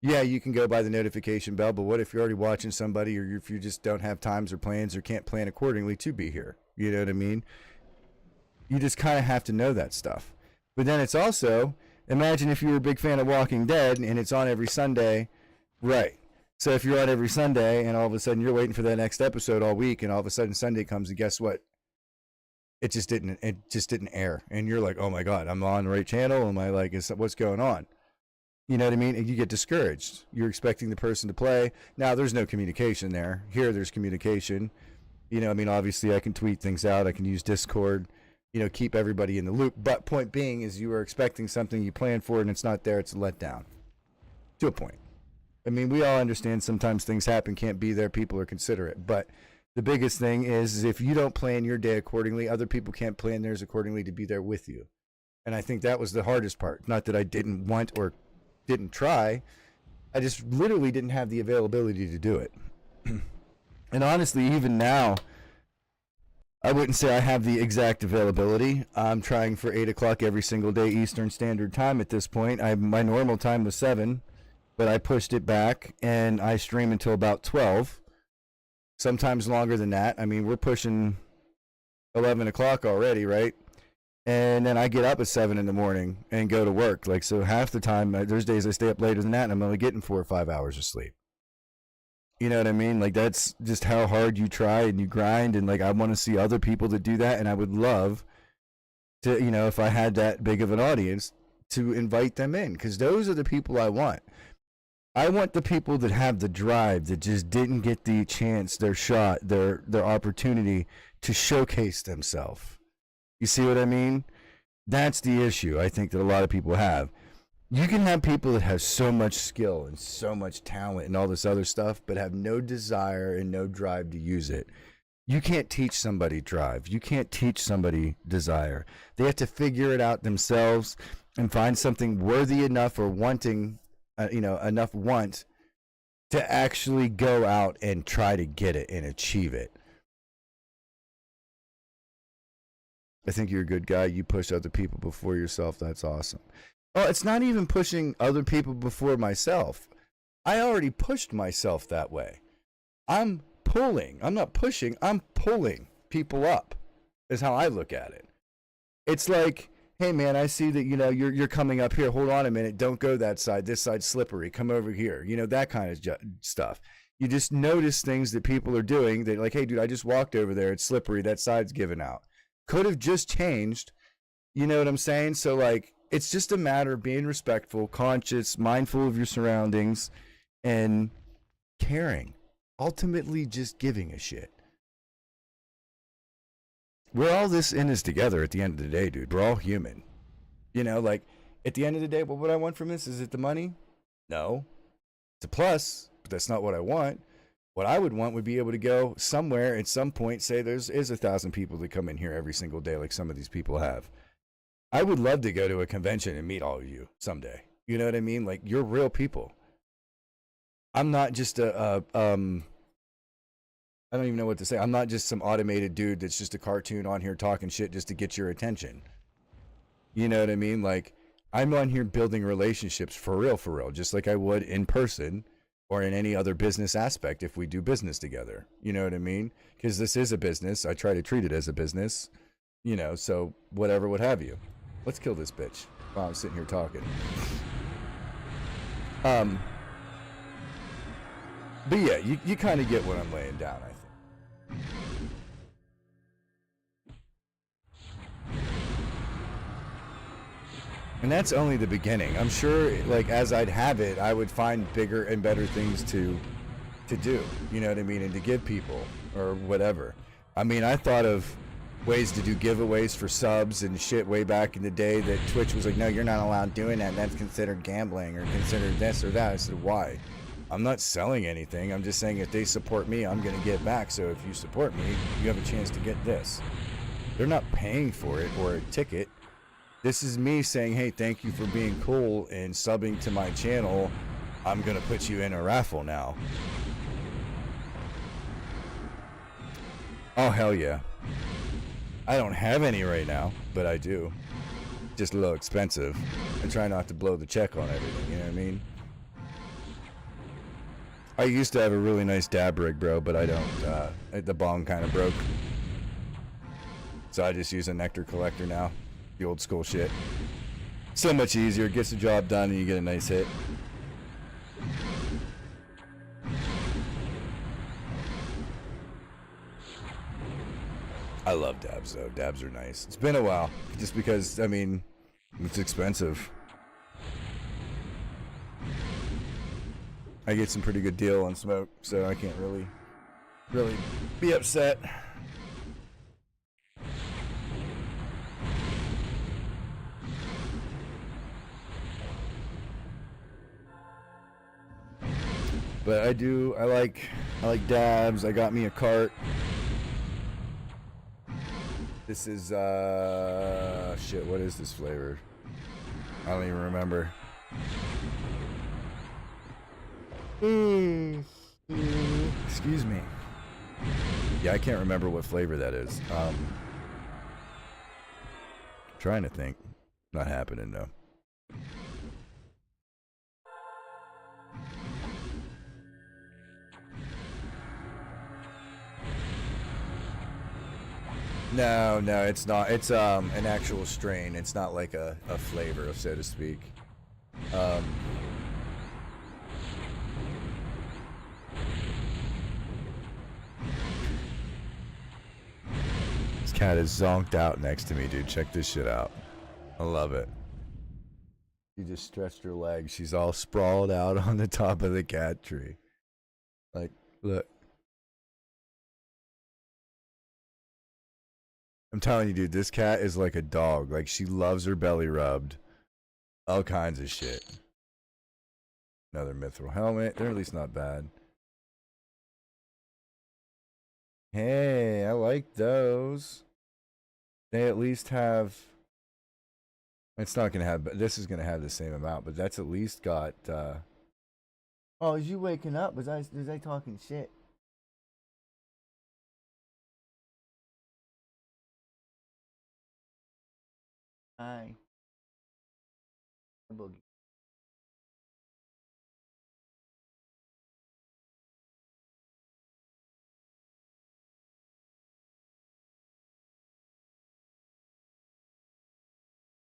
Yeah, you can go by the notification bell, but what if you're already watching somebody or if you just don't have times or plans or can't plan accordingly to be here? You know what I mean? You just kind of have to know that stuff. But then it's also, imagine if you were a big fan of Walking Dead and it's on every Sunday, right? So if you're on every Sunday and all of a sudden you're waiting for that next episode all week and all of a sudden Sunday comes and guess what? It just didn't air. And you're like, oh my God, I'm on the right channel. Am I like, what's going on? You know what I mean? And you get discouraged. You're expecting the person to play. Now there's no communication there. Here there's communication. You know, I mean, obviously I can tweet things out. I can use Discord, you know, keep everybody in the loop. But point being is you are expecting something you planned for and it's not there. It's a letdown to a point. I mean, we all understand sometimes things happen, can't be there, people are considerate. But the biggest thing is if you don't plan your day accordingly, other people can't plan theirs accordingly to be there with you. And I think that was the hardest part. Not that I didn't want or didn't try. I just literally didn't have the availability to do it. And honestly, even now, I wouldn't say I have the exact availability. I'm trying for 8 o'clock every single day Eastern Standard Time at this point. My normal time was 7, but I pushed it back, and I stream until about 12. Sometimes longer than that. I mean, we're pushing 11 o'clock already, right? And then I get up at 7 in the morning and go to work. Like, so half the time, there's days I stay up later than that, and I'm only getting 4 or 5 hours of sleep. You know what I mean? Like, that's just how hard you try and you grind. And, like, I want to see other people that do that. And I would love to, you know, if I had that big of an audience, to invite them in. Because those are the people I want. I want the people that have the drive, that just didn't get the chance, their shot, their opportunity to showcase themselves. You see what I mean? That's the issue I think that a lot of people have. You can have people that have so much skill and so much talent and all this other stuff, but have no desire and no drive to use it. You can't teach somebody drive. You can't teach somebody desire. They have to figure it out themselves and find something worthy enough or wanting, enough want to actually go out and try to get it and achieve it. I think you're a good guy. You push other people before yourself. That's awesome. Oh, it's not even pushing other people before myself. I already pushed myself that way. I'm pulling. I'm not pushing. I'm pulling people up is how I look at it. It's like, hey, man, I see that, you're coming up here. Hold on a minute. Don't go that side. This side's slippery. Come over here. That kind of stuff. You just notice things that people are doing. They're like, hey, dude, I just walked over there. It's slippery. That side's giving out. Could have just changed. You know what I'm saying? So, like, it's just a matter of being respectful, conscious, mindful of your surroundings, and caring. Ultimately, just giving a shit. We're all in this together at the end of the day, dude. We're all human. Like, at the end of the day, what would I want from this? Is it the money? No. It's a plus, but that's not what I want. What I would want would be able to go somewhere at some point, say there's 1,000 people that come in here every single day like some of these people have. I would love to go to a convention and meet all of you someday. You know what I mean? Like, you're real people. I'm not just I don't even know what to say. I'm not just some automated dude that's just a cartoon on here talking shit just to get your attention. You know what I mean? Like, I'm on here building relationships for real, just like I would in person or in any other business aspect if we do business together. You know what I mean? Because this is a business. I try to treat it as a business, so whatever, what have you. Let's kill this bitch while I'm sitting here talking. But yeah, you kind of get what I'm laying down, I think. And that's only the beginning. I'm sure, like, as I'd have it, I would find bigger and better things to do, you know what I mean, and to give people or whatever. I mean, I thought of ways to do giveaways for subs and shit way back in the day that Twitch was like, no, you're not allowed doing that. That's considered gambling or considered this or that. I said, why? I'm not selling anything. I'm just saying if they support me, I'm going to get back. So if you support me, you have a chance to get this. They're not paying for it or a ticket. This is me saying, hey, thank you for being cool and subbing to my channel. I'm going to put you in a raffle now. Oh, hell yeah. I don't have any right now, but I do. Just a little expensive. I try not to blow the check on everything, you know what I mean? I used to have a really nice dab rig, bro, but I don't. The bong kind of broke. So I just use a nectar collector now. The old school shit. So much easier. Gets the job done and you get a nice hit. I love dabs, though. Dabs are nice. It's been a while. Just because, I mean, it's expensive. I get some pretty good deal on smoke, so I can't really be upset. But I like dabs. I got me a cart. This is, shit, what is this flavor? I don't even remember. Excuse me. Yeah, I can't remember what flavor that is. Trying to think. Not happening, though. No, it's not. It's an actual strain. It's not like a flavor, so to speak. This cat is zonked out next to me, dude. Check this shit out. I love it. She just stretched her legs. She's all sprawled out on the top of the cat tree. Like, look. I'm telling you, dude, this cat is like a dog. Like, she loves her belly rubbed. All kinds of shit. Another mithril helmet. They're at least not bad. Hey, I like those. They at least have... It's not going to have... This is going to have the same amount, but that's at least got... Oh, is you waking up? Was I talking shit? Hi. Boogie.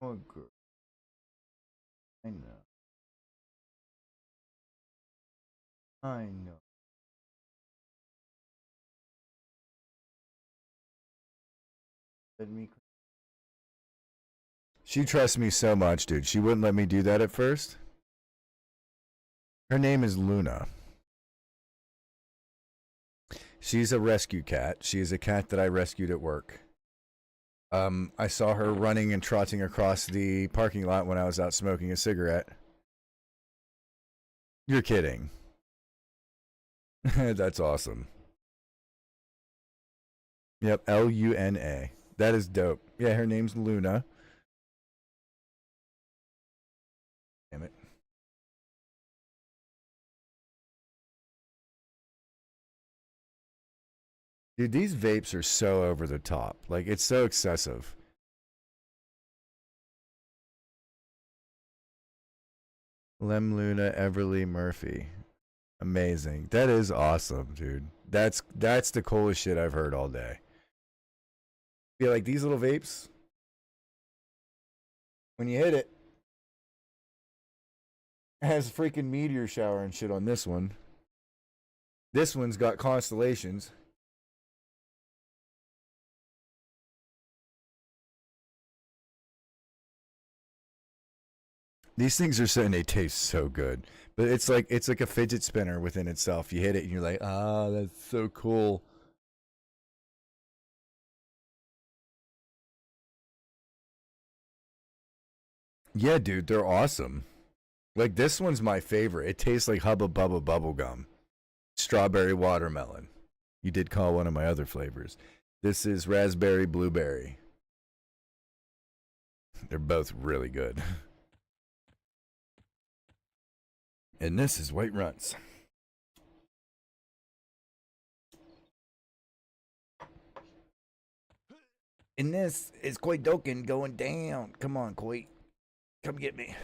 Oh, girl. I know. I know. Let me... She trusts me so much, dude. She wouldn't let me do that at first. Her name is Luna. She's a rescue cat. She is a cat that I rescued at work. I saw her running and trotting across the parking lot when I was out smoking a cigarette. You're kidding. That's awesome. Yep, Luna. That is dope. Yeah, her name's Luna. Damn it. Dude, these vapes are so over the top. Like, it's so excessive. Lem Luna, Everly Murphy. Amazing. That is awesome, dude. That's the coolest shit I've heard all day. Yeah, like these little vapes, when you hit it, it has a freaking meteor shower and shit on this one. This one's got constellations. These things are so, and they taste so good. But it's like a fidget spinner within itself. You hit it and you're like, ah, that's so cool. Yeah, dude, they're awesome. Like, this one's my favorite. It tastes like Hubba Bubba bubble gum. Strawberry watermelon. You did call one of my other flavors. This is raspberry blueberry. They're both really good. And this is White Runts. And this is Koi Doken going down. Come on, Koi. Come get me.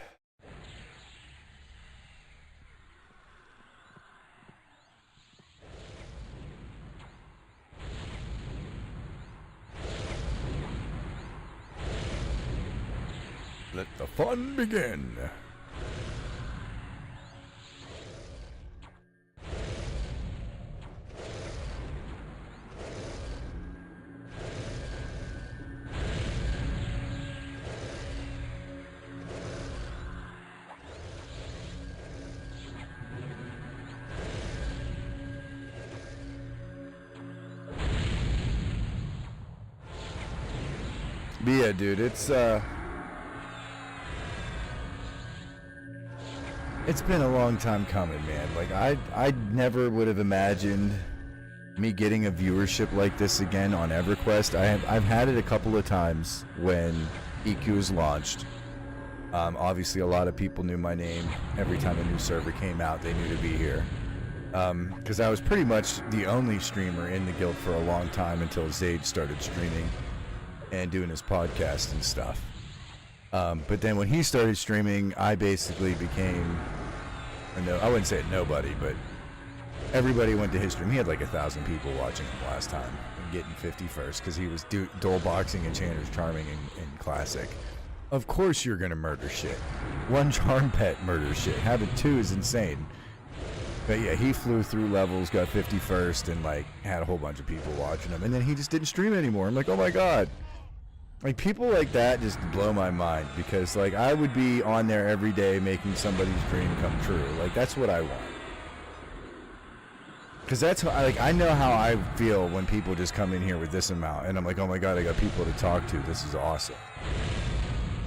Let the fun begin. But yeah, dude, it's been a long time coming, man. Like, I never would have imagined me getting a viewership like this again on EverQuest. I've had it a couple of times when EQ was launched. Obviously, a lot of people knew my name. Every time a new server came out, they knew to be here. Because I was pretty much the only streamer in the guild for a long time until Zayd started streaming and doing his podcast and stuff. But then when he started streaming, I basically became, I wouldn't say nobody, but everybody went to his stream. He had like 1,000 people watching him last time and getting 51st because he was dual boxing and Chandler's Charming in Classic. Of course you're going to murder shit. One charm pet murders shit. Having two is insane. But yeah, he flew through levels, got 51st, and like had a whole bunch of people watching him. And then he just didn't stream anymore. I'm like, oh my god. Like, people like that just blow my mind because, like, I would be on there every day making somebody's dream come true. Like, that's what I want. Because that's how, like, I know how I feel when people just come in here with this amount. And I'm like, oh my god, I got people to talk to. This is awesome.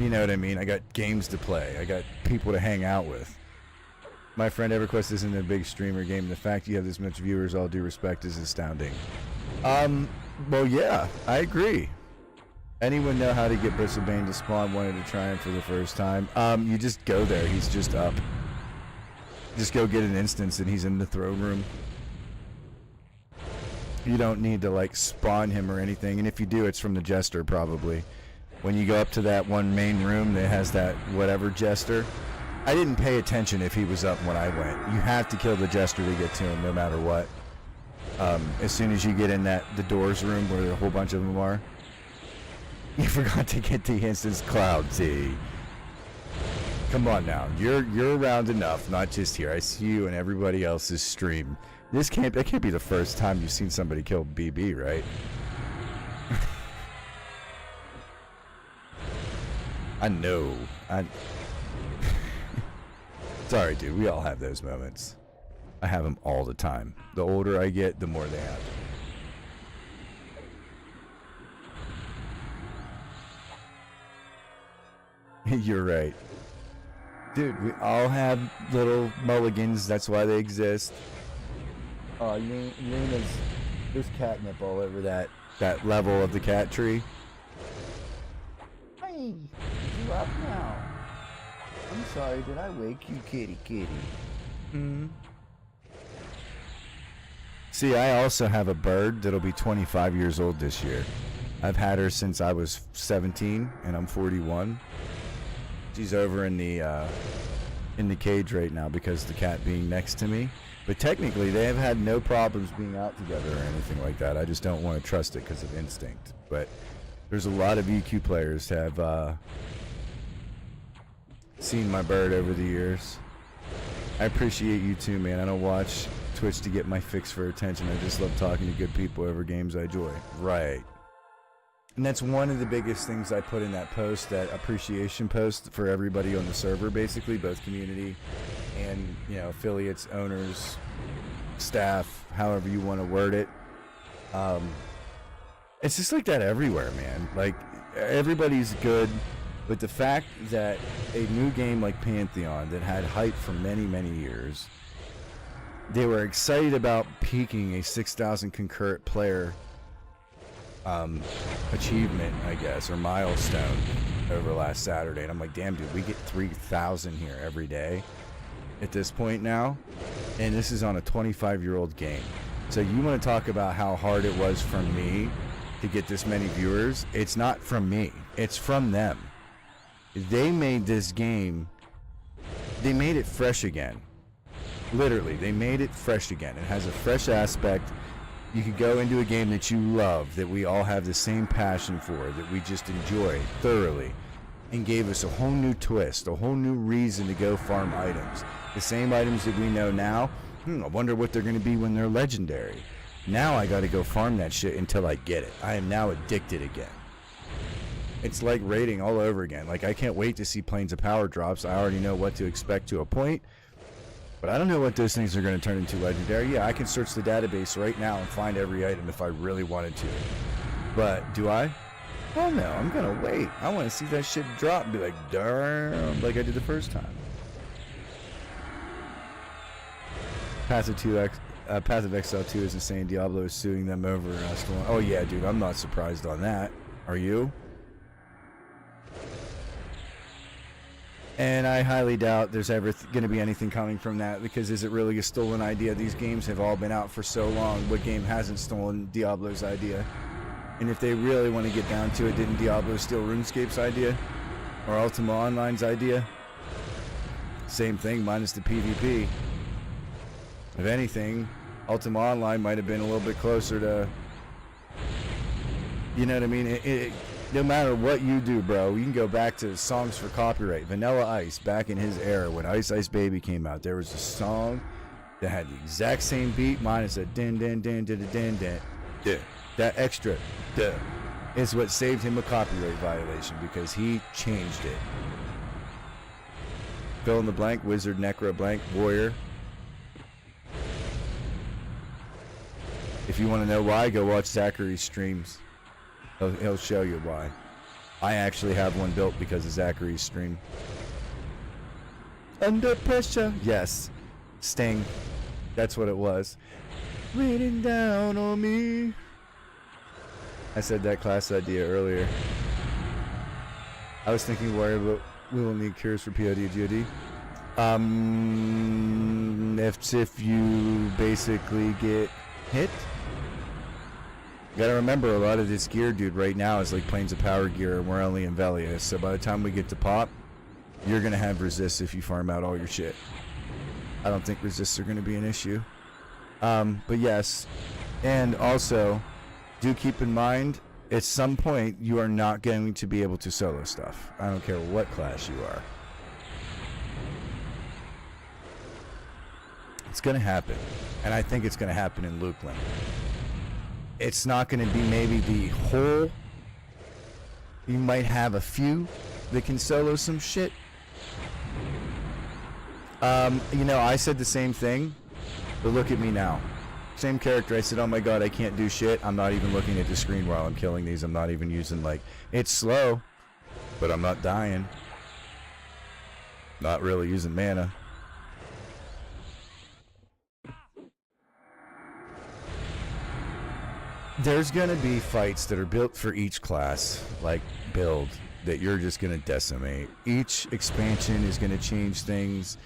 You know what I mean? I got games to play. I got people to hang out with. My friend EverQuest isn't a big streamer game. The fact you have this much viewers, all due respect, is astounding. Well, yeah, I agree. Anyone know how to get Bristlebane to spawn? Wanted to try him for the first time. You just go there. He's just up. Just go get an instance and he's in the throne room. You don't need to like spawn him or anything. And if you do, it's from the Jester probably. When you go up to that one main room that has that whatever Jester. I didn't pay attention if he was up when I went. You have to kill the Jester to get to him no matter what. As soon as you get in the doors room where a whole bunch of them are. You forgot to get the instance Cloud T. Come on now. You're around enough, not just here. I see you and everybody else's stream. That can't be the first time you've seen somebody kill BB, right? I know. Sorry, dude. We all have those moments. I have them all the time. The older I get, the more they happen. You're right. Dude, we all have little mulligans. That's why they exist. Oh, there's catnip all over that level of the cat tree. Hey, you up now? I'm sorry, did I wake you, kitty? See, I also have a bird that'll be 25 years old this year. I've had her since I was 17, and I'm 41. She's over in the cage right now because the cat being next to me. But technically, they have had no problems being out together or anything like that. I just don't want to trust it because of instinct. But there's a lot of EQ players have seen my bird over the years. I appreciate you too, man. I don't watch Twitch to get my fix for attention. I just love talking to good people over games I enjoy. Right. And that's one of the biggest things I put in that post, that appreciation post for everybody on the server, basically, both community and, affiliates, owners, staff, however you want to word it. It's just like that everywhere, man. Like, everybody's good, but the fact that a new game like Pantheon that had hype for many, many years, they were excited about peaking a 6,000 concurrent player achievement, I guess, or milestone over last Saturday, and I'm like, damn, dude, we get 3,000 here every day at this point now, and this is on a 25-year-old game. So you want to talk about how hard it was for me to get this many viewers? It's not from me, it's from them. They made this game, they made it fresh again. Literally, they made it fresh again. It has a fresh aspect. You could go into a game that you love, that we all have the same passion for, that we just enjoy thoroughly, and gave us a whole new twist, a whole new reason to go farm items. The same items that we know now, I wonder what they're going to be when they're legendary. Now I got to go farm that shit until I get it. I am now addicted again. It's like raiding all over again. Like, I can't wait to see Planes of Power drops. I already know what to expect to a point. But I don't know what those things are going to turn into legendary. Yeah, I can search the database right now and find every item if I really wanted to. But do I? Oh no, I'm going to wait. I want to see that shit drop and be like, darn, like I did the first time. Passive XL2 is insane. Diablo is suing them over Storm. Oh yeah, dude, I'm not surprised on that. Are you? And I highly doubt there's ever going to be anything coming from that, because is it really a stolen idea? These games have all been out for so long. What game hasn't stolen Diablo's idea? And if they really want to get down to it, didn't Diablo steal RuneScape's idea? Or Ultima Online's idea? Same thing, minus the PvP. If anything, Ultima Online might have been a little bit closer to... You know what I mean? No matter what you do, bro, you can go back to songs for copyright. Vanilla Ice, back in his era when Ice Ice Baby came out, there was a song that had the exact same beat, minus a din din din din din din. Yeah. That extra duh is what saved him a copyright violation, because he changed it. Fill in the blank, wizard, necro, blank, warrior. If you want to know why, go watch Zachary's streams. He'll show you why. I actually have one built because of Zachary's stream. Under pressure. Yes. Sting. That's what it was. Raining down on me. I said that class idea earlier. I was thinking, why we will need cures for POD and GOD. If you basically get hit. You gotta remember, a lot of this gear, dude, right now is like Plains of Power gear, and we're only in Velia. So by the time we get to pop, you're gonna have resists if you farm out all your shit. I don't think resists are gonna be an issue. But yes, and also, do keep in mind, at some point, you are not going to be able to solo stuff. I don't care what class you are. It's gonna happen, and I think it's gonna happen in Lukeland. It's not going to be maybe the whole. You might have a few that can solo some shit. You know, I said the same thing, but look at me now. Same character. I said, oh my god, I can't do shit. I'm not even looking at the screen while I'm killing these. I'm not even using, like, it's slow, but I'm not dying. Not really using mana. There's going to be fights that are built for each class, like build, that you're just going to decimate. Each expansion is going to change things.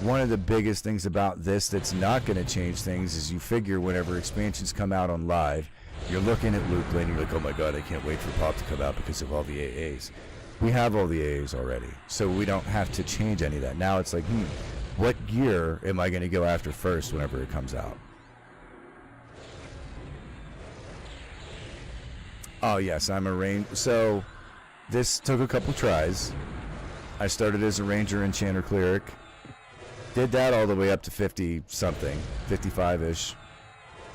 One of the biggest things about this that's not going to change things is you figure whenever expansions come out on live, you're looking at Lukeland, you're like, oh my god, I can't wait for Pop to come out because of all the AAs. We have all the AAs already, so we don't have to change any of that. Now it's like, what gear am I going to go after first whenever it comes out? Oh yes, I'm a ranger. So this took a couple tries. I started as a ranger, enchanter, cleric. Did that all the way up to 50 something, 55ish.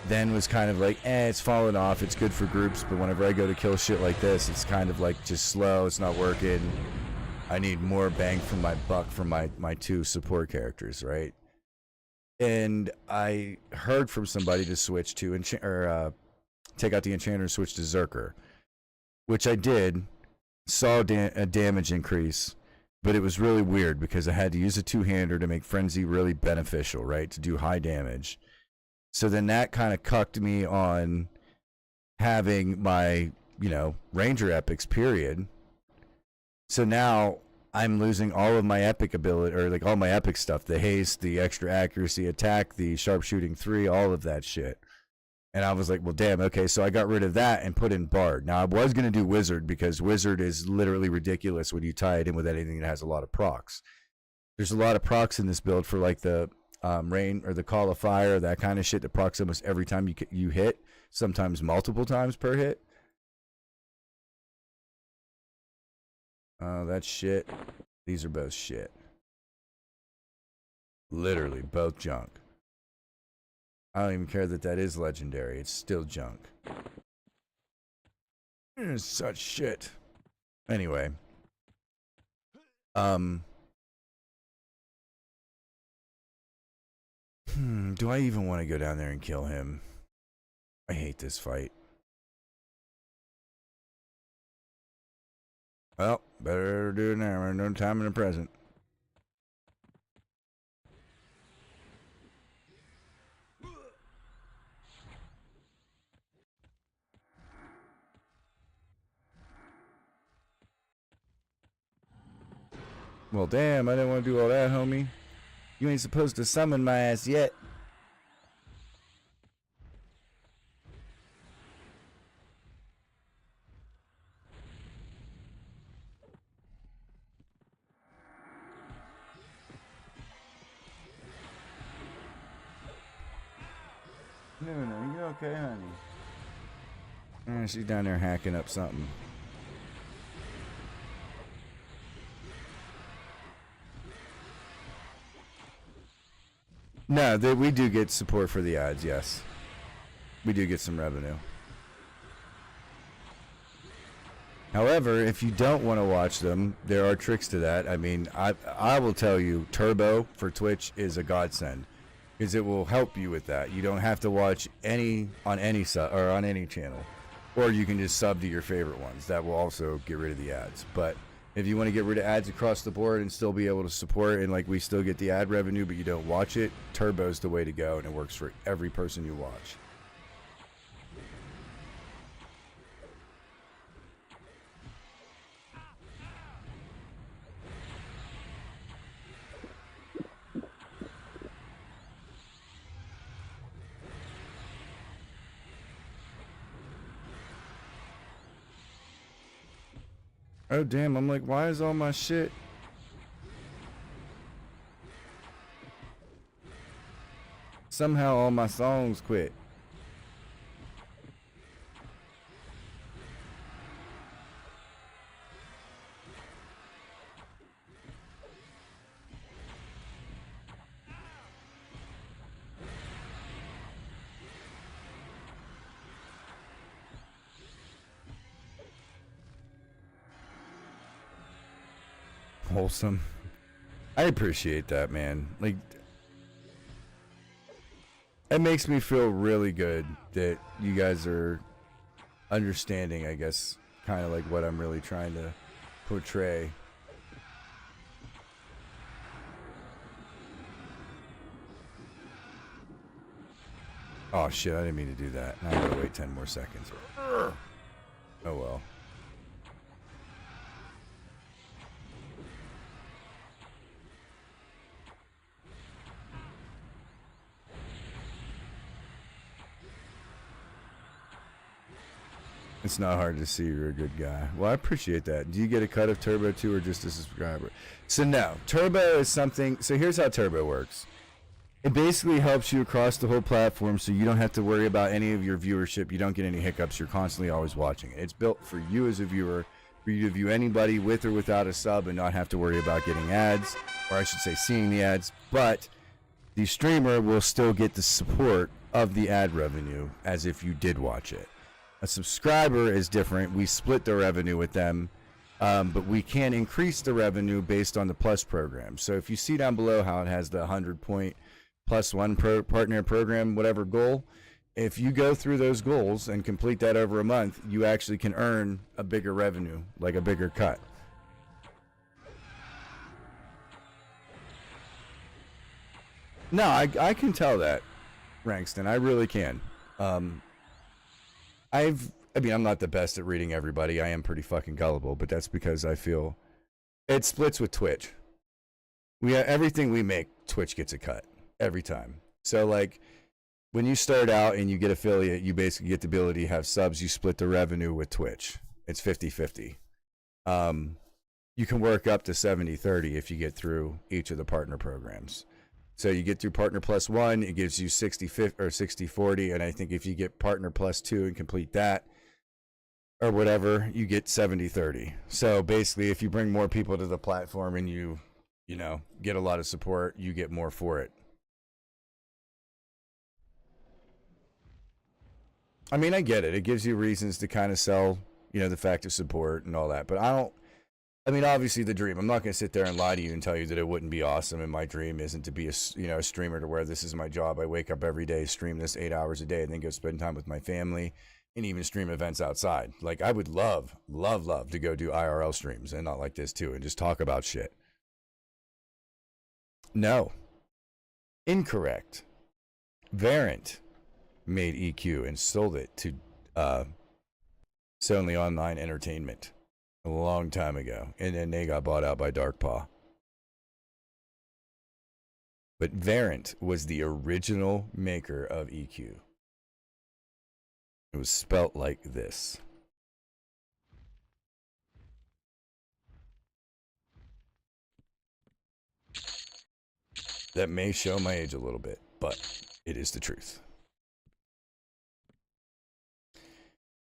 Then was kind of like, it's falling off. It's good for groups, but whenever I go to kill shit like this, it's kind of like just slow. It's not working. I need more bang for my buck from my two support characters, right? And I heard from somebody to switch to take out the enchanter and switch to Zerker, which I did. Saw a damage increase, but it was really weird because I had to use a two-hander to make Frenzy really beneficial, right, to do high damage. So then that kind of cucked me on having my, Ranger epics, period. So now I'm losing all of my epic ability, or like all my epic stuff, the haste, the extra accuracy attack, the sharpshooting 3, all of that shit. And I was like, well, damn, okay, so I got rid of that and put in Bard. Now, I was going to do Wizard because Wizard is literally ridiculous when you tie it in with anything that has a lot of procs. There's a lot of procs in this build for like the Rain or the Call of Fire, that kind of shit that procs almost every time you hit, sometimes multiple times per hit. Oh, that's shit. These are both shit. Literally, both junk. I don't even care that is legendary. It's still junk. It's such shit. Anyway. Do I even want to go down there and kill him? I hate this fight. Well, better do it now. No time in the present. Well, damn, I didn't want to do all that, homie. You ain't supposed to summon my ass yet. No, you okay, honey? She's down there hacking up something. No, we do get support for the ads, yes. We do get some revenue. However, if you don't want to watch them, there are tricks to that. I mean, I will tell you, Turbo for Twitch is a godsend, because it will help you with that. You don't have to watch on any channel, or you can just sub to your favorite ones. That will also get rid of the ads. But if you want to get rid of ads across the board and still be able to support, and like we still get the ad revenue, but you don't watch it, Turbo's the way to go, and it works for every person you watch. Oh damn, I'm like, why is all my shit? Somehow all my songs quit. Wholesome. I appreciate that, man. Like, it makes me feel really good that you guys are understanding, I guess, kind of like what I'm really trying to portray. Oh shit, I didn't mean to do that. Now I gotta wait 10 more seconds. Oh well. It's not hard to see you're a good guy. Well, I appreciate that. Do you get a cut of Turbo too, or just a subscriber? So no, Turbo is something. So here's how Turbo works. It basically helps you across the whole platform, so you don't have to worry about any of your viewership. You don't get any hiccups. You're constantly always watching it. It's built for you as a viewer, for you to view anybody with or without a sub and not have to worry about getting ads, or I should say seeing the ads. But the streamer will still get the support of the ad revenue as if you did watch it. A subscriber is different. We split the revenue with them, but we can increase the revenue based on the plus program. So if you see down below how it has the 100-point plus one partner program, whatever goal, if you go through those goals and complete that over a month, you actually can earn a bigger revenue, like a bigger cut. No, I can tell that, Rankston. I really can. I mean, I'm not the best at reading everybody. I am pretty fucking gullible, but that's because I feel it splits with Twitch. Everything we make, Twitch gets a cut every time. So like when you start out and you get affiliate, you basically get the ability to have subs. You split the revenue with Twitch. It's 50-50. You can work up to 70-30 if you get through each of the partner programs. So you get through Partner Plus 1, it gives you 60-50 or 60-40, and I think if you get Partner Plus 2 and complete that, or whatever, you get 70-30. So basically, if you bring more people to the platform and you know, get a lot of support, you get more for it. I mean, I get it. It gives you reasons to kind of sell, you know, the fact of support and all that, but I mean, obviously the dream. I'm not going to sit there and lie to you and tell you that it wouldn't be awesome. And my dream isn't to be a streamer to where this is my job. I wake up every day, stream this 8 hours a day, and then go spend time with my family and even stream events outside. Like I would love to go do IRL streams and not like this too, and just talk about shit. No. Incorrect. Variant made EQ and sold it to Sony Online Entertainment a long time ago, and then they got bought out by Dark Paw. But Variant was the original maker of EQ. It was spelt like this. That may show my age a little bit, but it is the truth.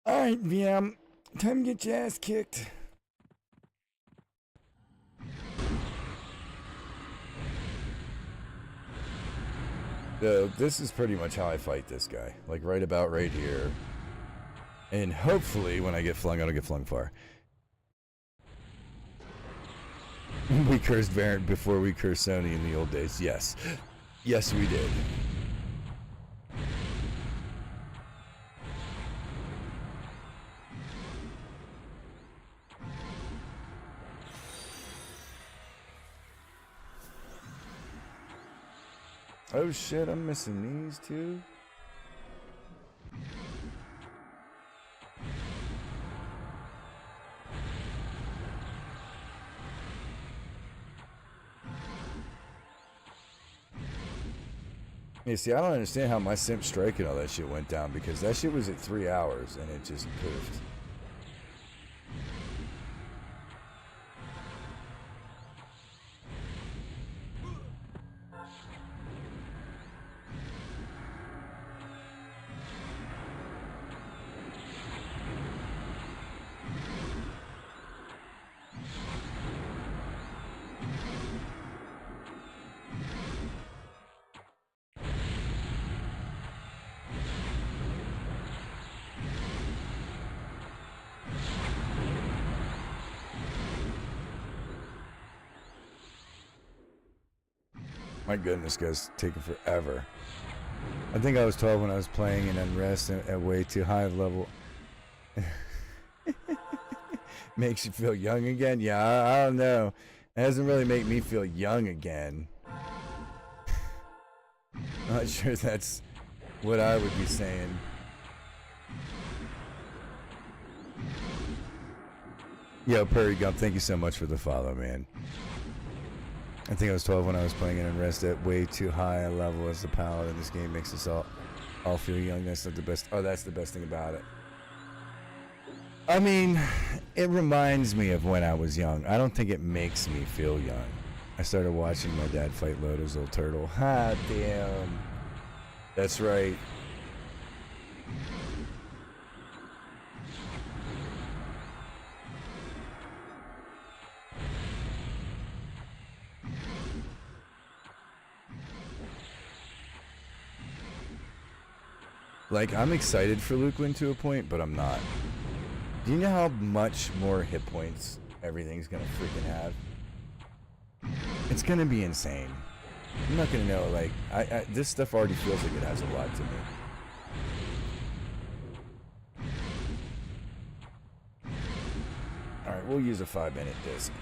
Alright, VM. Time to get your ass kicked. So this is pretty much how I fight this guy. Like right about right here. And hopefully when I get flung, I don't get flung far. We cursed Variant before we cursed Sony in the old days. Yes. Yes, we did. Oh shit, I'm missing these two. You see, I don't understand how my simp strike and all that shit went down, because that shit was at 3 hours and it just poofed. My goodness, guys, taking forever. I think I was 12 when I was playing in Unrest at way too high of level. Makes you feel young again? Yeah, I don't know. It doesn't really make me feel young again. Not sure that's what I would be saying. Yo, Prairie Gump, thank you so much for the follow, man. I think I was 12 when I was playing in Unrest at way too high a level as the paladin. This game makes us all feel young. That's not the best. Oh, that's the best thing about it. I mean, it reminds me of when I was young. I don't think it makes me feel young. I started watching my dad fight Loda's little turtle. Ha, damn. That's right. Like, I'm excited for Luke Win to a point, but I'm not. Do you know how much more hit points everything's gonna freaking have? It's gonna be insane. I'm not gonna know, like, this stuff already feels like it has a lot to me. Alright, we'll use a 5-minute disc.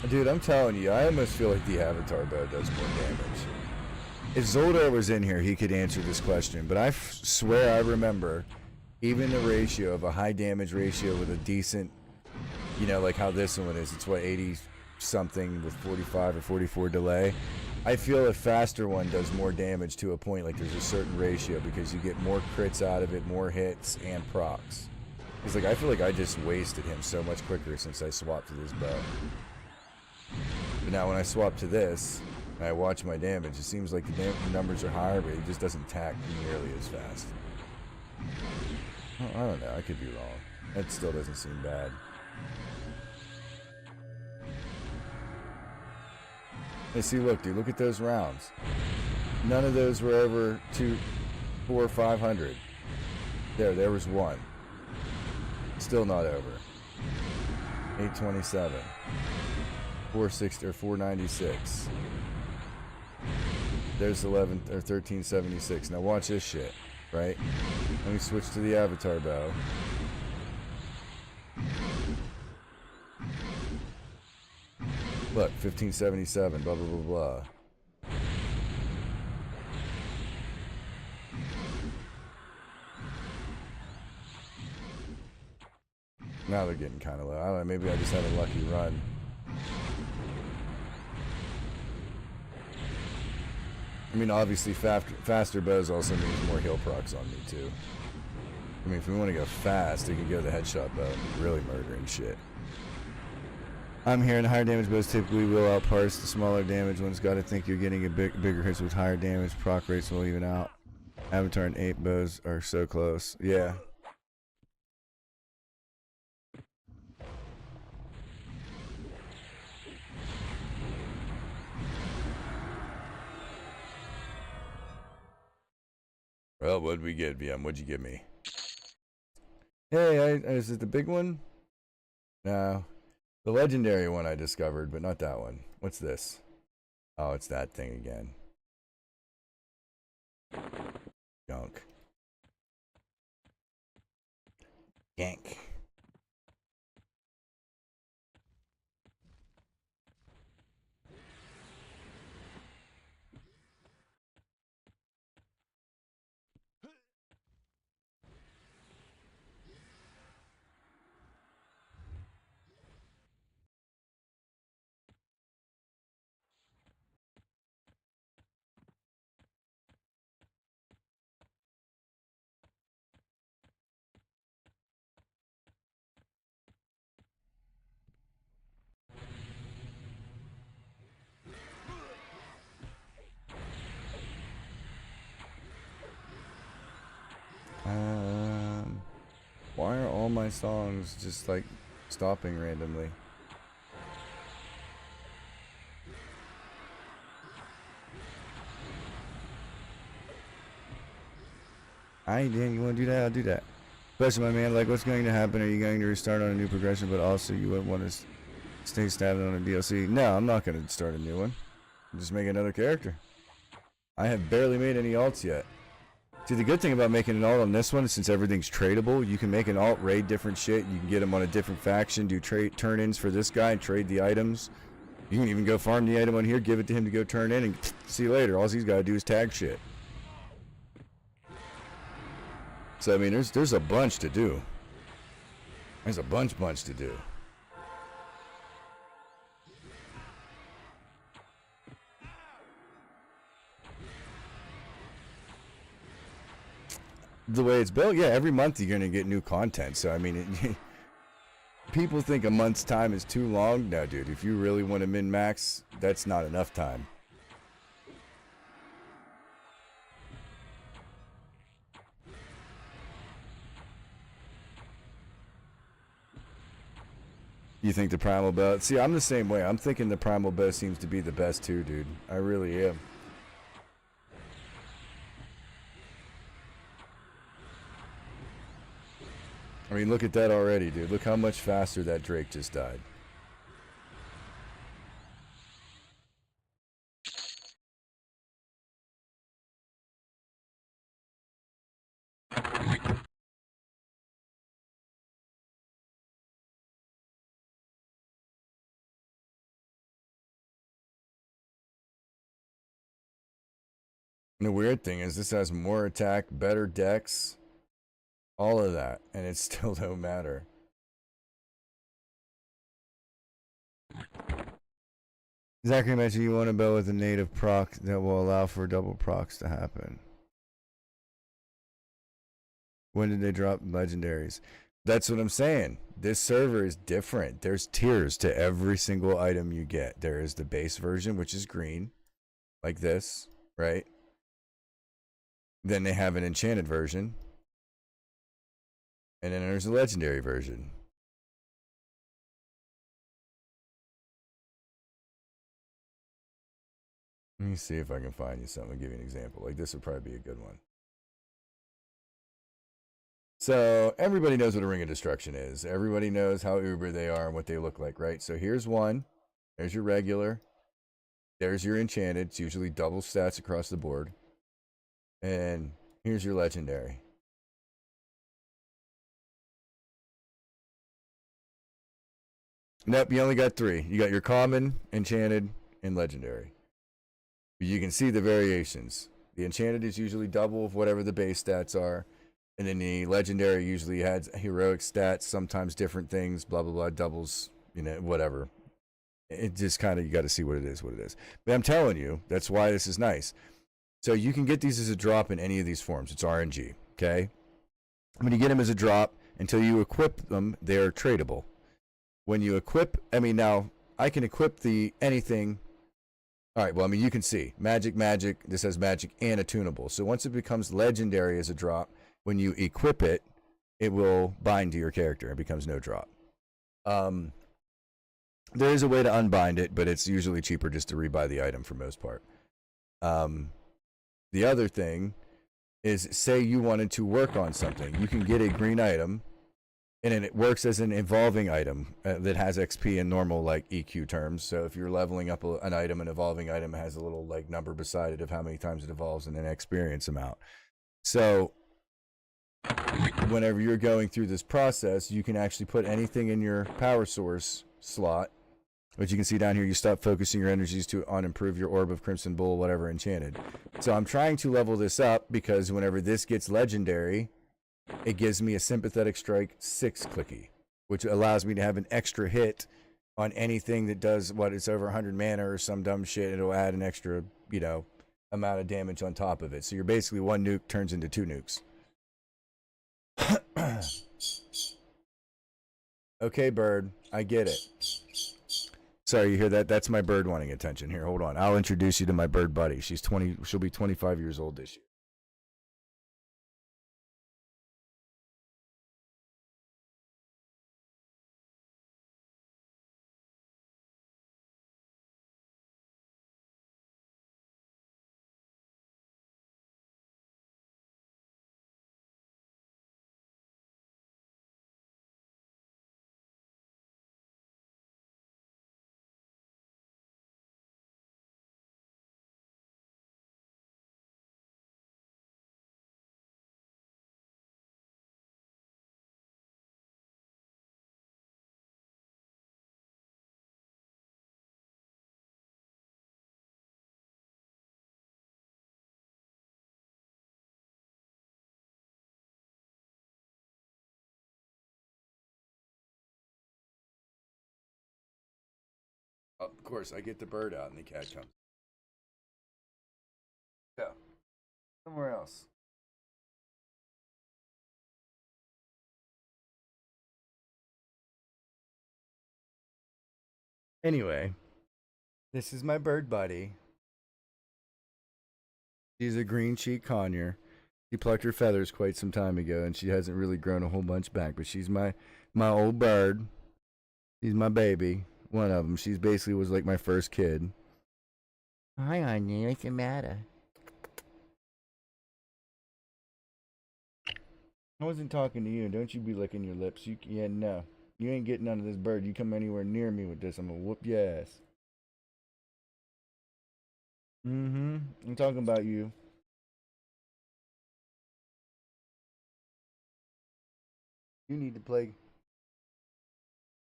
Dude, I'm telling you, I almost feel like the Avatar bow does more damage. If Zoldar was in here, he could answer this question, but I swear I remember even the ratio of a high damage ratio with a decent, you know, like how this one is. It's what, 80 something with 45 or 44 delay. I feel a faster one does more damage to a point, like there's a certain ratio, because you get more crits out of it, more hits, and procs. It's like, I feel like I just wasted him so much quicker since I swapped to this bow. But now when I swap to this, and I watch my damage, it seems like the numbers are higher, but it just doesn't tack nearly as fast. Oh, I don't know, I could be wrong. That still doesn't seem bad. Hey, see, look, dude, look at those rounds. None of those were over 2, 4, 500. There was one. Still not over. 827. 460 or 496. There's 11 or 1376. Now watch this shit, right? Let me switch to the avatar bow. Look, 1577, blah, blah, blah, blah. Now they're getting kind of low. I don't know, maybe I just had a lucky run. I mean, obviously, faster bows also means more heal procs on me, too. I mean, if we want to go fast, we can go the headshot bow, really murdering shit. I'm hearing higher damage bows typically will outparse the smaller damage ones. Gotta think you're getting a bigger hits with higher damage. Proc rates will even out. Avatar and 8 bows are so close. Yeah. Well, what'd we get, VM? What'd you give me? Hey, is it the big one? No. The legendary one I discovered, but not that one. What's this? Oh, it's that thing again. Junk. Yank. Why are all my songs just like stopping randomly? You want to do that? I'll do that. Especially, my man, like, what's going to happen? Are you going to restart on a new progression, but also you wouldn't want to stay stabbing on a DLC? No, I'm not going to start a new one. Just make another character. I have barely made any alts yet. See, the good thing about making an alt on this one, since everything's tradable, you can make an alt, raid different shit. You can get them on a different faction, do turn-ins for this guy, and trade the items. You can even go farm the item on here, give it to him to go turn in, and see you later. All he's got to do is tag shit. So, I mean, there's a bunch to do. There's a bunch to do. The way it's built, yeah, every month you're going to get new content. So, I mean, people think a month's time is too long. No, dude, if you really want to min-max, that's not enough time. You think the Primal Bow? See, I'm the same way. I'm thinking the Primal Bow seems to be the best too, dude. I really am. I mean, look at that already, dude. Look how much faster that Drake just died. And the weird thing is this has more attack, better dex, all of that, and it still don't matter. Zachary mentioned you want a bow with a native proc that will allow for double procs to happen. When did they drop legendaries? That's what I'm saying. This server is different. There's tiers to every single item you get. There is the base version, which is green, like this, right? Then they have an enchanted version. And then there's a legendary version. Let me see if I can find you something. I'll give you an example. Like this would probably be a good one. So everybody knows what a Ring of Destruction is. Everybody knows how uber they are and what they look like, right? So here's one. There's your regular. There's your enchanted. It's usually double stats across the board. And here's your legendary. Nope, you only got 3. You got your common, enchanted, and legendary. You can see the variations. The enchanted is usually double of whatever the base stats are. And then the legendary usually has heroic stats, sometimes different things, blah, blah, blah, doubles, whatever. It just kind of, you got to see what it is. But I'm telling you, that's why this is nice. So you can get these as a drop in any of these forms. It's RNG, okay? When you get them as a drop, until you equip them, they're tradable. When you equip, now, I can equip the anything. All right, well, you can see. Magic, this has magic and attunable. So once it becomes legendary as a drop, when you equip it, it will bind to your character. It becomes no drop. There is a way to unbind it, but it's usually cheaper just to rebuy the item for most part. The other thing is, say you wanted to work on something. You can get a green item, and then it works as an evolving item that has XP in normal EQ terms. So if you're leveling up an item, an evolving item has a little number beside it of how many times it evolves and an experience amount. So whenever you're going through this process, you can actually put anything in your power source slot. But you can see down here, you stop focusing your energies on improve your Orb of Crimson Bull, whatever enchanted. So I'm trying to level this up because whenever this gets legendary, it gives me a Sympathetic Strike 6 clicky, which allows me to have an extra hit on anything that does it's over 100 mana or some dumb shit. It'll add an extra, amount of damage on top of it. So you're basically 1 nuke turns into 2 nukes. Okay, bird, I get it. Sorry, you hear that? That's my bird wanting attention. Here, hold on. I'll introduce you to my bird buddy. She'll be 25 years old this year. Of course, I get the bird out and the cat comes. Yeah. Somewhere else. Anyway, this is my bird buddy. She's a green cheek conure. She plucked her feathers quite some time ago, and she hasn't really grown a whole bunch back. But she's my old bird. She's my baby. One of them. She's basically was like my first kid. Hi, honey. What's the matter? I wasn't talking to you. Don't you be licking your lips. No. You ain't getting none of this bird. You come anywhere near me with this, I'm gonna whoop your ass. I'm talking about you. You need to play.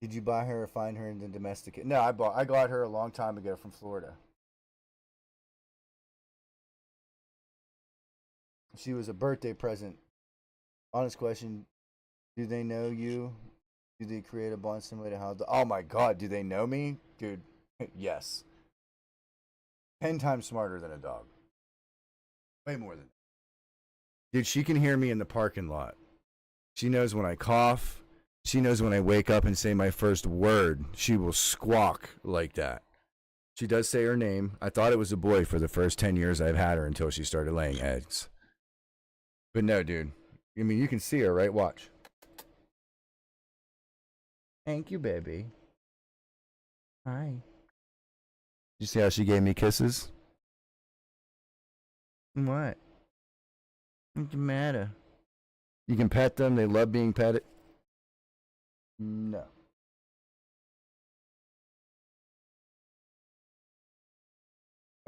Did you buy her or find her in the domestic? No, I got her a long time ago from Florida. She was a birthday present. Honest question, do they know you? Do they create a bond similar to how oh my god, do they know me? Dude, yes. 10 times smarter than a dog. Way more than that. Dude, she can hear me in the parking lot. She knows when I cough. She knows when I wake up and say my first word. She will squawk like that. She does say her name. I thought it was a boy for the first 10 years I've had her until she started laying eggs. But no, dude. You can see her, right? Watch. Thank you, baby. Hi. You see how she gave me kisses? What? What's the matter? You can pet them. They love being petted. No.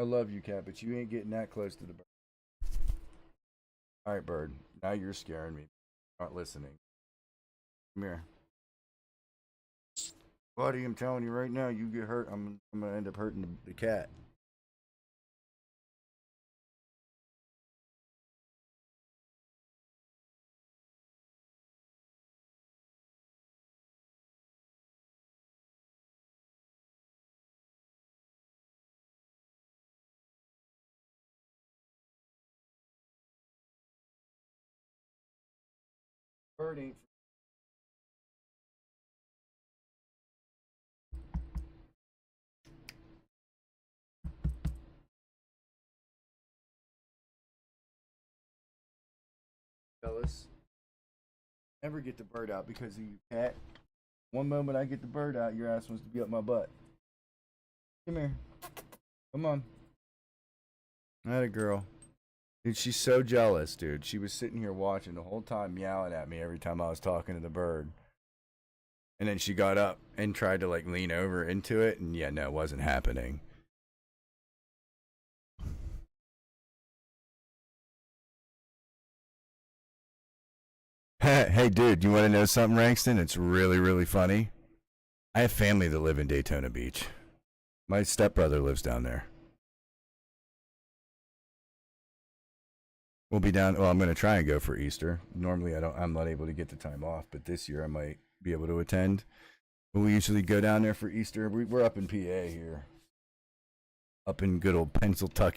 I love you, cat, but you ain't getting that close to the bird. All right, bird. Now you're scaring me. Not listening. Come here. Buddy, I'm telling you right now, you get hurt, I'm gonna end up hurting the cat. Bird ain't. Fellas, never get the bird out because of you, cat. One moment I get the bird out, your ass wants to be up my butt. Come here. Come on. That a girl. Dude, she's so jealous, dude. She was sitting here watching the whole time, meowing at me every time I was talking to the bird. And then she got up and tried to like lean over into it, and yeah, no, it wasn't happening. Hey, dude, you want to know something, Rankston? It's really, really funny. I have family that live in Daytona Beach. My stepbrother lives down there. We'll be down. Well, I'm going to try and go for Easter. Normally, I'm not able to get the time off, but this year I might be able to attend. But we usually go down there for Easter. We're up in PA here, up in good old Pennsylvania.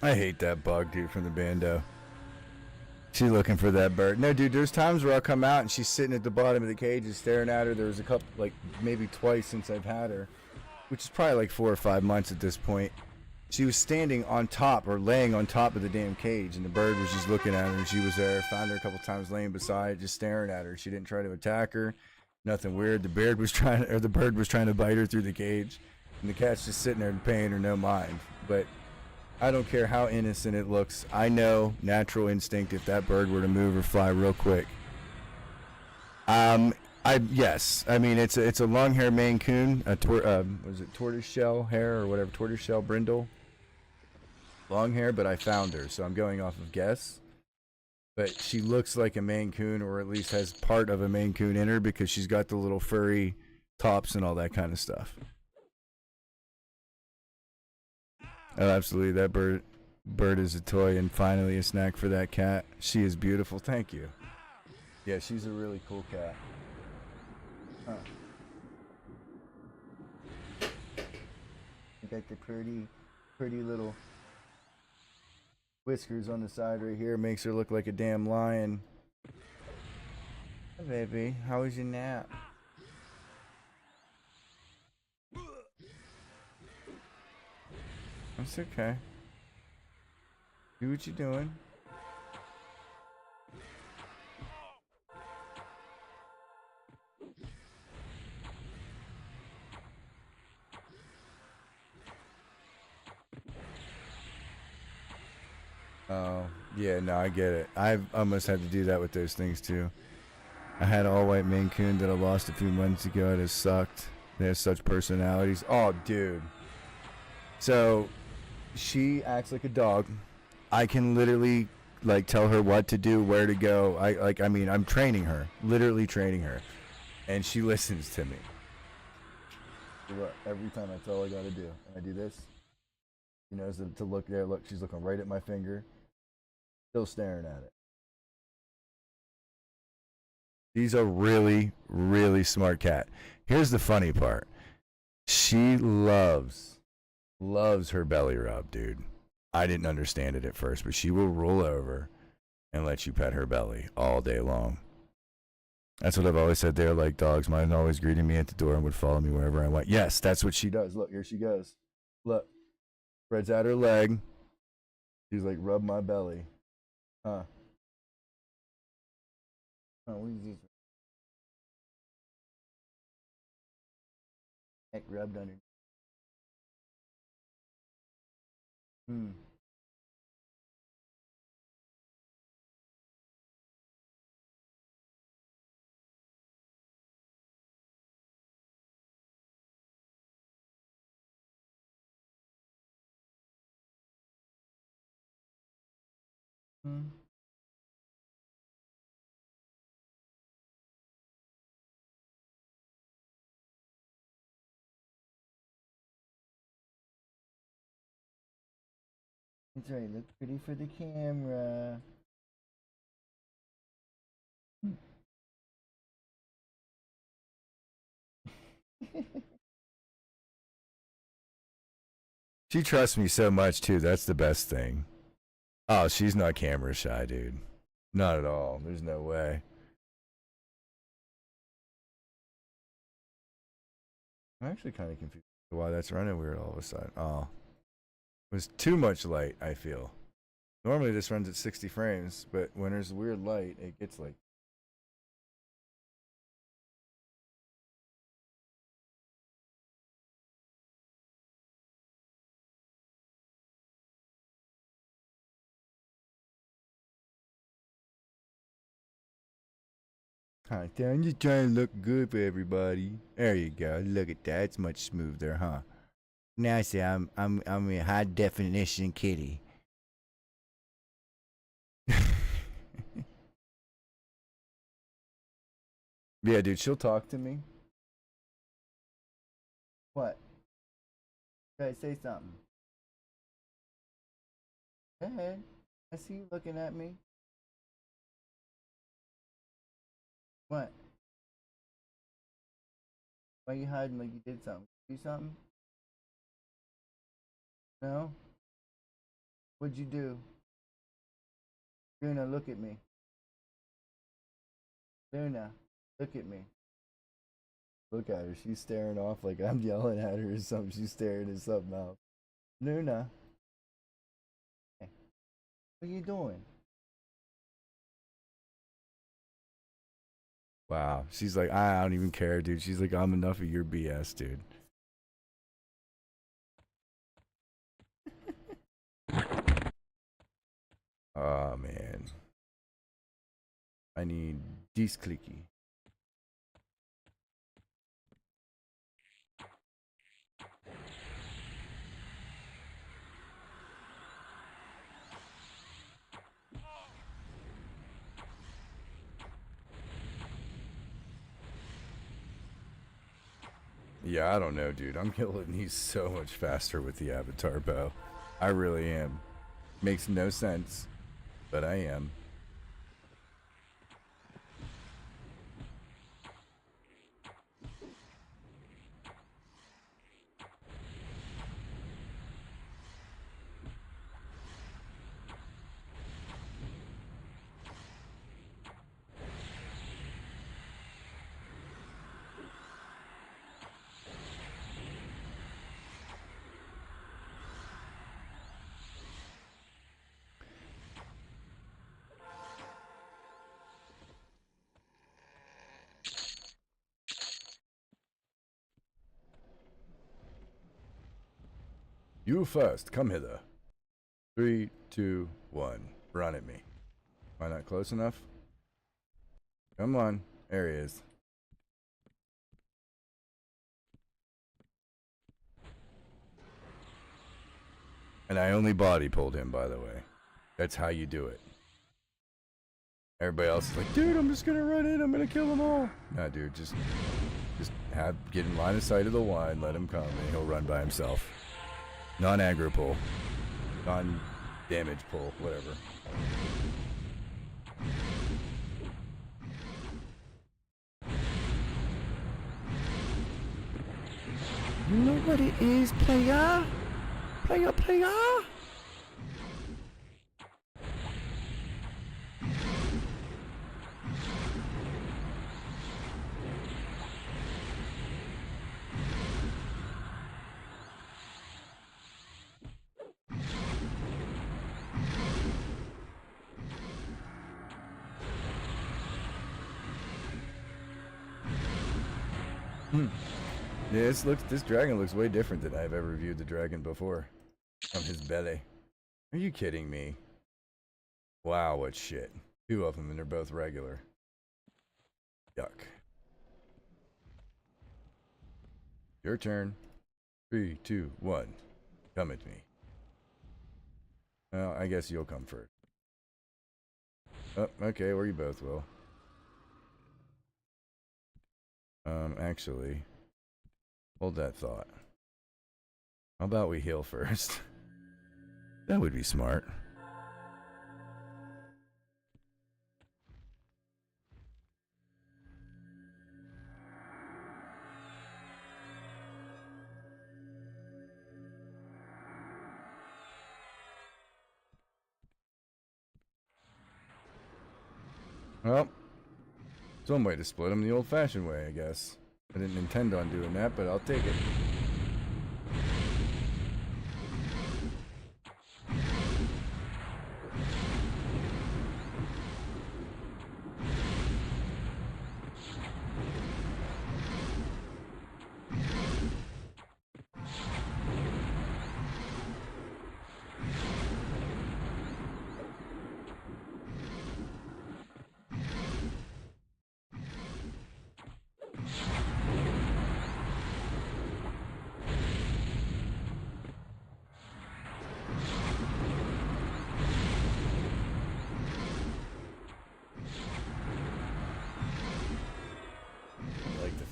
I hate that bug, dude, from the bando. She's looking for that bird. No, dude, there's times where I'll come out and she's sitting at the bottom of the cage and staring at her. There was a couple, like, maybe twice since I've had her, which is probably like 4 or 5 months at this point. She was standing on top or laying on top of the damn cage, and the bird was just looking at her, and she was there. Found her a couple times laying beside, just staring at her. She didn't try to attack her. Nothing weird. The bird was trying to bite her through the cage, and the cat's just sitting there and paying her no mind. But I don't care how innocent it looks. I know natural instinct if that bird were to move or fly real quick. Yes. I mean, it's a long hair Maine Coon. Was it tortoiseshell hair or whatever? Tortoiseshell brindle. Long hair, but I found her, so I'm going off of guess. But she looks like a Maine Coon, or at least has part of a Maine Coon in her, because she's got the little furry tops and all that kind of stuff. Oh, absolutely. That bird is a toy and finally a snack for that cat. She is beautiful. Thank you. Yeah, she's a really cool cat. Huh. You got the pretty little whiskers on the side right here. Makes her look like a damn lion. Hey, baby. How was your nap? That's okay. Do what you're doing. Oh, yeah, no, I get it. I've almost had to do that with those things too. I had an all-white Maine Coon that I lost a few months ago. It has sucked. They have such personalities. Oh, dude. So she acts like a dog. I can literally like tell her what to do, where to go. I'm training her, literally training her, and she listens to me. Every time that's all I gotta do. And I do this. She knows to look there. Look, she's looking right at my finger. Still staring at it. She's a really, really smart cat. Here's the funny part. She loves her belly rub, dude. I didn't understand it at first, but she will roll over and let you pet her belly all day long. That's what I've always said. They're like dogs. Mine always greeted me at the door and would follow me wherever I went. Yes, that's what she does. Look, here she goes. Look. Spreads out her leg. She's like, rub my belly. Huh. Oh, what is this? Neck rubbed under. Hmm. Hmm. That's right. Look pretty for the camera. She trusts me so much too. That's the best thing. Oh, she's not camera shy, dude. Not at all. There's no way. I'm actually kind of confused why that's running weird all of a sudden. Oh, it was too much light, I feel. Normally this runs at 60 frames, but when there's weird light, it gets like. Hi, I'm just trying to look good for everybody. There you go. Look at that. It's much smoother, huh? Now see, I'm a high definition kitty. Yeah, dude, she'll talk to me. What? Okay, say something. Go ahead. I see you looking at me. What? Why you hiding like you did something? Do something? No? What'd you do? Luna, look at me. Luna, look at me. Look at her. She's staring off like I'm yelling at her or something. She's staring at something else. Luna. Hey, what are you doing? Wow. She's like, I don't even care, dude. She's like, I'm enough of your BS, dude. Oh, man. I need this clicky. Yeah, I don't know, dude. I'm killing these so much faster with the avatar bow. I really am. Makes no sense, but I am. You first. Come hither. 3, 2, 1. Run at me. Am I not close enough? Come on. There he is. And I only body pulled him, by the way. That's how you do it. Everybody else is like, dude, I'm just gonna run in. I'm gonna kill them all. Nah, dude, just get in line of sight of the one, let him come, and he'll run by himself. Non-aggro pull. Non-damage pull, whatever. You know what it is, player? Player. Yeah, this dragon looks way different than I've ever viewed the dragon before. From his belly. Are you kidding me? Wow, what shit. 2 of them and they're both regular. Yuck. Your turn. 3, 2, 1. Come at me. Well, I guess you'll come first. Oh, okay, or you both will. Actually, hold that thought. How about we heal first? That would be smart. Well, it's one way to split them the old-fashioned way, I guess. I didn't intend on doing that, but I'll take it.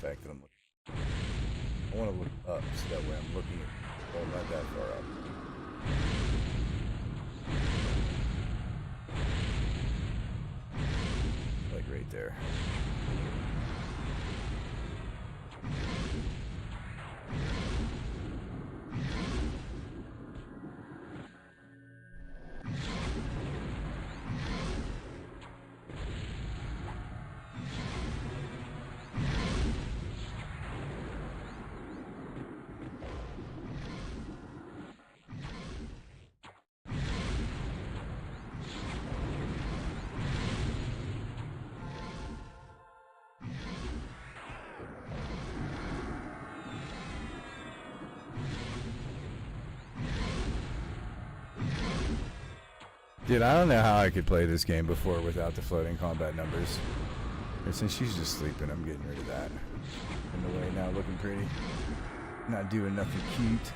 Fact that I want to look up so that way I'm looking at, well, not that far up. Like right there. Dude, I don't know how I could play this game before without the floating combat numbers. And since she's just sleeping, I'm getting rid of that. In the way now, looking pretty. Not doing nothing cute.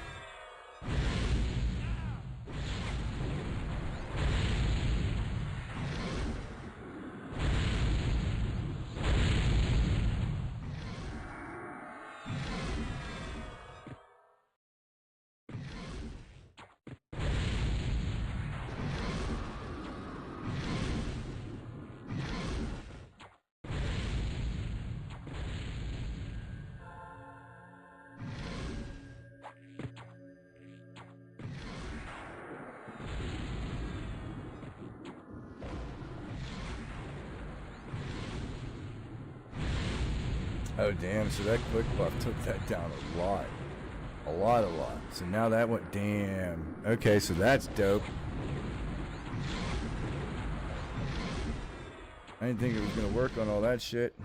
Oh damn, so that quick buff took that down a lot. A lot. So now that went, damn. Okay, so that's dope. I didn't think it was gonna work on all that shit.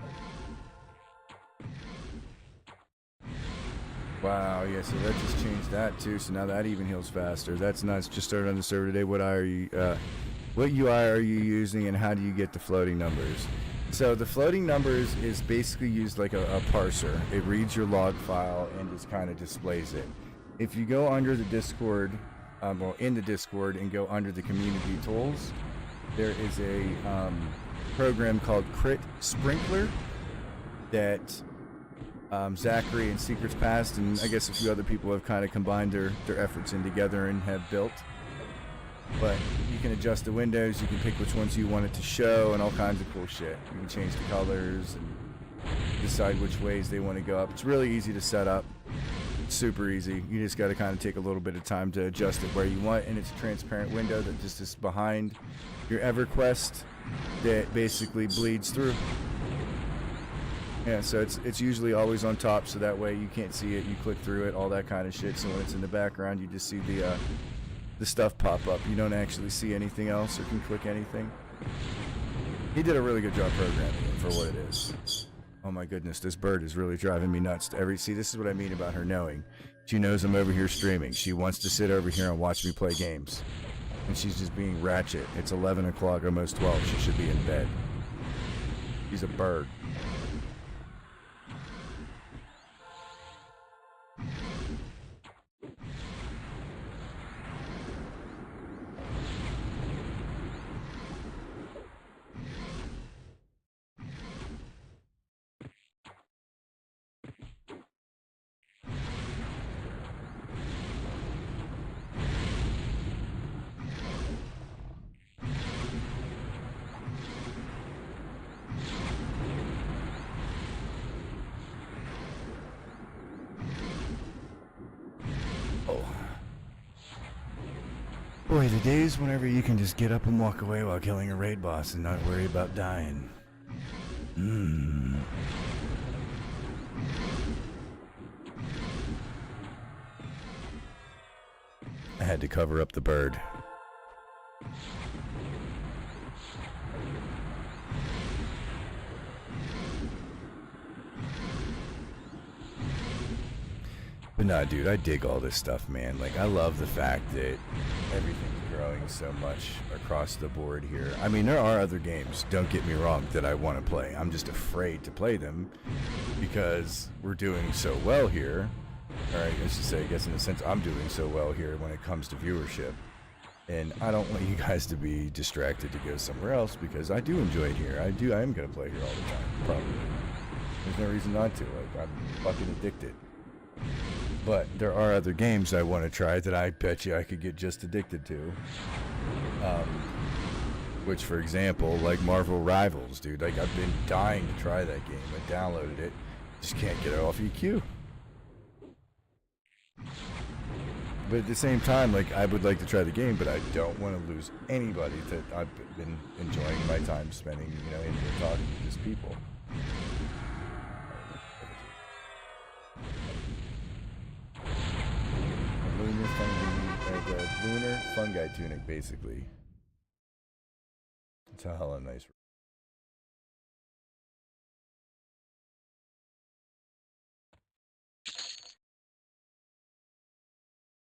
Wow, yeah, so that just changed that too, so now that even heals faster. That's nuts. Just started on the server today. What UI are you using and how do you get the floating numbers? So the floating numbers is basically used like a parser. It reads your log file and just kind of displays it. If you go under the Discord, in the Discord and go under the community tools, there is a program called Crit Sprinkler that Zachary and Secrets Past, and I guess a few other people have kind of combined their efforts in together and have built. But you can adjust the windows, you can pick which ones you want it to show, and all kinds of cool shit. You can change the colors and decide which ways they want to go up. It's really easy to set up. It's super easy. You just got to kind of take a little bit of time to adjust it where you want, and it's a transparent window that just is behind your EverQuest that basically bleeds through. Yeah, so it's usually always on top, so that way you can't see it, you click through it, all that kind of shit. So when it's in the background, you just see the stuff pop up. You don't actually see anything else or can click anything. He did a really good job programming it for what it is. Oh my goodness, this bird is really driving me nuts. See, this is what I mean about her knowing. She knows I'm over here streaming. She wants to sit over here and watch me play games. And she's just being ratchet. It's 11 o'clock, almost 12. She should be in bed. She's a bird. Boy, the days whenever you can just get up and walk away while killing a raid boss and not worry about dying. I had to cover up the bird. But nah, dude, I dig all this stuff, man. Like, I love the fact that everything's growing so much across the board here. I mean, there are other games, don't get me wrong, that I want to play. I'm just afraid to play them because we're doing so well here. Alright, I should say, I guess in a sense, I'm doing so well here when it comes to viewership. And I don't want you guys to be distracted to go somewhere else because I do enjoy it here. I am going to play here all the time, probably. There's no reason not to. Like, I'm fucking addicted. But there are other games I want to try that I bet you I could get just addicted to. Which, for example, like Marvel Rivals, dude. Like, I've been dying to try that game. I downloaded it. Just can't get it off EQ. But at the same time, like, I would like to try the game, but I don't want to lose anybody that I've been enjoying my time spending, you know, in talking to these people. The lunar fungi tunic, basically. It's a hella nice.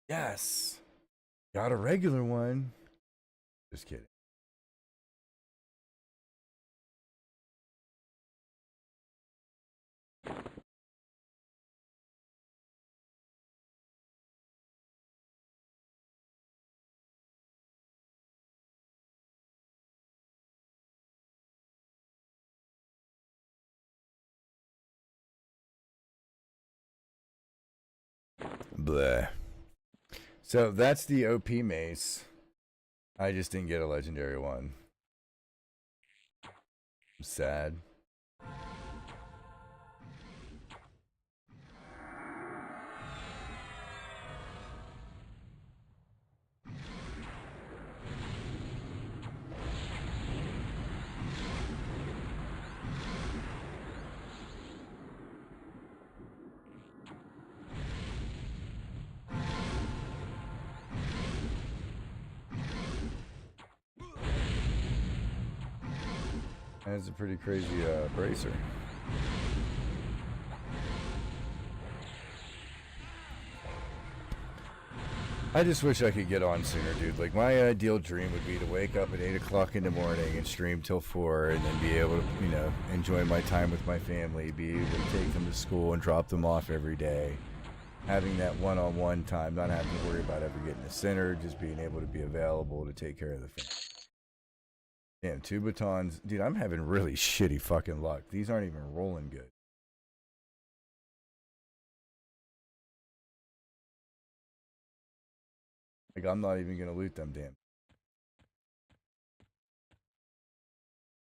Yes, got a regular one. Just kidding. Bleh. So that's the OP mace. I just didn't get a legendary one. I'm sad. That's a pretty crazy bracer. I just wish I could get on sooner, dude. Like, my ideal dream would be to wake up at 8 o'clock in the morning and stream till 4 and then be able to, you know, enjoy my time with my family, be able to take them to school and drop them off every day. Having that one-on-one time, not having to worry about ever getting a center, just being able to be available to take care of the family. Damn, 2 batons. Dude, I'm having really shitty fucking luck. These aren't even rolling good. Like, I'm not even gonna loot them, damn.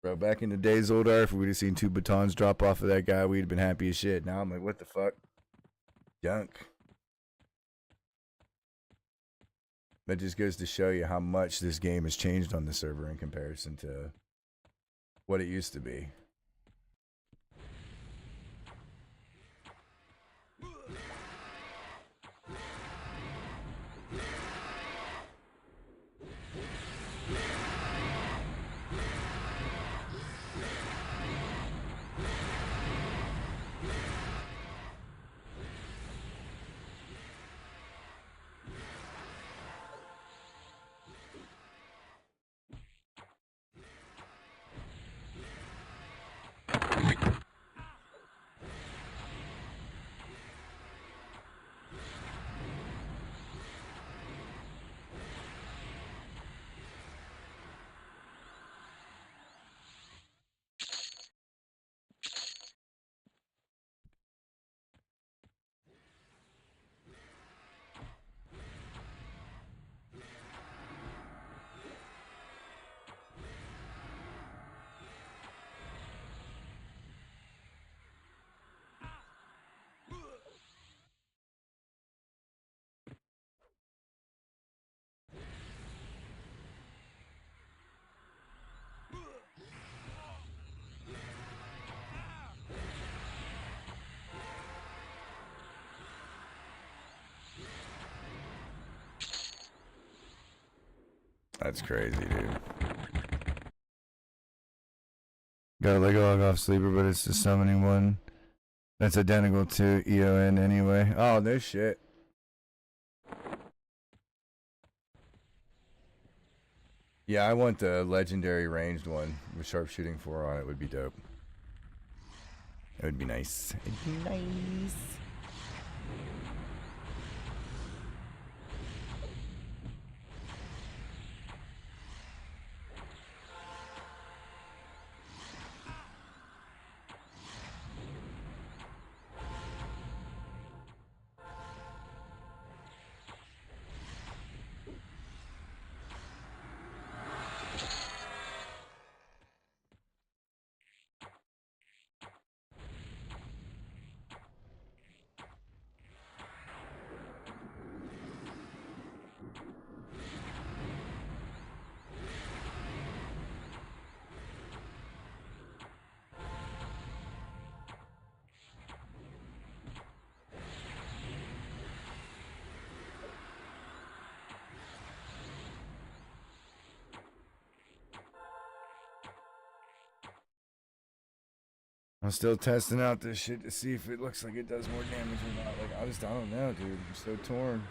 Bro, back in the days, old R, if we'd have seen 2 batons drop off of that guy, we'd have been happy as shit. Now I'm like, what the fuck? Junk. That just goes to show you how much this game has changed on the server in comparison to what it used to be. That's crazy, dude. Got a Lego log off sleeper, but it's the summoning one. That's identical to EON anyway. Oh, no shit. Yeah, I want the legendary ranged one with sharpshooting 4 on it. Would be dope. It would be nice. It'd be nice. I'm still testing out this shit to see if it looks like it does more damage or not. Like, I don't know, dude. I'm so torn.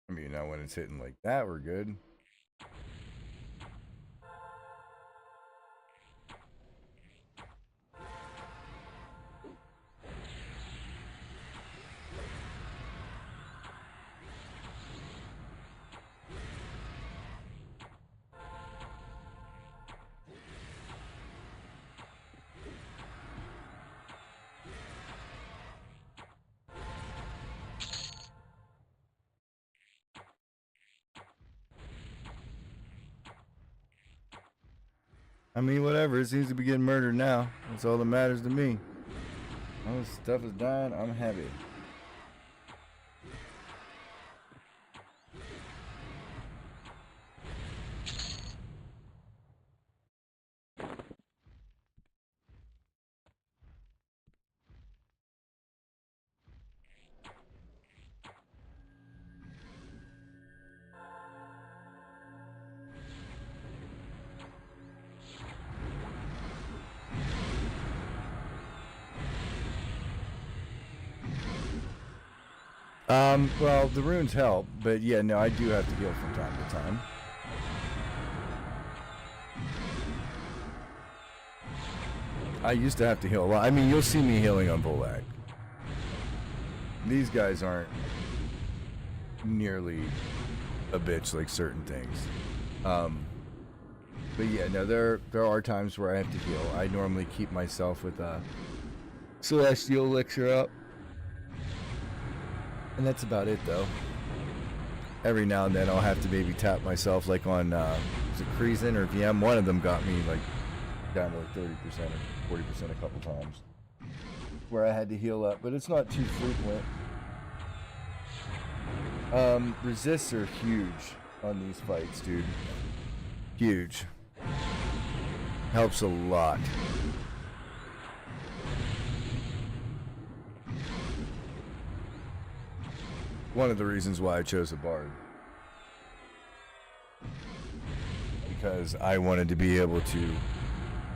I mean, now when it's hitting like that, we're good. I mean, whatever. It seems to be getting murdered now. That's all that matters to me. All this stuff is dying. I'm happy. Well, the runes help, but yeah, no, I do have to heal from time to time. I used to have to heal a lot. I mean, you'll see me healing on Volak. These guys aren't nearly a bitch like certain things. But yeah, no, there are times where I have to heal. I normally keep myself with a Celestial Elixir up. And that's about it, though. Every now and then I'll have to maybe tap myself, like on, is it Kreezen or VM? One of them got me, like, down to like 30% or 40% a couple times. Where I had to heal up, but it's not too frequent. Resists are huge on these fights, dude. Huge. Helps a lot. One of the reasons why I chose a bard. Because I wanted to be able to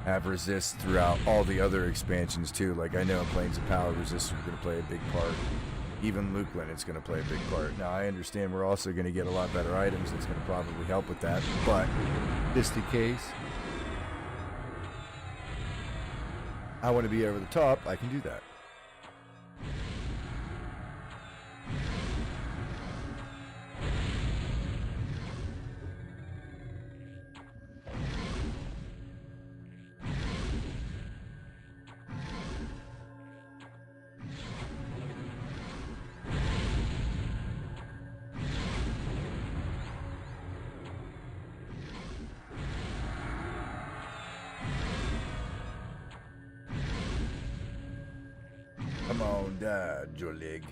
have resist throughout all the other expansions too. Like, I know in Plains of Power, resist is going to play a big part. Even Lukeland, it's going to play a big part. Now, I understand we're also going to get a lot better items that's going to probably help with that. But, just in case I want to be over the top, I can do that. Come on, Dad, your leg.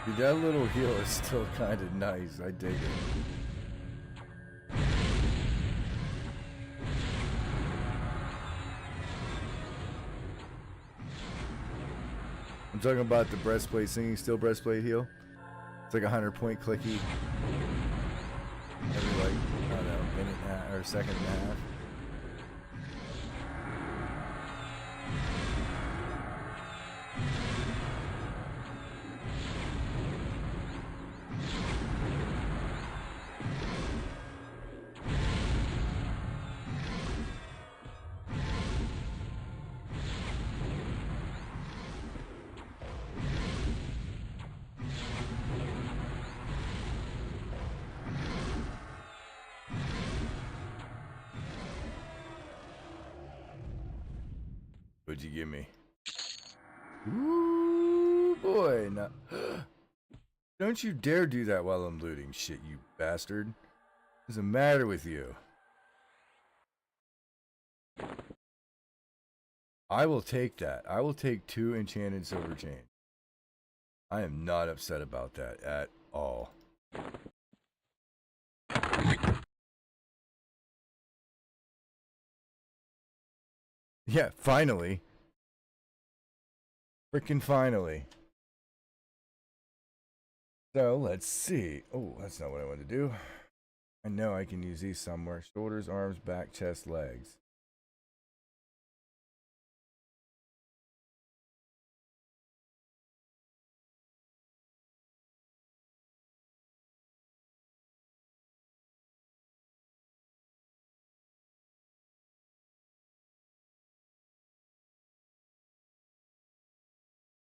Dude, that little heal is still kind of nice. I dig it. I'm talking about the breastplate, singing steel breastplate heal. It's like a 100-point clicky. Every, like, I don't know, minute and a half, or a second and a half. What'd you give me? Ooh, boy. Now, don't you dare do that while I'm looting shit, you bastard. What's the matter with you? I will take that. I will take 2 enchanted silver chains. I am not upset about that at all. Yeah, finally. Frickin' finally. So, let's see. Oh, that's not what I want to do. I know I can use these somewhere. Shoulders, arms, back, chest, legs.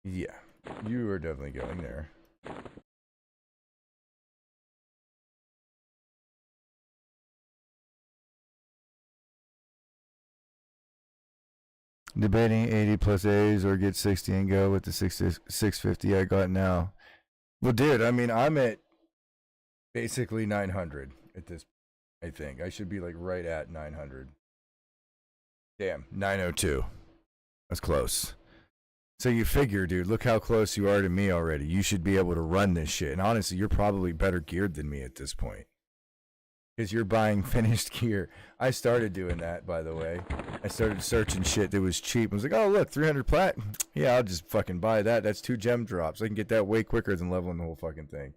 Yeah, you are definitely going there. Debating 80 plus A's or get 60 and go with the 650 I got now. Well, dude, I mean, I'm at basically 900 at this. I think I should be like right at 900. Damn, 902. That's close. So you figure, dude, look how close you are to me already. You should be able to run this shit. And honestly, you're probably better geared than me at this point. Because you're buying finished gear. I started doing that, by the way. I started searching shit that was cheap. I was like, oh, look, 300 plat. Yeah, I'll just fucking buy that. That's 2 gem drops. I can get that way quicker than leveling the whole fucking thing.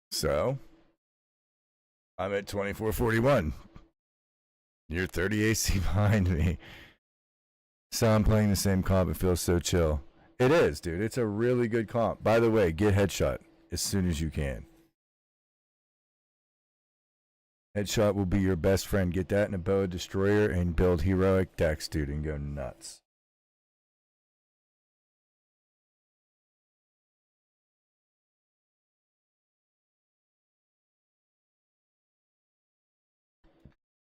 So, I'm at 2441. You're 30 AC behind me. So I'm playing the same comp. It feels so chill. It is, dude. It's a really good comp. By the way, get headshot as soon as you can. Headshot will be your best friend. Get that in a boa destroyer and build heroic decks, dude, and go nuts.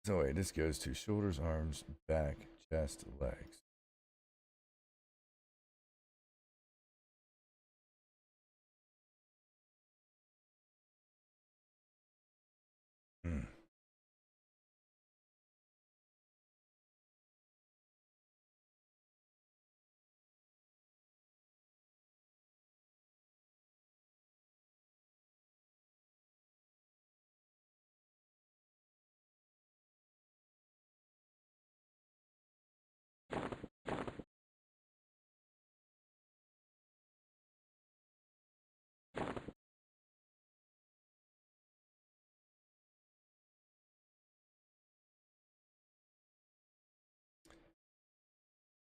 So wait, this goes to shoulders, arms, back, chest, legs. Hmm.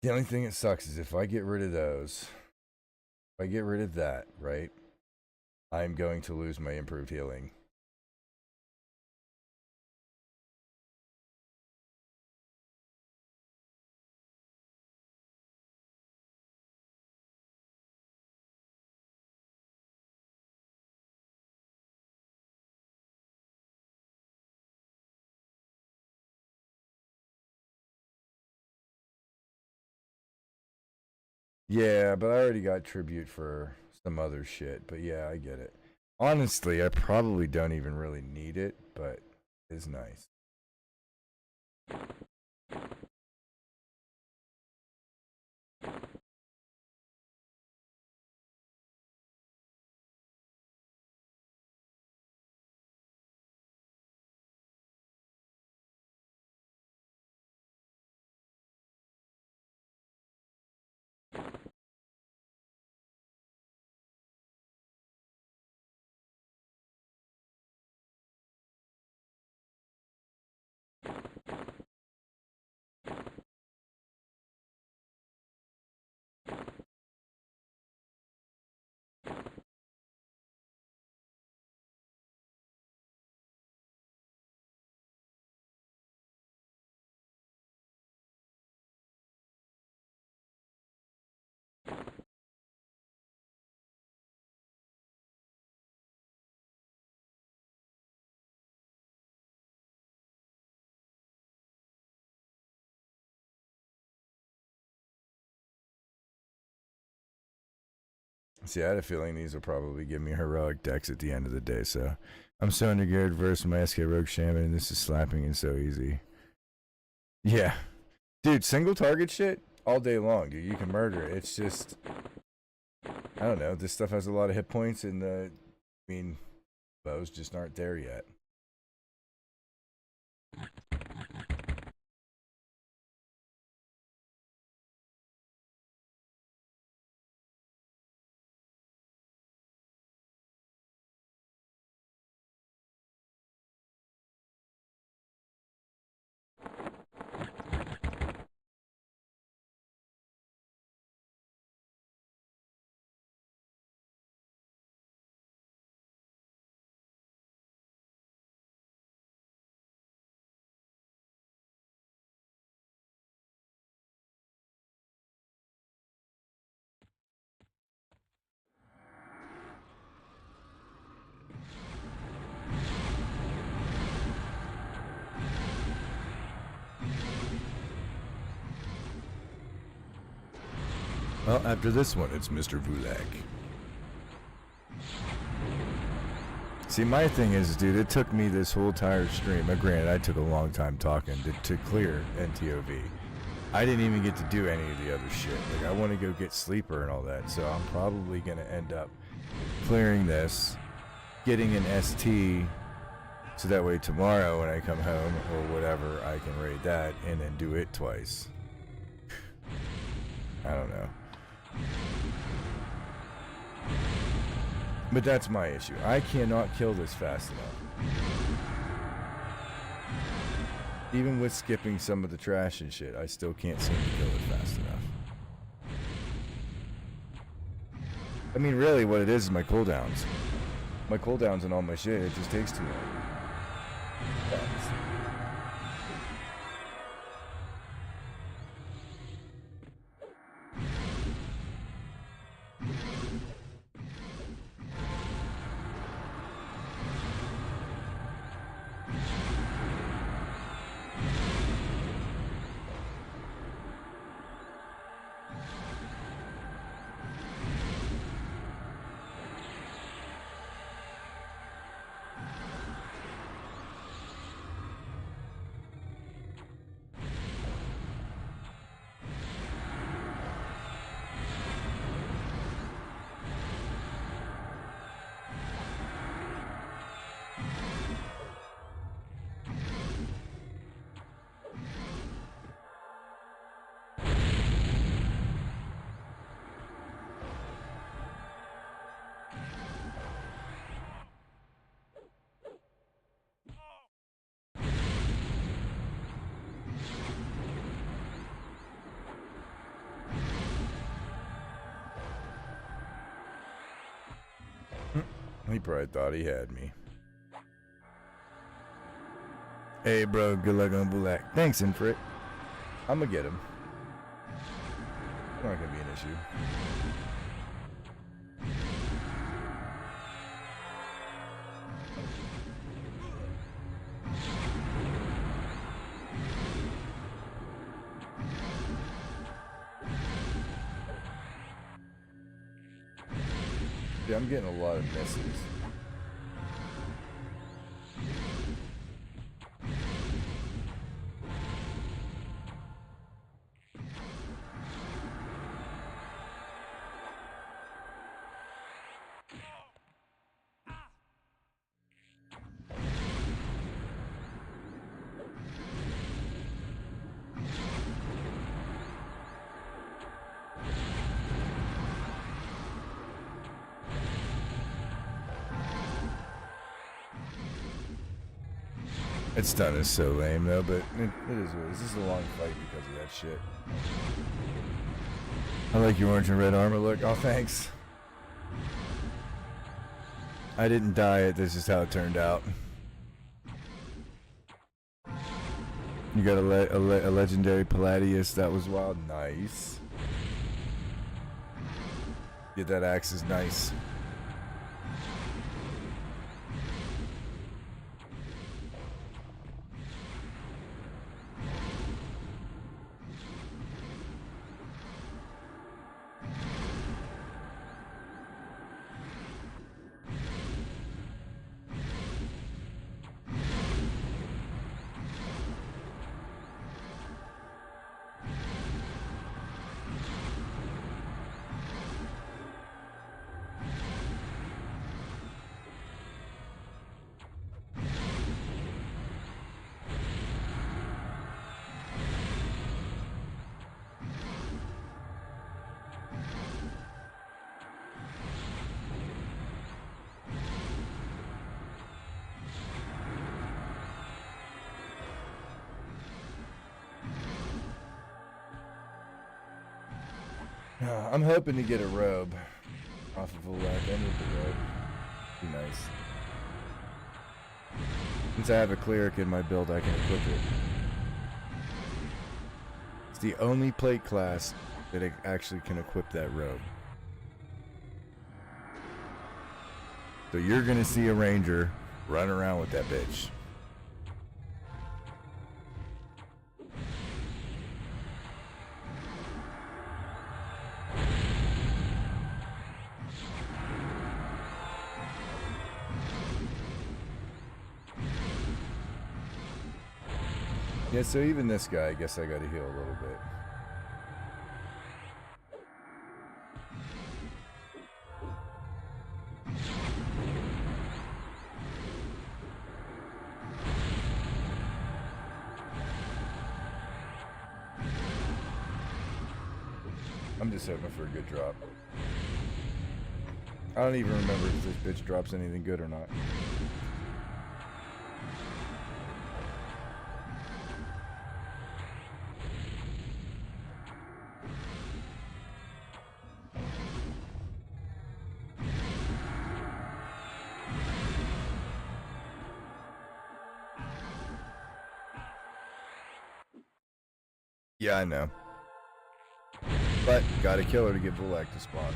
The only thing that sucks is if I get rid of those, if I get rid of that, right, I'm going to lose my improved healing. Yeah, but I already got tribute for some other shit. But yeah, I get it. Honestly, I probably don't even really need it, but it's nice. See, I had a feeling these will probably give me heroic decks at the end of the day, so I'm so undergeared versus my SK Rogue Shaman, and this is slapping and so easy. Yeah. Dude, single target shit all day long, dude. You can murder it. It's just, I don't know. This stuff has a lot of hit points, and bows just aren't there yet. Well, after this one, it's Mr. Vulak. See, my thing is, dude, it took me this whole entire stream. Granted, I took a long time talking to clear NTOV. I didn't even get to do any of the other shit. Like, I want to go get sleeper and all that, so I'm probably going to end up clearing this, getting an ST, so that way tomorrow when I come home or whatever, I can raid that and then do it twice. I don't know. But that's my issue. I cannot kill this fast enough. Even with skipping some of the trash and shit, I still can't seem to kill it fast enough. I mean, really what it is my cooldowns. My cooldowns and all my shit, it just takes too long. Thanks. He probably thought he had me. Hey, bro, good luck on Bulak. Thanks, Infrit. I'm gonna get him. Not gonna be an issue. Yeah, I'm getting a lot of misses. Its stun is so lame though, but it is what it is. This is a long fight because of that shit. I like your orange and red armor look. Oh, thanks. I didn't dye it, this is how it turned out. You got a legendary Palladius, that was wild. Nice. Get that axe is nice. I'm hoping to get a robe off of a lack. I need the robe. Be nice. Since I have a cleric in my build, I can equip it. It's the only plate class that actually can equip that robe. So you're gonna see a ranger run around with that bitch. Yeah, so even this guy, I guess I gotta heal a little bit. I'm just hoping for a good drop. I don't even remember if this bitch drops anything good or not. Yeah, I know. But gotta kill her to get Volak to spawn.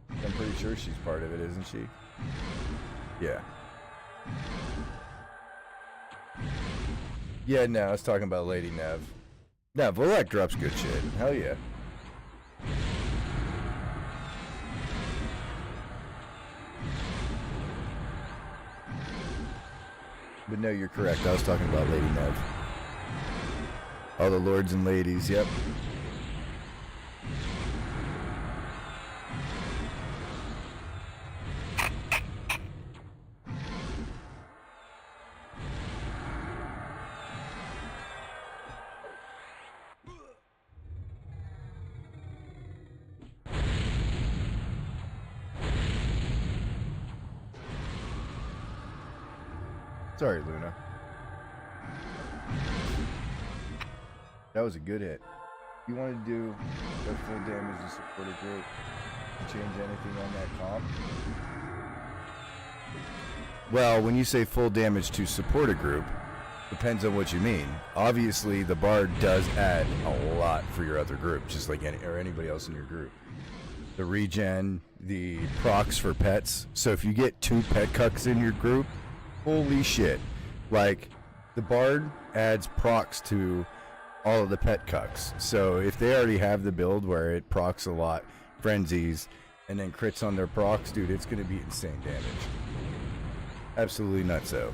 I'm pretty sure she's part of it, isn't she? Yeah. Yeah, no, I was talking about Lady Nev. No, Volak drops good shit. Hell yeah. But no, you're correct. I was talking about Lady Nev. All the lords and ladies, yep. Sorry, Luna. That was a good hit. You want to do the full damage to support a group and change anything on that comp? Well, when you say full damage to support a group, depends on what you mean. Obviously, the Bard does add a lot for your other group, just like anybody else in your group. The regen, the procs for pets. So if you get 2 pet cucks in your group, holy shit. Like, the Bard adds procs to all of the pet cucks. So if they already have the build where it procs a lot, frenzies, and then crits on their procs, dude, it's going to be insane damage. Absolutely nutso.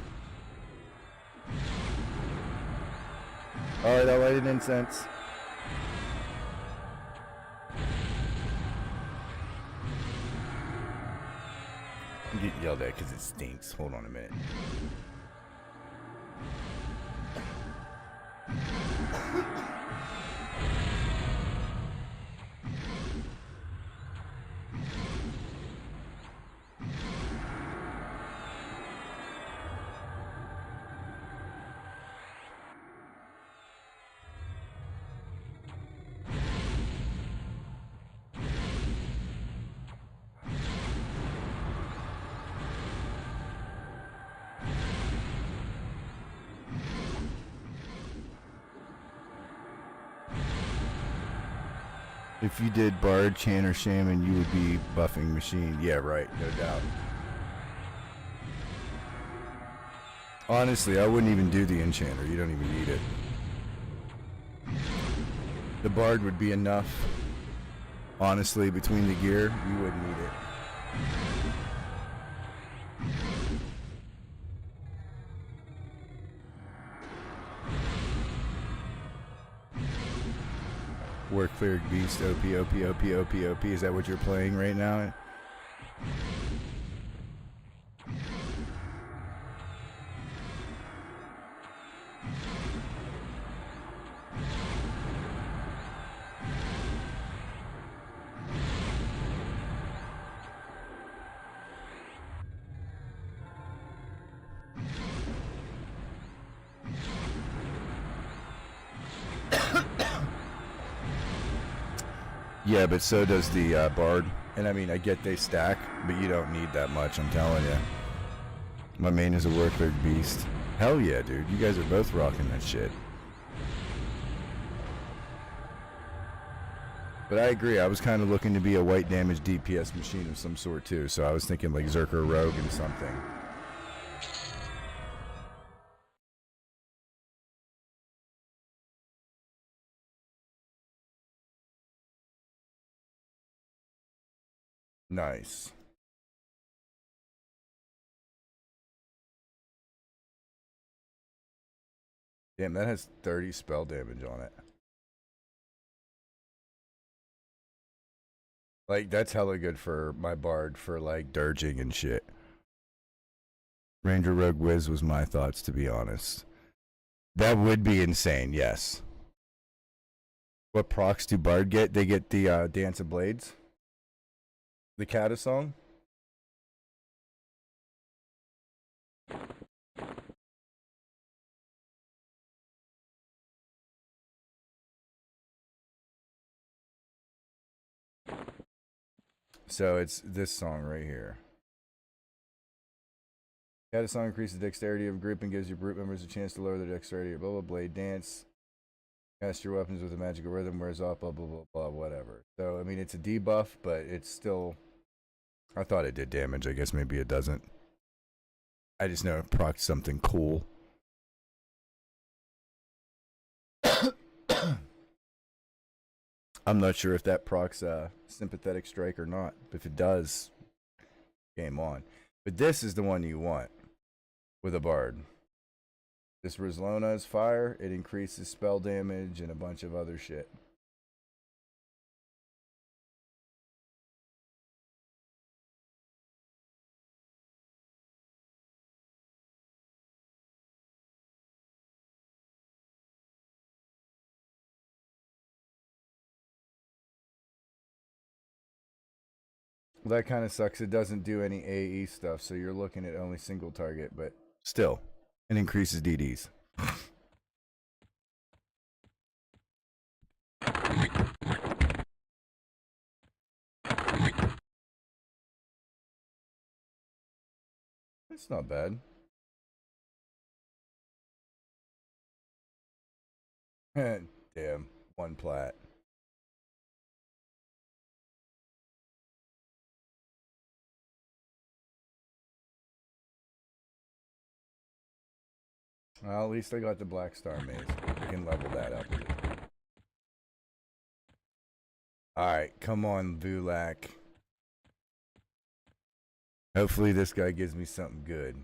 Alright, I'll light an incense. I'm getting yelled at because it stinks. Hold on a minute. If you did Bard, Chan, or Shaman, you would be buffing Machine. Yeah, right, no doubt. Honestly, I wouldn't even do the Enchanter. You don't even need it. The Bard would be enough. Honestly, between the gear, you wouldn't need it. War Cleric Beast, OP, OP, OP, OP, OP. Is that what you're playing right now? Yeah, but so does the Bard. And I mean, I get they stack, but you don't need that much, I'm telling you. My main is a War Cleric Beast. Hell yeah, dude. You guys are both rocking that shit. But I agree. I was kind of looking to be a white damage DPS machine of some sort, too. So I was thinking like Zerker Rogue and something. Nice. Damn, that has 30 spell damage on it. Like, that's hella good for my bard for, like, dirging and shit. Ranger Rogue Wiz was my thoughts, to be honest. That would be insane, yes. What procs do bard get? They get the Dance of Blades. The Kata song. So it's this song right here. Kata song increases the dexterity of a group and gives your group members a chance to lower their dexterity. Blah blah. Blade dance. Cast your weapons with a magical rhythm. Wears off. Blah blah blah blah. Whatever. So I mean, it's a debuff, but it's still. I thought it did damage. I guess maybe it doesn't. I just know it procs something cool. I'm not sure if that procs sympathetic strike or not. If it does, game on. But this is the one you want with a bard. This Rizlona is fire. It increases spell damage and a bunch of other shit. Well, that kind of sucks. It doesn't do any AE stuff, so you're looking at only single target, but still, it increases DDs. It's not bad. Damn, one plat. Well, at least I got the Black Star Maze. I can level that up. Alright, come on, Vulak. Hopefully this guy gives me something good.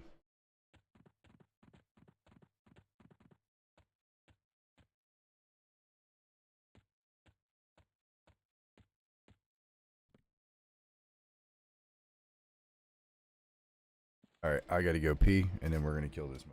Alright, I gotta go pee, and then we're gonna kill this.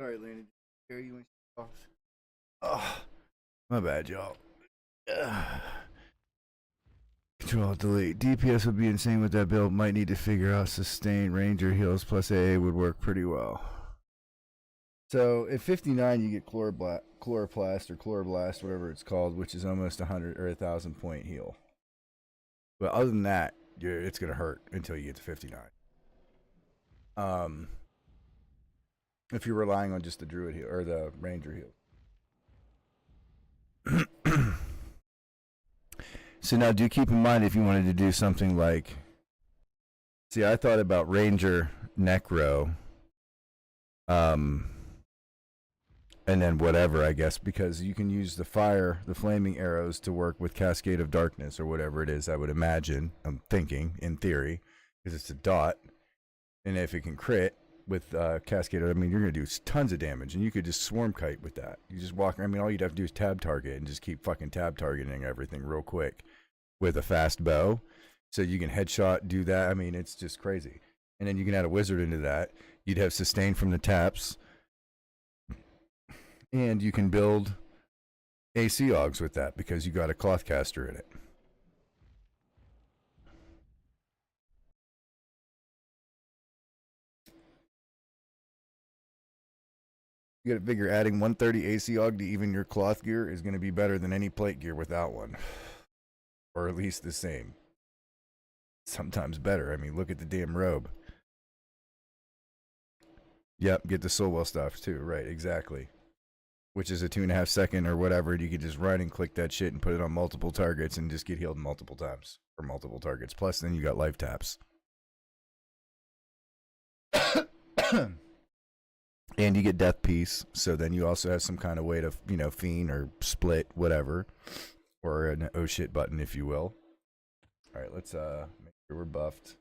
Sorry, Landon. Hear you when she talks. Oh, my bad, y'all. Control delete. DPS would be insane with that build. Might need to figure out sustain. Ranger heals plus AA would work pretty well. So at 59, you get chloroplast or chloroblast, whatever it's called, which is almost 100 or 1,000 point heal. But other than that, it's gonna hurt until you get to 59. If you're relying on just the druid heal or the ranger heal. So now do keep in mind if you wanted to do something like, see, I thought about ranger necro, and then whatever, I guess, because you can use the flaming arrows to work with Cascade of Darkness or whatever it is, I would imagine. I'm thinking, in theory, because it's a dot. And if it can crit with Cascade, I mean, you're going to do tons of damage. And you could just swarm kite with that. You just walk, I mean, all you'd have to do is tab target and just keep fucking tab targeting everything real quick with a fast bow. So you can headshot, do that. I mean, it's just crazy. And then you can add a wizard into that. You'd have sustain from the taps. And you can build AC Augs with that because you got a cloth caster in it. You got to figure adding 130 AC Aug to even your cloth gear is going to be better than any plate gear without one. Or at least the same. Sometimes better. I mean, look at the damn robe. Yep, get the Soulwell stuff too. Right, exactly. Which is a 2.5 second or whatever. You could just run and click that shit and put it on multiple targets and just get healed multiple times for multiple targets. Plus, then you got life taps. And you get death piece. So then you also have some kind of way to, you know, fiend or split, whatever. Or an oh shit button, if you will. All right, let's make sure we're buffed.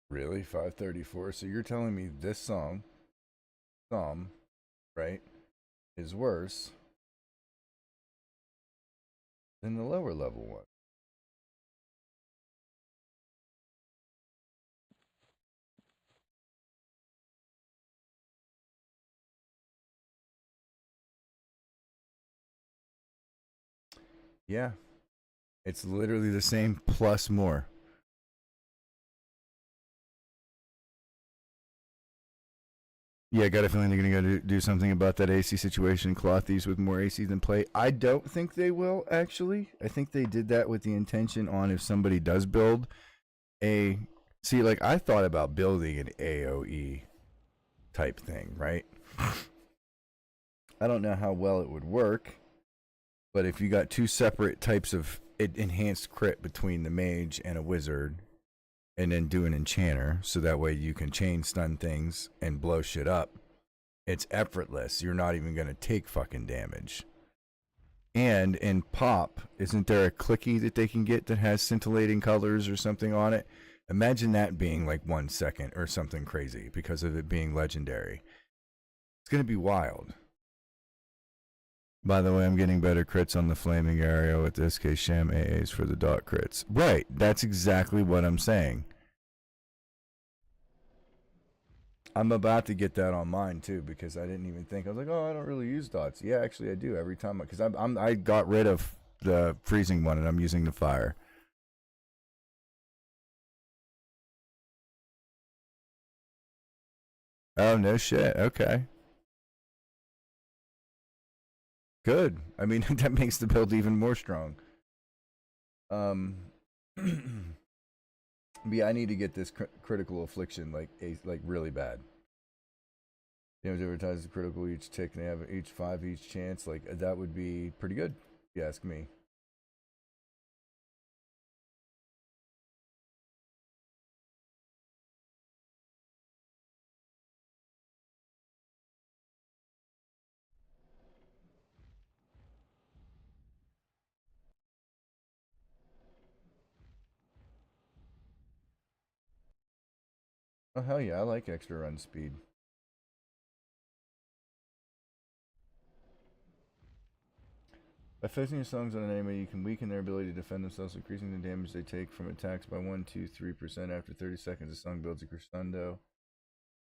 Really? 534? So you're telling me this psalm, right, is worse than the lower level one? Yeah. It's literally the same plus more. Yeah, I got a feeling they're going to do something about that AC situation, cloth these with more AC than plate. I don't think they will, actually. I think they did that with the intention on if somebody does build a... See, like, I thought about building an AoE type thing, right? I don't know how well it would work, but if you got two separate types of enhanced crit between the mage and a wizard... and then do an enchanter, so that way you can chain stun things and blow shit up. It's effortless. You're not even going to take fucking damage. And in pop, isn't there a clicky that they can get that has scintillating colors or something on it? Imagine that being like 1 second or something crazy because of it being legendary. It's going to be wild. By the way, I'm getting better crits on the flaming area with this case sham AAs for the dot crits. Right, that's exactly what I'm saying. I'm about to get that on mine too because I didn't even think. I was like, oh, I don't really use dots. Yeah, actually, I do every time because I got rid of the freezing one and I'm using the fire. Oh no shit. Okay. Good. I mean, that makes the build even more strong. But yeah, I need to get this critical affliction like really bad. Damage advertises the critical each tick, and they have each 5 each chance. Like that would be pretty good, if you ask me. Oh hell yeah, I like extra run speed. By focusing your songs on an enemy, you can weaken their ability to defend themselves, increasing the damage they take from attacks by 1, 2, 3%. After 30 seconds, the song builds a crescendo,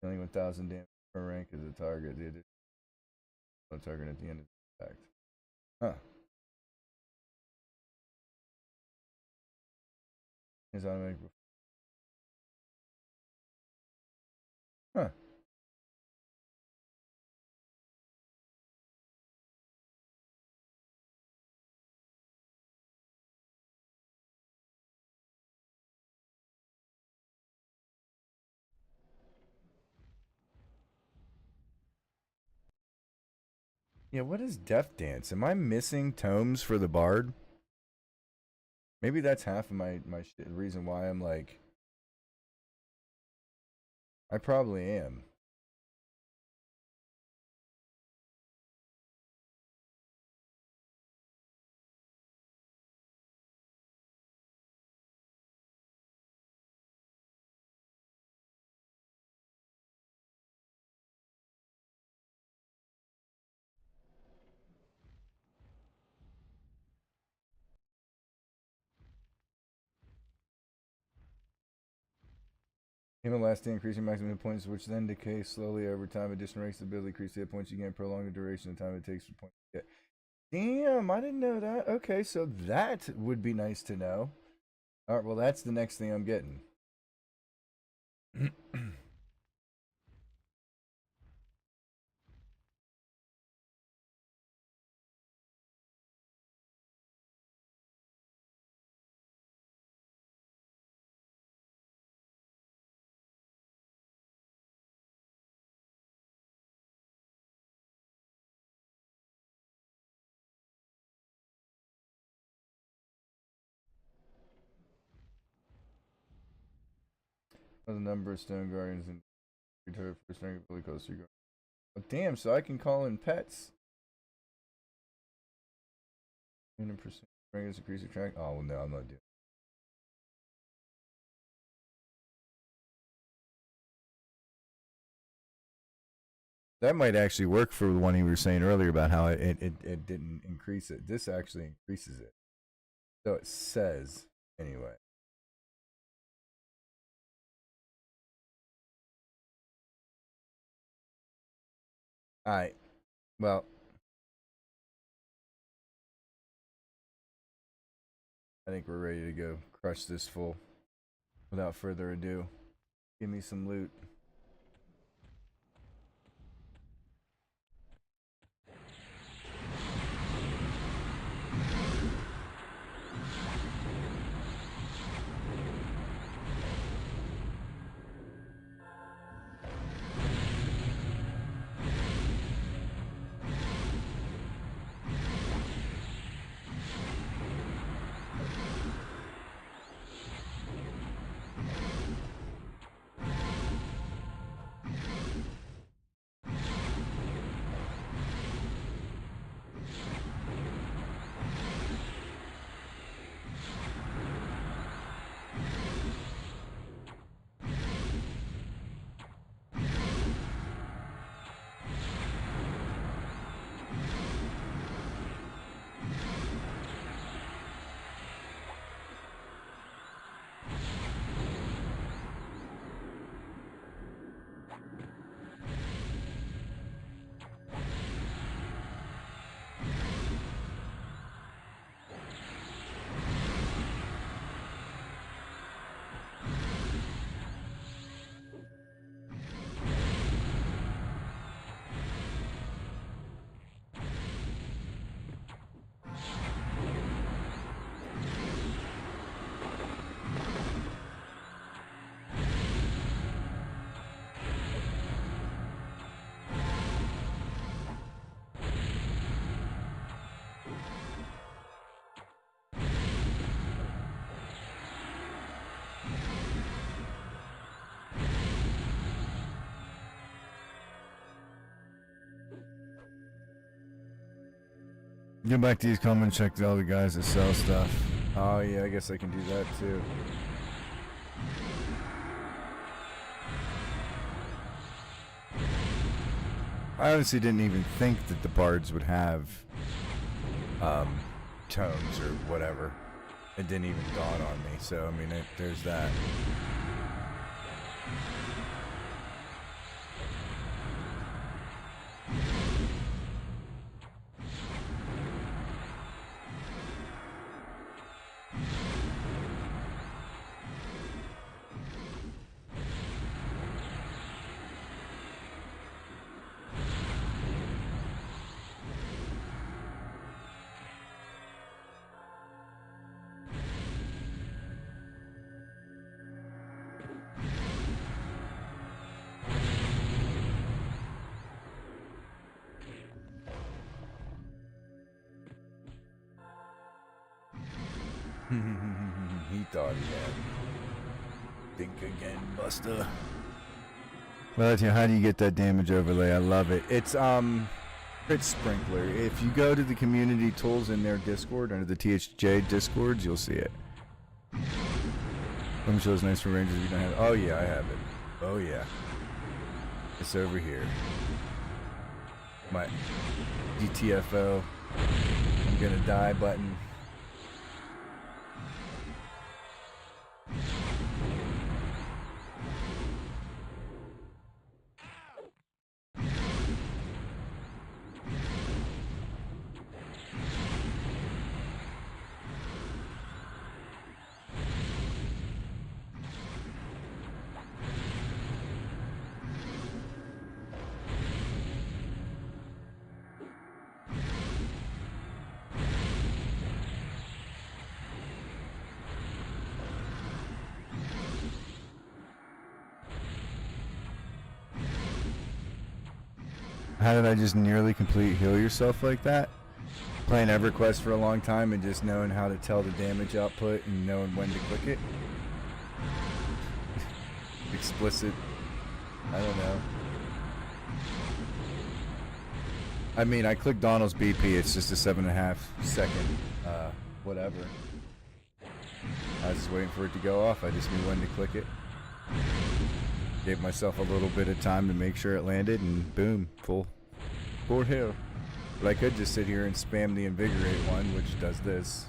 dealing 1,000 damage per rank as a target. The additional target at the end of the attack. Huh. Is automatic. Huh. Yeah, what is Death Dance? Am I missing tomes for the bard? Maybe that's half of my reason why I'm like. I probably am. Him lasting increasing maximum hit points, which then decay slowly over time. Additional ranks the ability increase the hit points you gain, prolong the duration of time it takes for points to get. Damn, I didn't know that. Okay, so that would be nice to know. All right, well, that's the next thing I'm getting. The number of stone guardians and return for strength really close to your. Oh, damn, so I can call in pets. 100% strength increase your track. Oh, well, no, I'm not doing. That might actually work for the one you were saying earlier about how it didn't increase it. This actually increases it. So it says, anyway. Alright. Well. I think we're ready to go crush this fool. Without further ado. Give me some loot. Get back to these comments, check all the guys that sell stuff. Oh yeah, I guess I can do that too. I honestly didn't even think that the bards would have tones or whatever. It didn't even dawn on me, so I mean, there's that. He thought he had. Think again, Buster. Well, how do you get that damage overlay? I love it. It's Crit Sprinkler. If you go to the community tools in their Discord, under the THJ Discords, you'll see it. Let me show those nice for rangers if you don't have it. Oh yeah, I have it. Oh yeah. It's over here. My DTFO. I'm gonna die button. How did I just nearly complete heal yourself like that? Playing EverQuest for a long time and just knowing how to tell the damage output and knowing when to click it. Explicit. I don't know. I mean, I clicked Donald's BP. It's just a 7.5 second, whatever. I was just waiting for it to go off. I just knew when to click it. Gave myself a little bit of time to make sure it landed, and boom, full heal. But I could just sit here and spam the Invigorate one, which does this.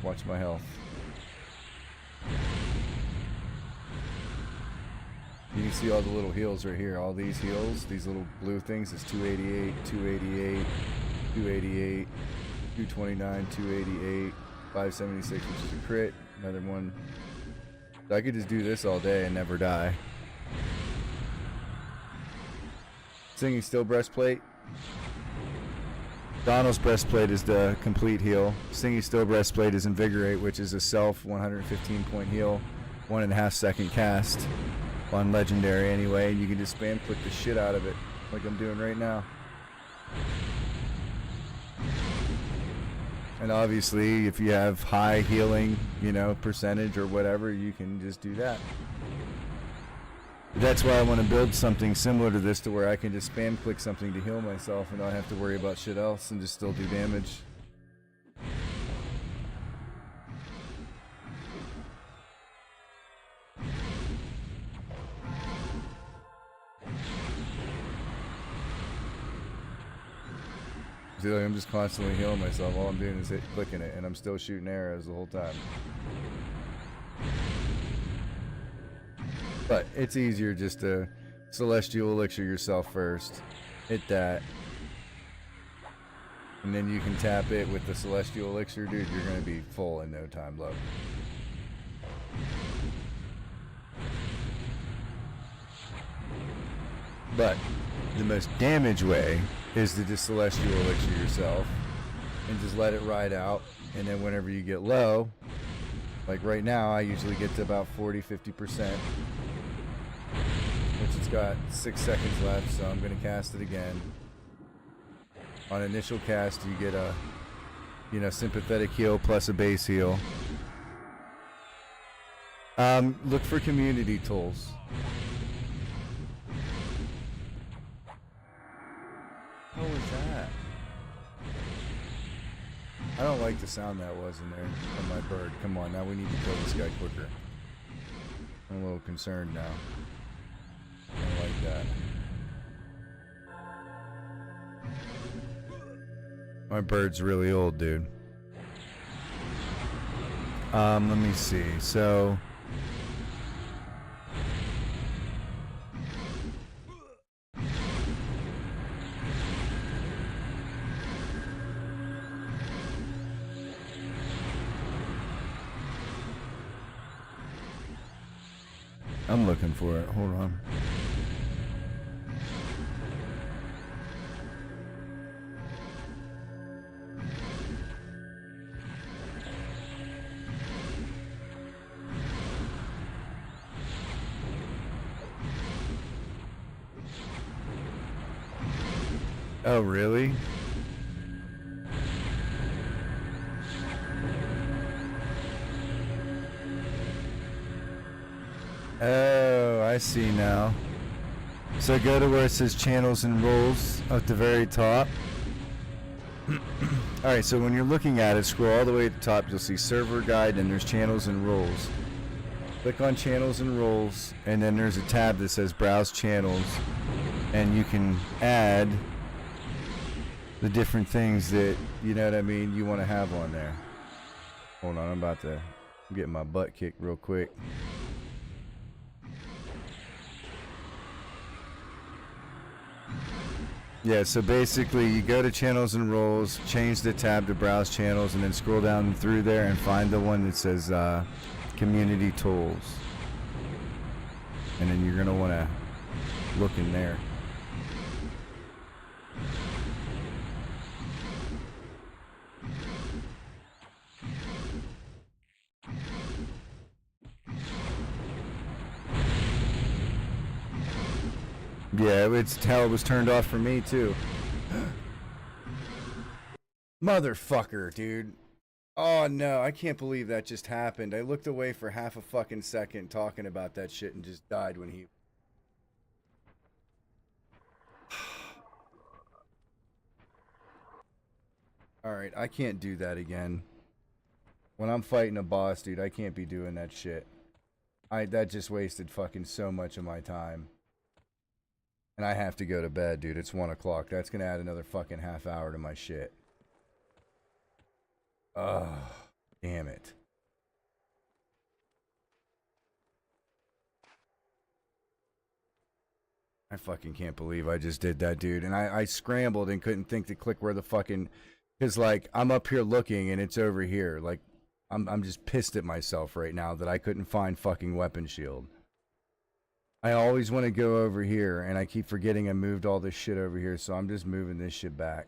Watch my health. You can see all the little heals right here. All these heals, these little blue things, is 288, 288, 288, 229, 288, 576, which is a crit. Another one. So I could just do this all day and never die. Singing Still Breastplate. Donald's Breastplate is the complete heal. Singing Still Breastplate is Invigorate, which is a self 115 point heal, 1.5 second cast on Legendary anyway. And you can just spam click the shit out of it like I'm doing right now. And obviously, if you have high healing, percentage or whatever, you can just do that. That's why I want to build something similar to this, to where I can just spam click something to heal myself and not have to worry about shit else and just still do damage. See, like, I'm just constantly healing myself. All I'm doing is clicking it, and I'm still shooting arrows the whole time. But it's easier just to Celestial Elixir yourself first. Hit that. And then you can tap it with the Celestial Elixir. Dude, you're going to be full in no time, love. But the most damage way is to just Celestial Elixir yourself and just let it ride out. And then whenever you get low, like right now, I usually get to about 40-50%. Which it's got 6 seconds left, so I'm going to cast it again. On initial cast, you get a, sympathetic heal plus a base heal. Look for community tools. What was that? I don't like the sound that was in there from my bird. Come on, now we need to kill this guy quicker. I'm a little concerned now. I don't like that. My bird's really old, dude. Let me see. So I'm looking for it. Hold on. Oh, really? Oh, I see now. So go to where it says channels and roles at the very top. Alright, so when you're looking at it, scroll all the way to the top, you'll see server guide, and there's channels and roles. Click on channels and roles, and then there's a tab that says browse channels, and you can add the different things that, you know what I mean, you want to have on there. Hold on, I'm getting my butt kicked real quick. Yeah, so basically you go to channels and roles, change the tab to browse channels, and then scroll down through there and find the one that says community tools. And then you're going to want to look in there. Yeah, it's how it was turned off for me too. Motherfucker, dude. Oh no, I can't believe that just happened. I looked away for half a fucking second talking about that shit and just died when he... Alright, I can't do that again. When I'm fighting a boss, dude, I can't be doing that shit. That just wasted fucking so much of my time. And I have to go to bed, dude. It's 1 o'clock. That's gonna add another fucking half hour to my shit. Ugh. Damn it. I fucking can't believe I just did that, dude. And I scrambled and couldn't think to click where the fucking... Because, like, I'm up here looking and it's over here. Like, I'm just pissed at myself right now that I couldn't find fucking weapon shield. I always want to go over here, and I keep forgetting I moved all this shit over here, so I'm just moving this shit back.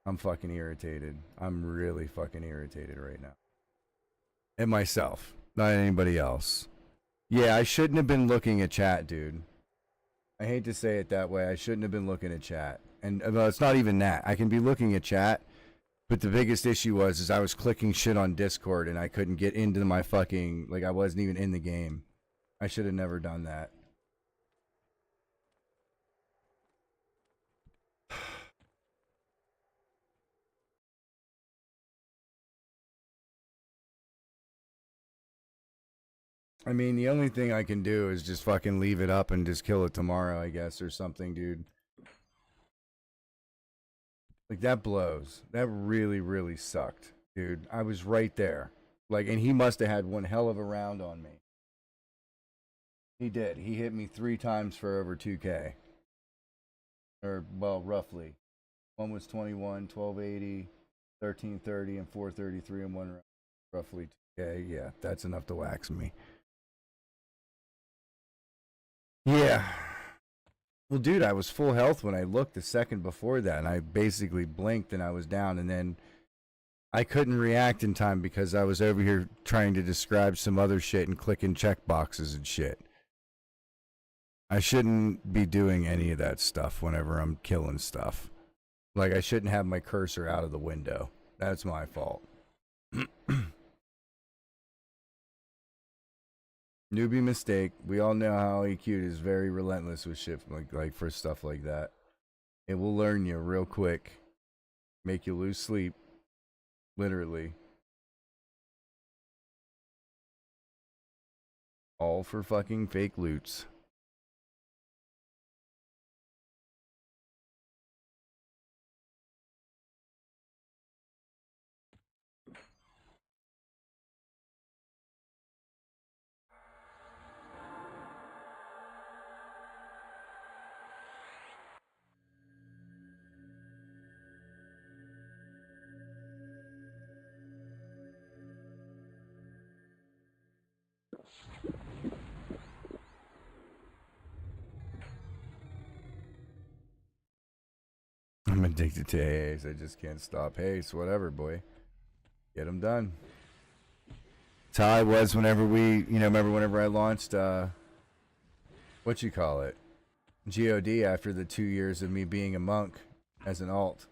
I'm fucking irritated. I'm really fucking irritated right now. At myself, not anybody else. Yeah, I shouldn't have been looking at chat, dude. I hate to say it that way. I shouldn't have been looking at chat. And well, it's not even that. I can be looking at chat, but the biggest issue is I was clicking shit on Discord, and I couldn't get into my fucking... Like, I wasn't even in the game. I should have never done that. I mean, the only thing I can do is just fucking leave it up and just kill it tomorrow, I guess, or something, dude. Like, that blows. That really, really sucked, dude. I was right there. Like, and he must have had one hell of a round on me. He did. He hit me 3 times for over 2K. Or, well, roughly. One was 21, 1280, 1330, and 433 in one round. Roughly 2K. Yeah, that's enough to wax me. Yeah. Well, dude, I was full health when I looked the second before that, and I basically blinked and I was down, and then I couldn't react in time because I was over here trying to describe some other shit and clicking check boxes and shit. I shouldn't be doing any of that stuff whenever I'm killing stuff. Like, I shouldn't have my cursor out of the window. That's my fault. Newbie mistake. We all know how EQ is very relentless with shit like for stuff like that. It will learn you real quick. make you lose sleep, literally. All for fucking fake loots. I'm addicted to AAs. I just can't stop. Hey, it's whatever, boy. Get them done. That's how I was whenever remember whenever I launched, what you call it? GOD after the 2 years of me being a monk as an alt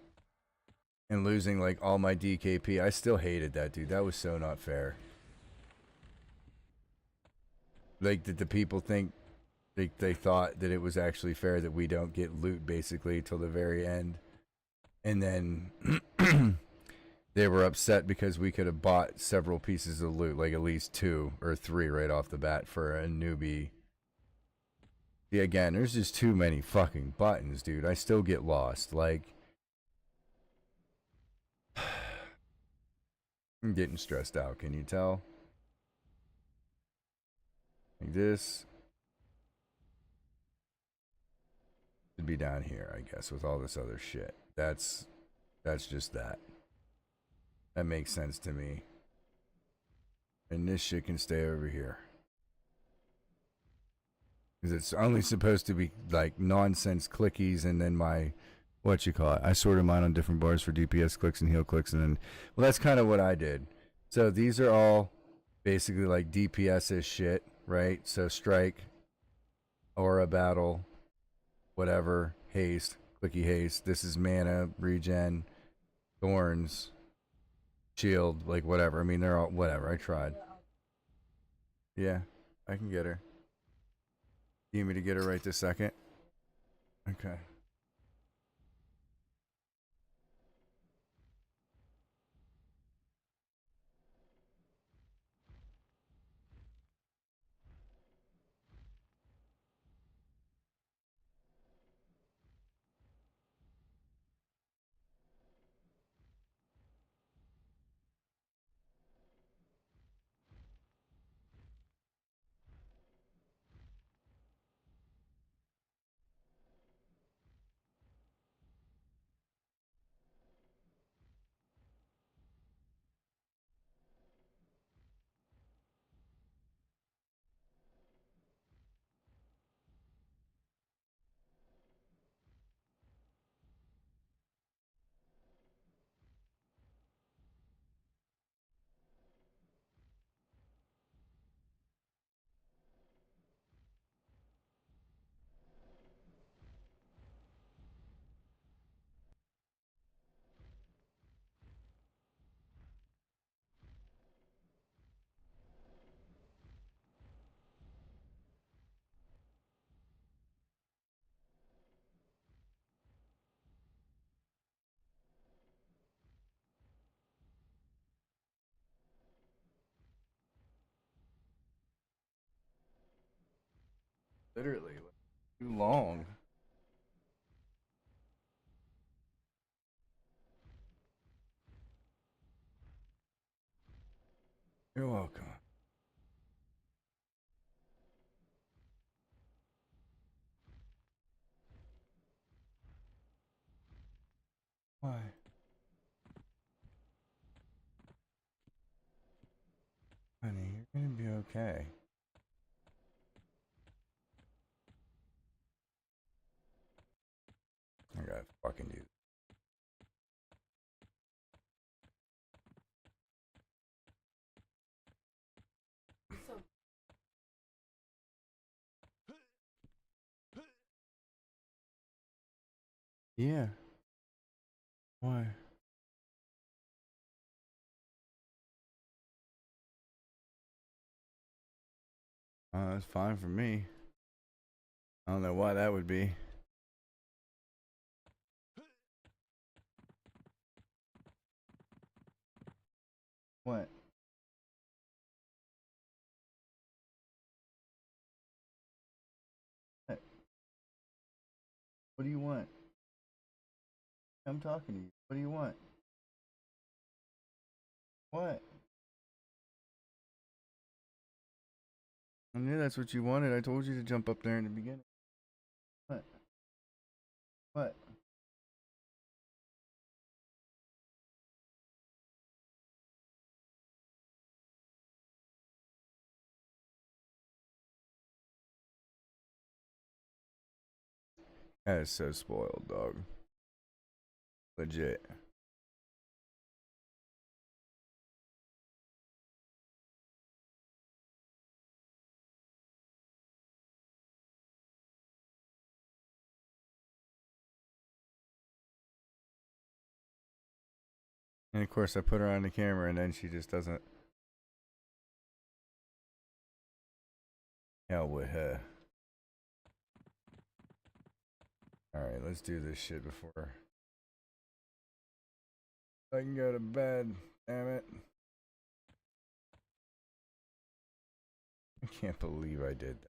and losing like all my DKP. I still hated that, dude. That was so not fair. Like, did the people think they thought that it was actually fair that we don't get loot basically till the very end? And then they were upset because we could have bought several pieces of loot, like at least 2 or 3 right off the bat for a newbie. Yeah, again, there's just too many fucking buttons, dude. I still get lost. Like, I'm getting stressed out, can you tell? Like this should be down here, I guess, with all this other shit. That's just that. That makes sense to me. And this shit can stay over here. Because it's only supposed to be like nonsense clickies and then my, what you call it. I sorted mine on different bars for DPS clicks and heal clicks. And then, well, that's kind of what I did. So these are all basically like DPS-ish shit, right? So strike, aura battle, whatever, haste, clicky haste. This is mana, regen, thorns, shield, like whatever. I mean, they're all, whatever. I tried. Yeah, I can get her. You need me to get her right this second? Okay. Literally, too long. You're welcome. Why? Honey, you're gonna be okay. I gotta fucking do. Yeah. Why? That's fine for me. I don't know why that would be. What? What? What do you want? I'm talking to you. What do you want? What? I knew that's what you wanted. I told you to jump up there in the beginning. What? What? That is so spoiled, dog. Legit. And of course, I put her on the camera, and then she just doesn't. Hell with her. Alright, let's do this shit before I can go to bed. Damn it. I can't believe I did that.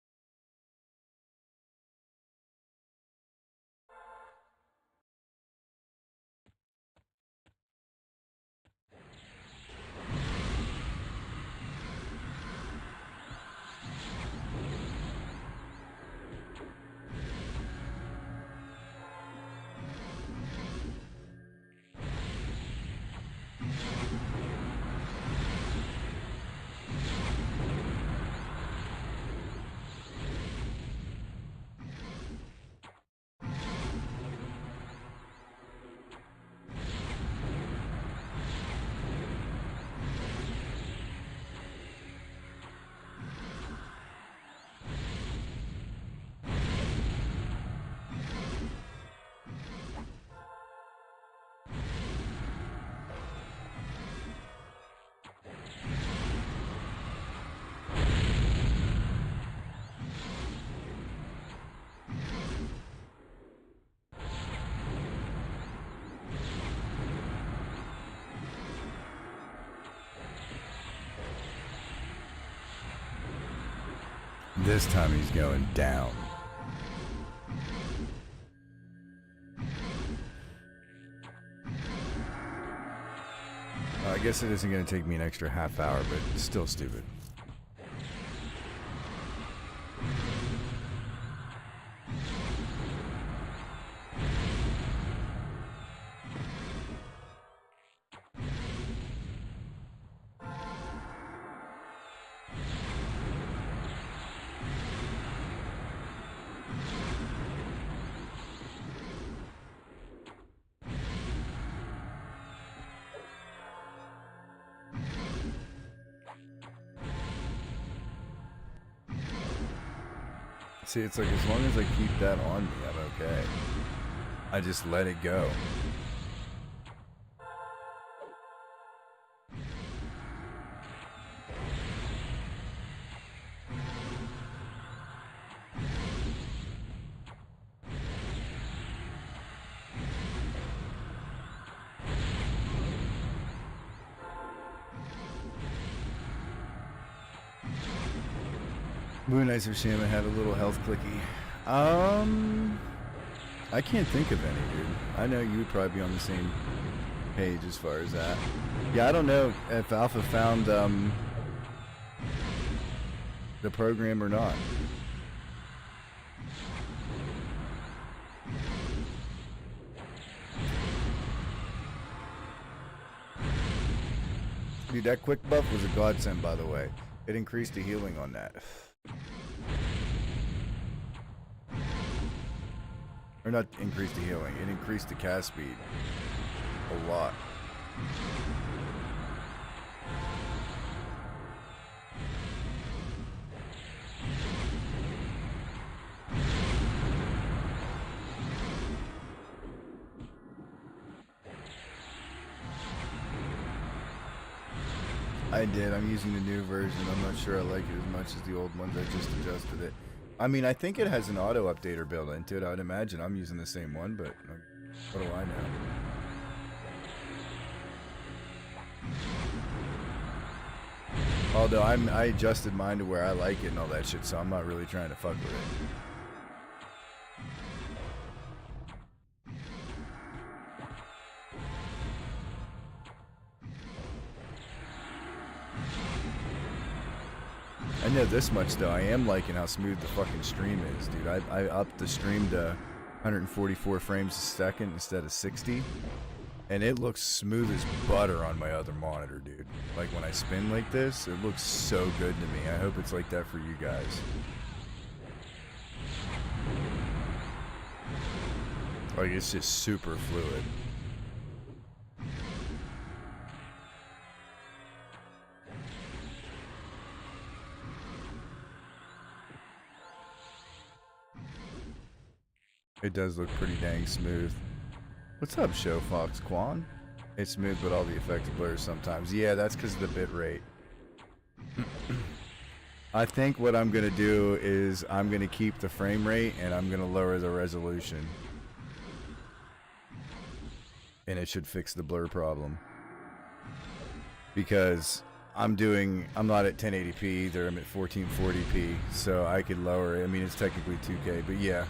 This time he's going down. I guess it isn't going to take me an extra half hour, but it's still stupid. See, it's like as long as I keep that on me, I'm okay. I just let it go. Would be nice if Shama had a little health clicky. I can't think of any, dude. I know you would probably be on the same page as far as that. Yeah, I don't know if Alpha found the program or not. Dude, that quick buff was a godsend, by the way. It increased the healing on that. Or not increased the healing, it increased the cast speed a lot. I did. I'm using the new version. I'm not sure I like it as much as the old ones. I just adjusted it. I mean, I think it has an auto updater built into it. I'd imagine I'm using the same one, but what do I know? Although I adjusted mine to where I like it and all that shit, so I'm not really trying to fuck with it. I know this much though, I am liking how smooth the fucking stream is, dude. I upped the stream to 144 frames a second instead of 60. And it looks smooth as butter on my other monitor, dude. Like when I spin like this, it looks so good to me. I hope it's like that for you guys. Like it's just super fluid. It does look pretty dang smooth. What's up, Show Fox Quan? It's smooth, but all the effects blur sometimes. Yeah, that's because of the bit rate. I think what I'm going to do is I'm going to keep the frame rate and I'm going to lower the resolution. And it should fix the blur problem. Because I'm not at 1080p either, I'm at 1440p, so I could lower it. I mean, it's technically 2K, but yeah.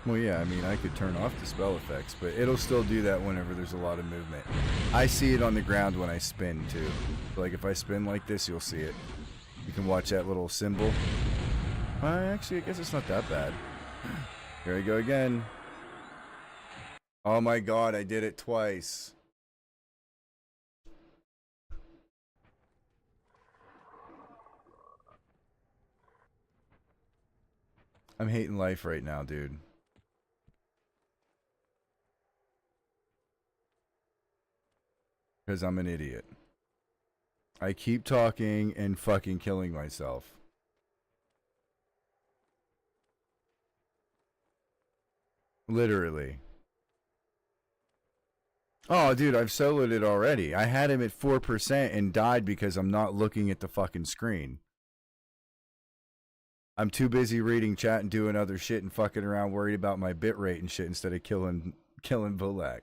Well, yeah, I mean, I could turn off the spell effects, but it'll still do that whenever there's a lot of movement. I see it on the ground when I spin, too. Like, if I spin like this, you'll see it. You can watch that little symbol. Actually, I guess it's not that bad. Here I go again. Oh my god, I did it twice. I'm hating life right now, dude. Because I'm an idiot. I keep talking and fucking killing myself. Literally. Oh, dude, I've soloed it already. I had him at 4% and died because I'm not looking at the fucking screen. I'm too busy reading chat and doing other shit and fucking around worried about my bitrate and shit instead of killing Volak.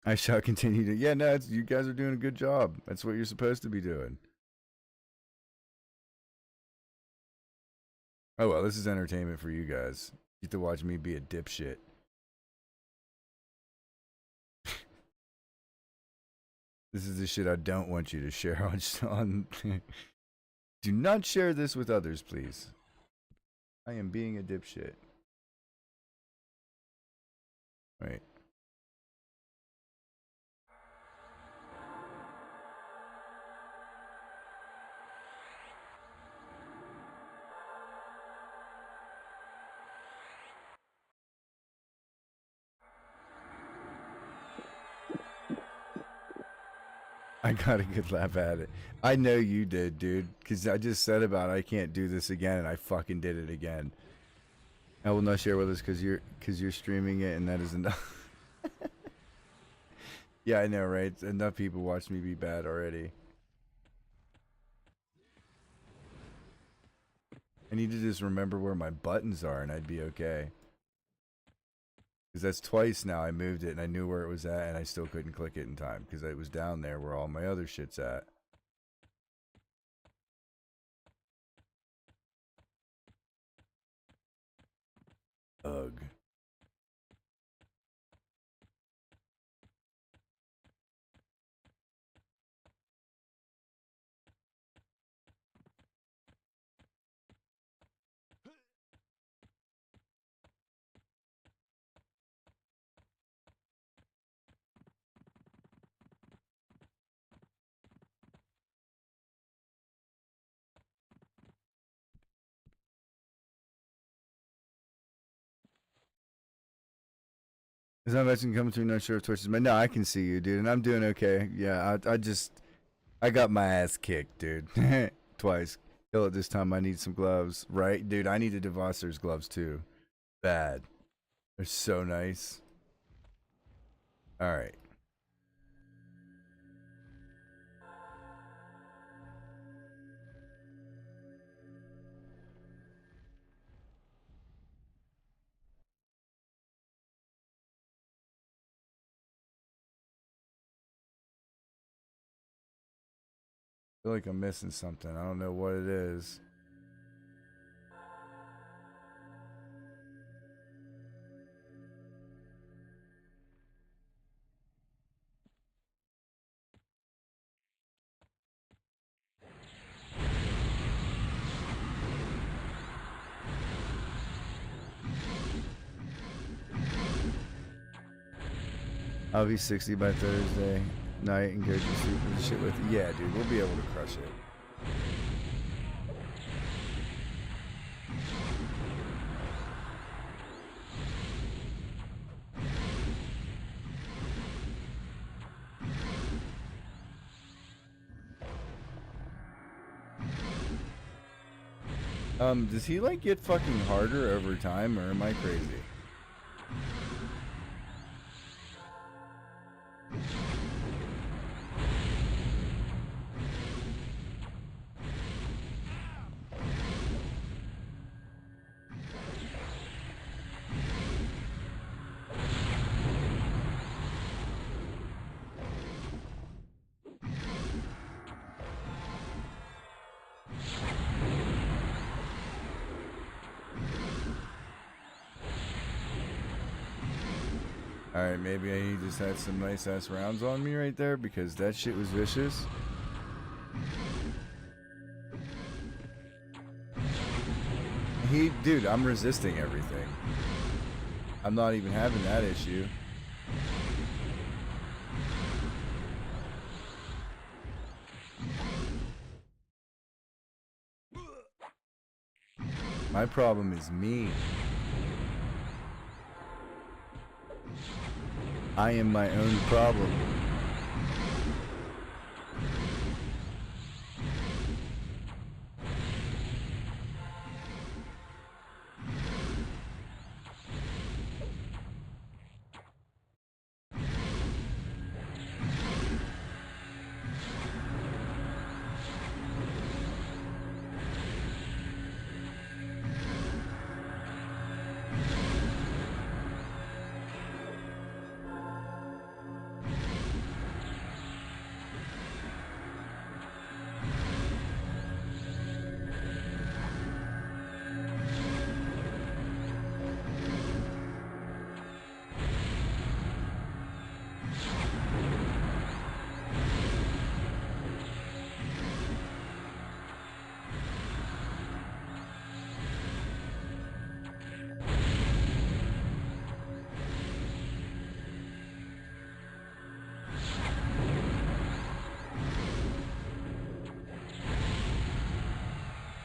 I shall continue to... Yeah, no, you guys are doing a good job. That's what you're supposed to be doing. Oh, well, this is entertainment for you guys. You get to watch me be a dipshit. This is the shit I don't want you to share on... Do not share this with others, please. I am being a dipshit. Wait. I got a good laugh at it. I know you did, dude. Because I just said about I can't do this again, and I fucking did it again. I will not share with us because you're streaming it, and that is enough. Yeah, I know, right? Enough people watch me be bad already. I need to just remember where my buttons are, and I'd be okay. Because that's twice now I moved it, and I knew where it was at, and I still couldn't click it in time. Because it was down there where all my other shit's at. Ugh. Is that message coming through? Not sure if Twitch is my... No, I can see you, dude, and I'm doing okay. Yeah, I got my ass kicked, dude. Twice. Kill it this time. I need some gloves. Right? Dude, I needed Devasser's gloves too. Bad. They're so nice. Alright. I feel like I'm missing something. I don't know what it is. I'll be 60 by Thursday night and go to sleep and shit with it. Yeah, dude, we'll be able to crush it. Does he like get fucking harder over time, or am I crazy? Alright, maybe he just had some nice ass rounds on me right there because that shit was vicious. Dude, I'm resisting everything. I'm not even having that issue. My problem is me. I am my own problem.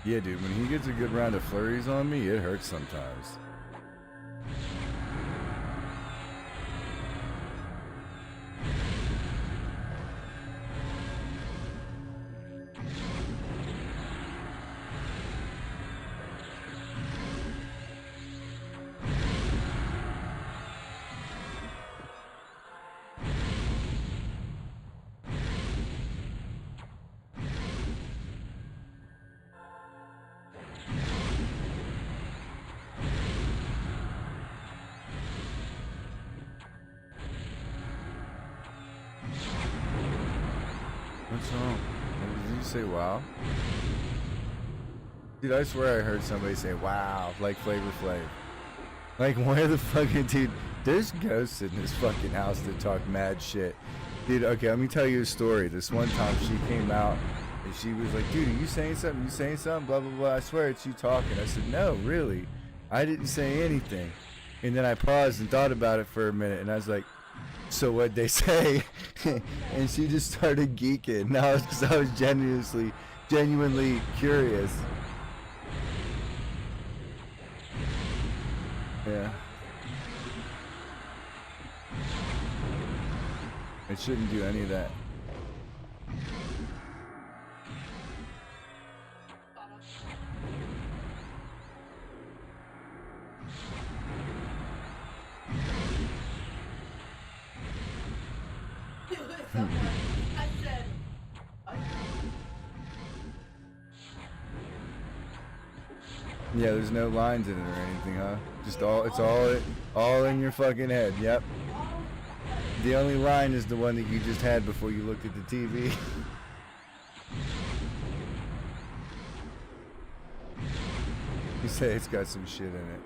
Yeah, dude, when he gets a good round of flurries on me, it hurts sometimes. What's wrong? Did you say wow? Dude, I swear I heard somebody say wow, like Flavor Flav. Like, where the fucking dude? There's ghosts in this fucking house that talk mad shit. Dude, okay, let me tell you a story. This one time she came out and she was like, dude, are you saying something? You saying something? Blah, blah, blah. I swear it's you talking. I said, no, really. I didn't say anything. And then I paused and thought about it for a minute and I was like, so what'd they say? And she just started geeking. Now it's because I was genuinely curious. Yeah. It shouldn't do any of that. I said, Yeah, there's no lines in it or anything, huh? Just it's all in your fucking head. Yep. The only line is the one that you just had before you looked at the TV. You say it's got some shit in it.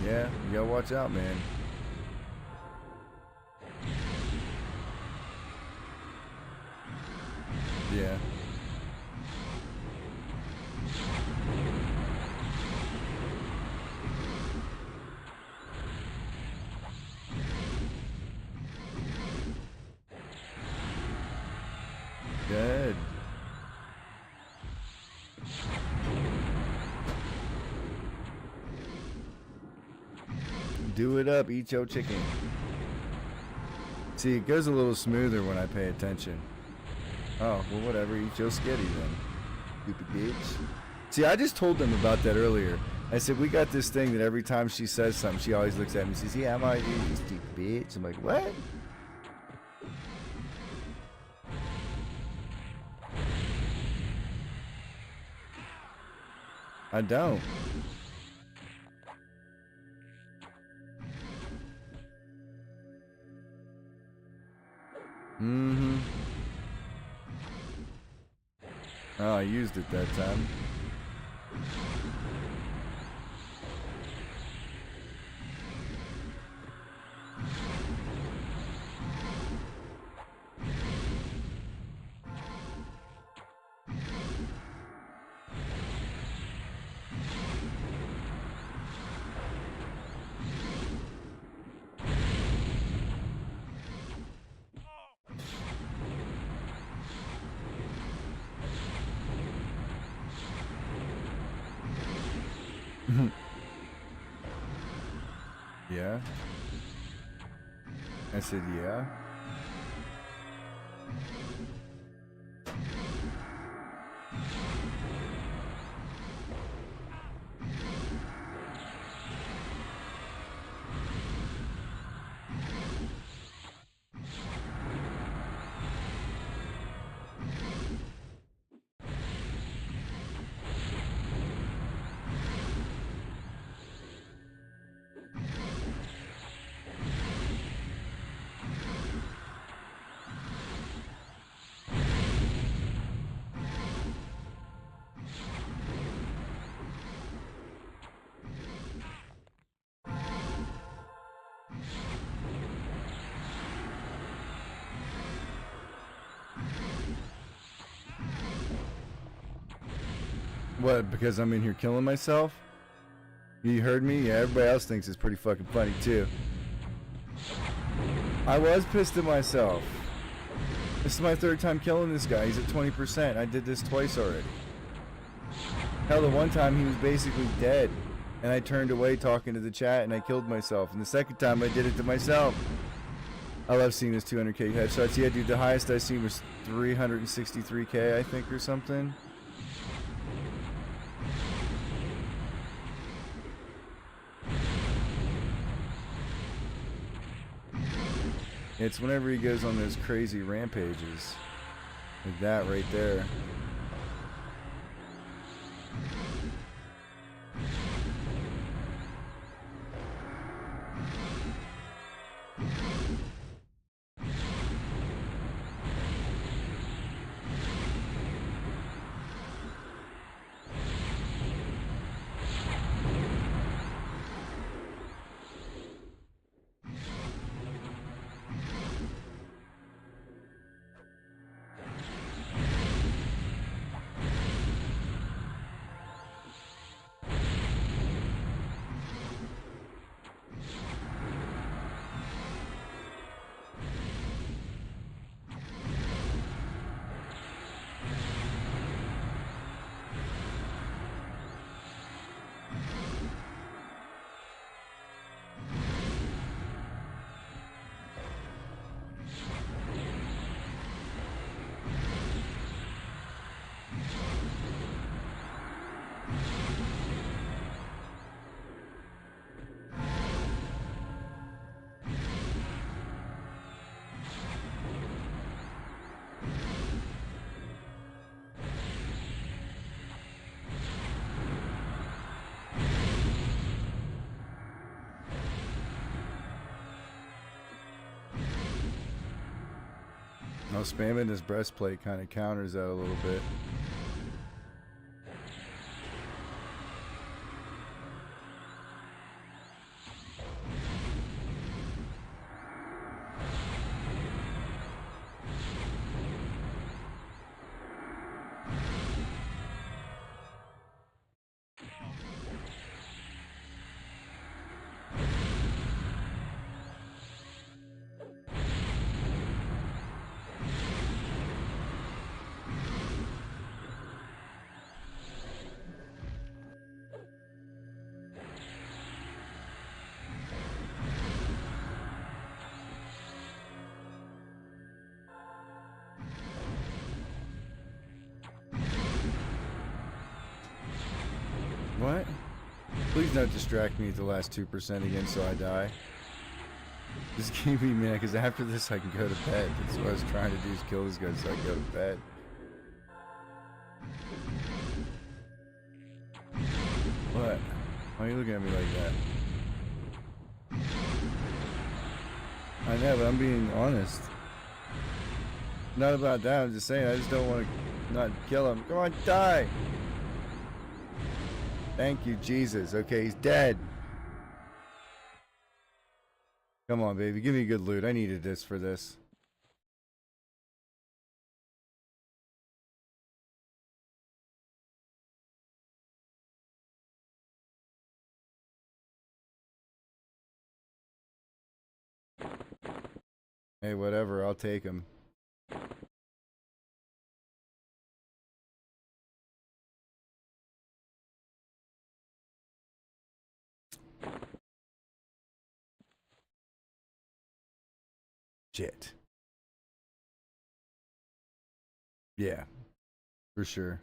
Yeah, you gotta watch out, man. Yeah. Good. Do it up, eat your chicken. See, it goes a little smoother when I pay attention. Oh, well, whatever, eat your skitty then. Stupid bitch. See, I just told them about that earlier. I said, we got this thing that every time she says something, she always looks at me and says, yeah, I'm already you stupid bitch. I'm like, what? I don't. Mm-hmm. Oh, I used it that time. Yeah. I said, yeah. What, because I'm in here killing myself? You heard me? Yeah, everybody else thinks it's pretty fucking funny too. I was pissed at myself. This is my third time killing this guy. He's at 20%. I did this twice already. Hell, the one time he was basically dead. And I turned away talking to the chat and I killed myself. And the second time I did it to myself. I love seeing this 200k headshots. Yeah, dude, the highest I seen was 363k, I think, or something. It's whenever he goes on those crazy rampages. Like that right there. spamming this breastplate kind of counters that a little bit. What? Please don't distract me at the last 2% again so I die. Just keep me, man, because after this I can go to bed. That's what I was trying to do, is kill this guy so I can go to bed. What? Why are you looking at me like that? I know, but I'm being honest. Not about that, I'm just saying, I just don't want to not kill him. Come on, die! Thank you, Jesus. Okay, he's dead. Come on, baby. Give me good loot. I needed this for this. Hey, whatever. I'll take him. Shit. Yeah, for sure.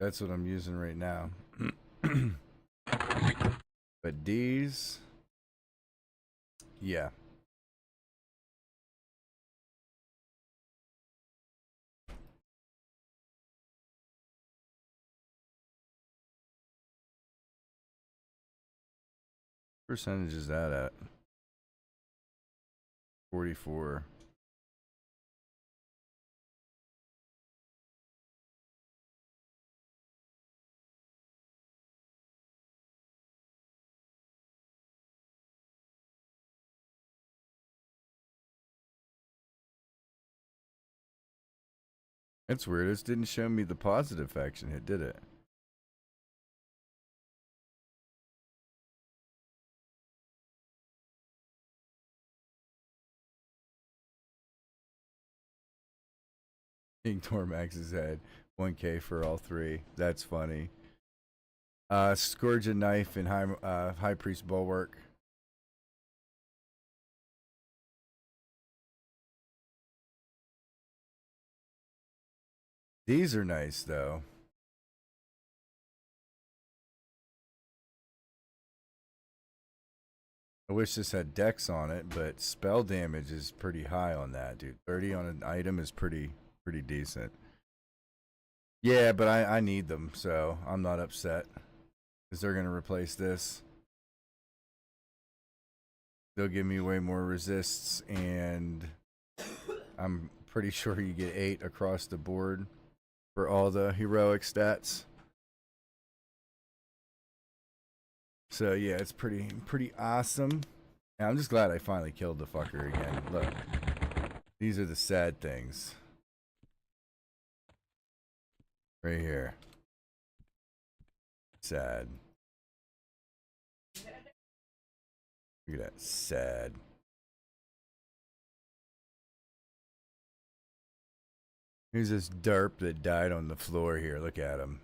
That's what I'm using right now. But these, yeah. Percentage is that at? 44. It's weird. It didn't show me the positive faction hit, did it? Ignore Max's head. 1K for all three. That's funny. Scourge a knife and High Priest Bulwark. These are nice though. I wish this had dex on it, but spell damage is pretty high on that, dude. 30 on an item is pretty decent. Yeah, but I need them, so I'm not upset. Because they're going to replace this. They'll give me way more resists, and I'm pretty sure you get 8 across the board for all the heroic stats. So yeah, it's pretty awesome. And I'm just glad I finally killed the fucker again. Look, these are the sad things. Right here. Sad. Look at that. Sad. Here's this derp that died on the floor here. Look at him.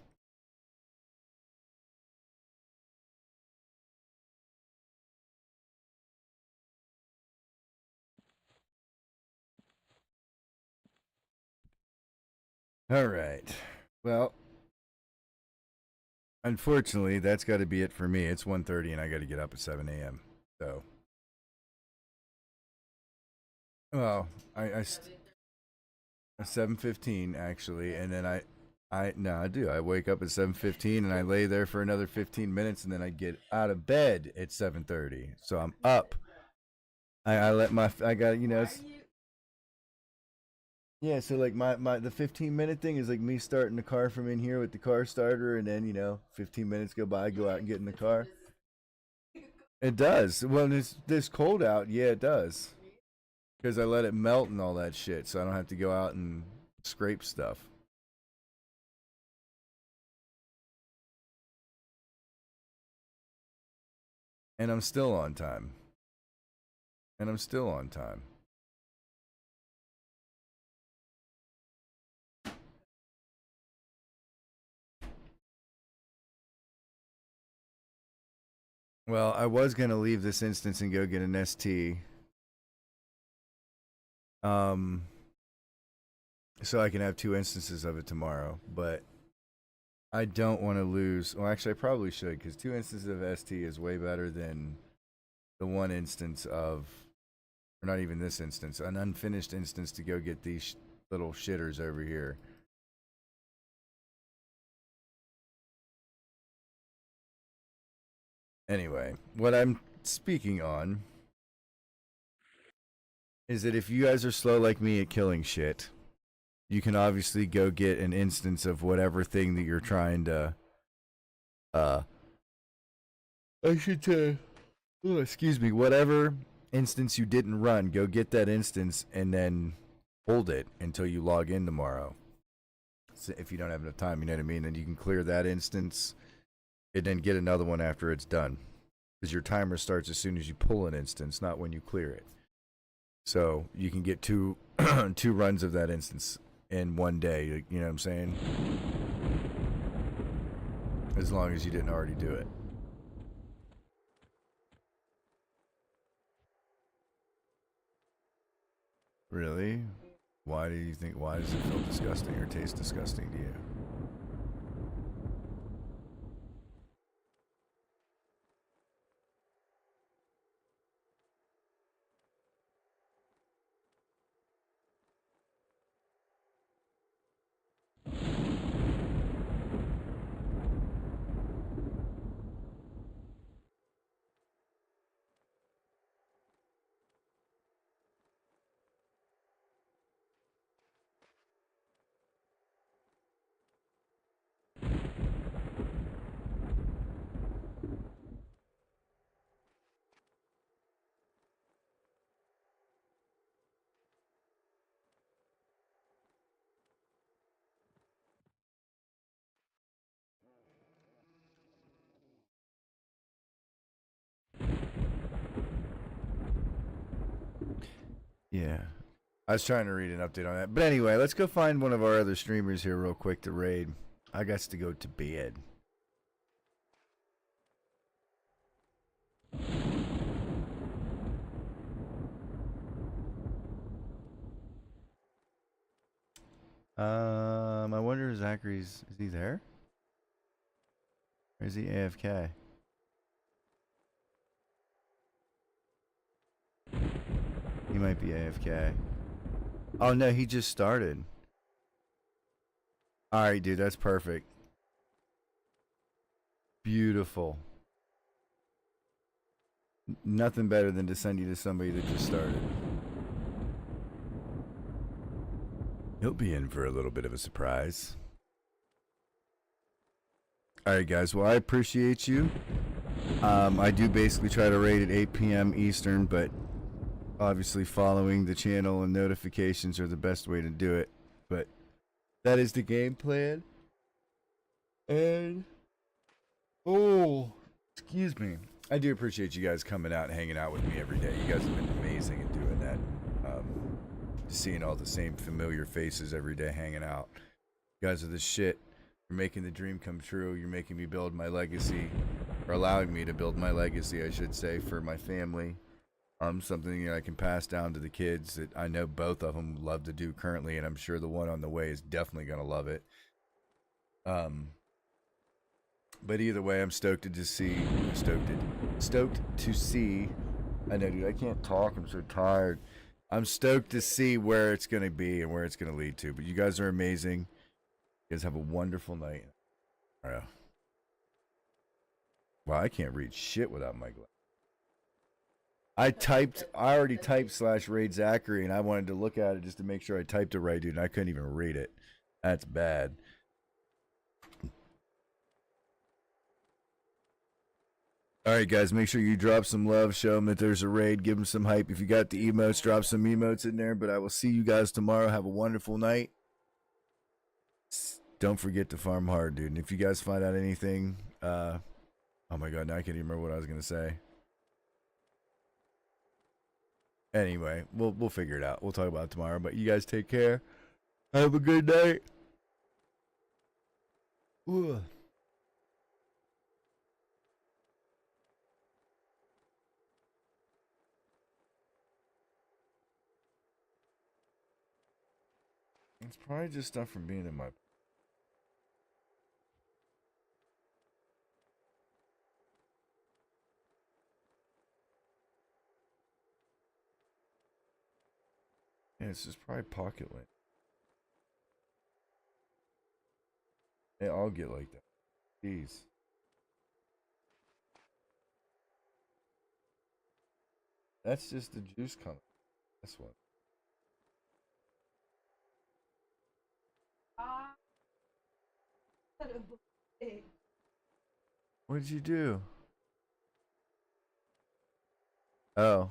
All right. Well, unfortunately, that's got to be it for me. It's 1:30 and I got to get up at 7 a.m. So, well, I 7:15 actually, and then I do. I wake up at 7:15 and I lay there for another 15 minutes, and then I get out of bed at 7:30. So I'm up I let my I got it's, yeah. So like the 15-minute thing is like me starting the car from in here with the car starter, and then 15 minutes go by, go out and get in the car. It does. When it's this cold out, yeah, it does. Because I let it melt and all that shit, so I don't have to go out and scrape stuff. And I'm still on time. Well, I was gonna leave this instance and go get an ST. So I can have 2 instances of it tomorrow, but I don't want to lose. Well, actually, I probably should, because 2 instances of ST is way better than the 1 instance of, or not even this instance, an unfinished instance to go get these little shitters over here. Anyway, what I'm speaking on is that if you guys are slow like me at killing shit, you can obviously go get an instance of whatever thing that you're trying to, I should say, excuse me, whatever instance you didn't run, go get that instance and then hold it until you log in tomorrow. So if you don't have enough time, you know what I mean? Then you can clear that instance and then get another one after it's done. Because your timer starts as soon as you pull an instance, not when you clear it. So you can get two runs of that instance in one day. You know what I'm saying? As long as you didn't already do it. Really? Why do you think? Why does it feel disgusting or taste disgusting to you? Yeah. I was trying to read an update on that. But anyway, let's go find one of our other streamers here real quick to raid. I got to go to bed. I wonder if Zachary's, is he there? Or is he AFK? He might be AFK. Oh no, he just started. Alright, dude, that's perfect. Beautiful. Nothing better than to send you to somebody that just started. He'll be in for a little bit of a surprise. Alright, guys, well, I appreciate you. I do basically try to raid at 8 p.m. Eastern, but obviously following the channel and notifications are the best way to do it. But that is the game plan. And oh, excuse me. I do appreciate you guys coming out and hanging out with me every day. You guys have been amazing at doing that. Seeing all the same familiar faces every day hanging out. You guys are the shit. You're making the dream come true. You're making me build my legacy, or allowing me to build my legacy, I should say, for my family. Something I can pass down to the kids that I know both of them love to do currently, and I'm sure the one on the way is definitely going to love it. But either way, I'm stoked to see. Stoked to see. I know, dude. I can't talk. I'm so tired. I'm stoked to see where it's going to be and where it's going to lead to. But you guys are amazing. You guys have a wonderful night. Wow, I can't read shit without my glasses. I already typed /raid Zachary, and I wanted to look at it just to make sure I typed it right, dude, and I couldn't even read it. That's bad. Alright, guys, make sure you drop some love, show them that there's a raid, give them some hype. If you got the emotes, drop some emotes in there, but I will see you guys tomorrow. Have a wonderful night. Don't forget to farm hard, dude. And if you guys find out anything, oh my god, now I can't even remember what I was gonna say. Anyway, we'll figure it out. We'll talk about it tomorrow. But you guys take care. Have a good night. Ooh. It's probably just stuff from being in my. Yeah, it's just probably pocket lint. They all get like that. Jeez. That's just the juice color. This one. What did you do? Oh.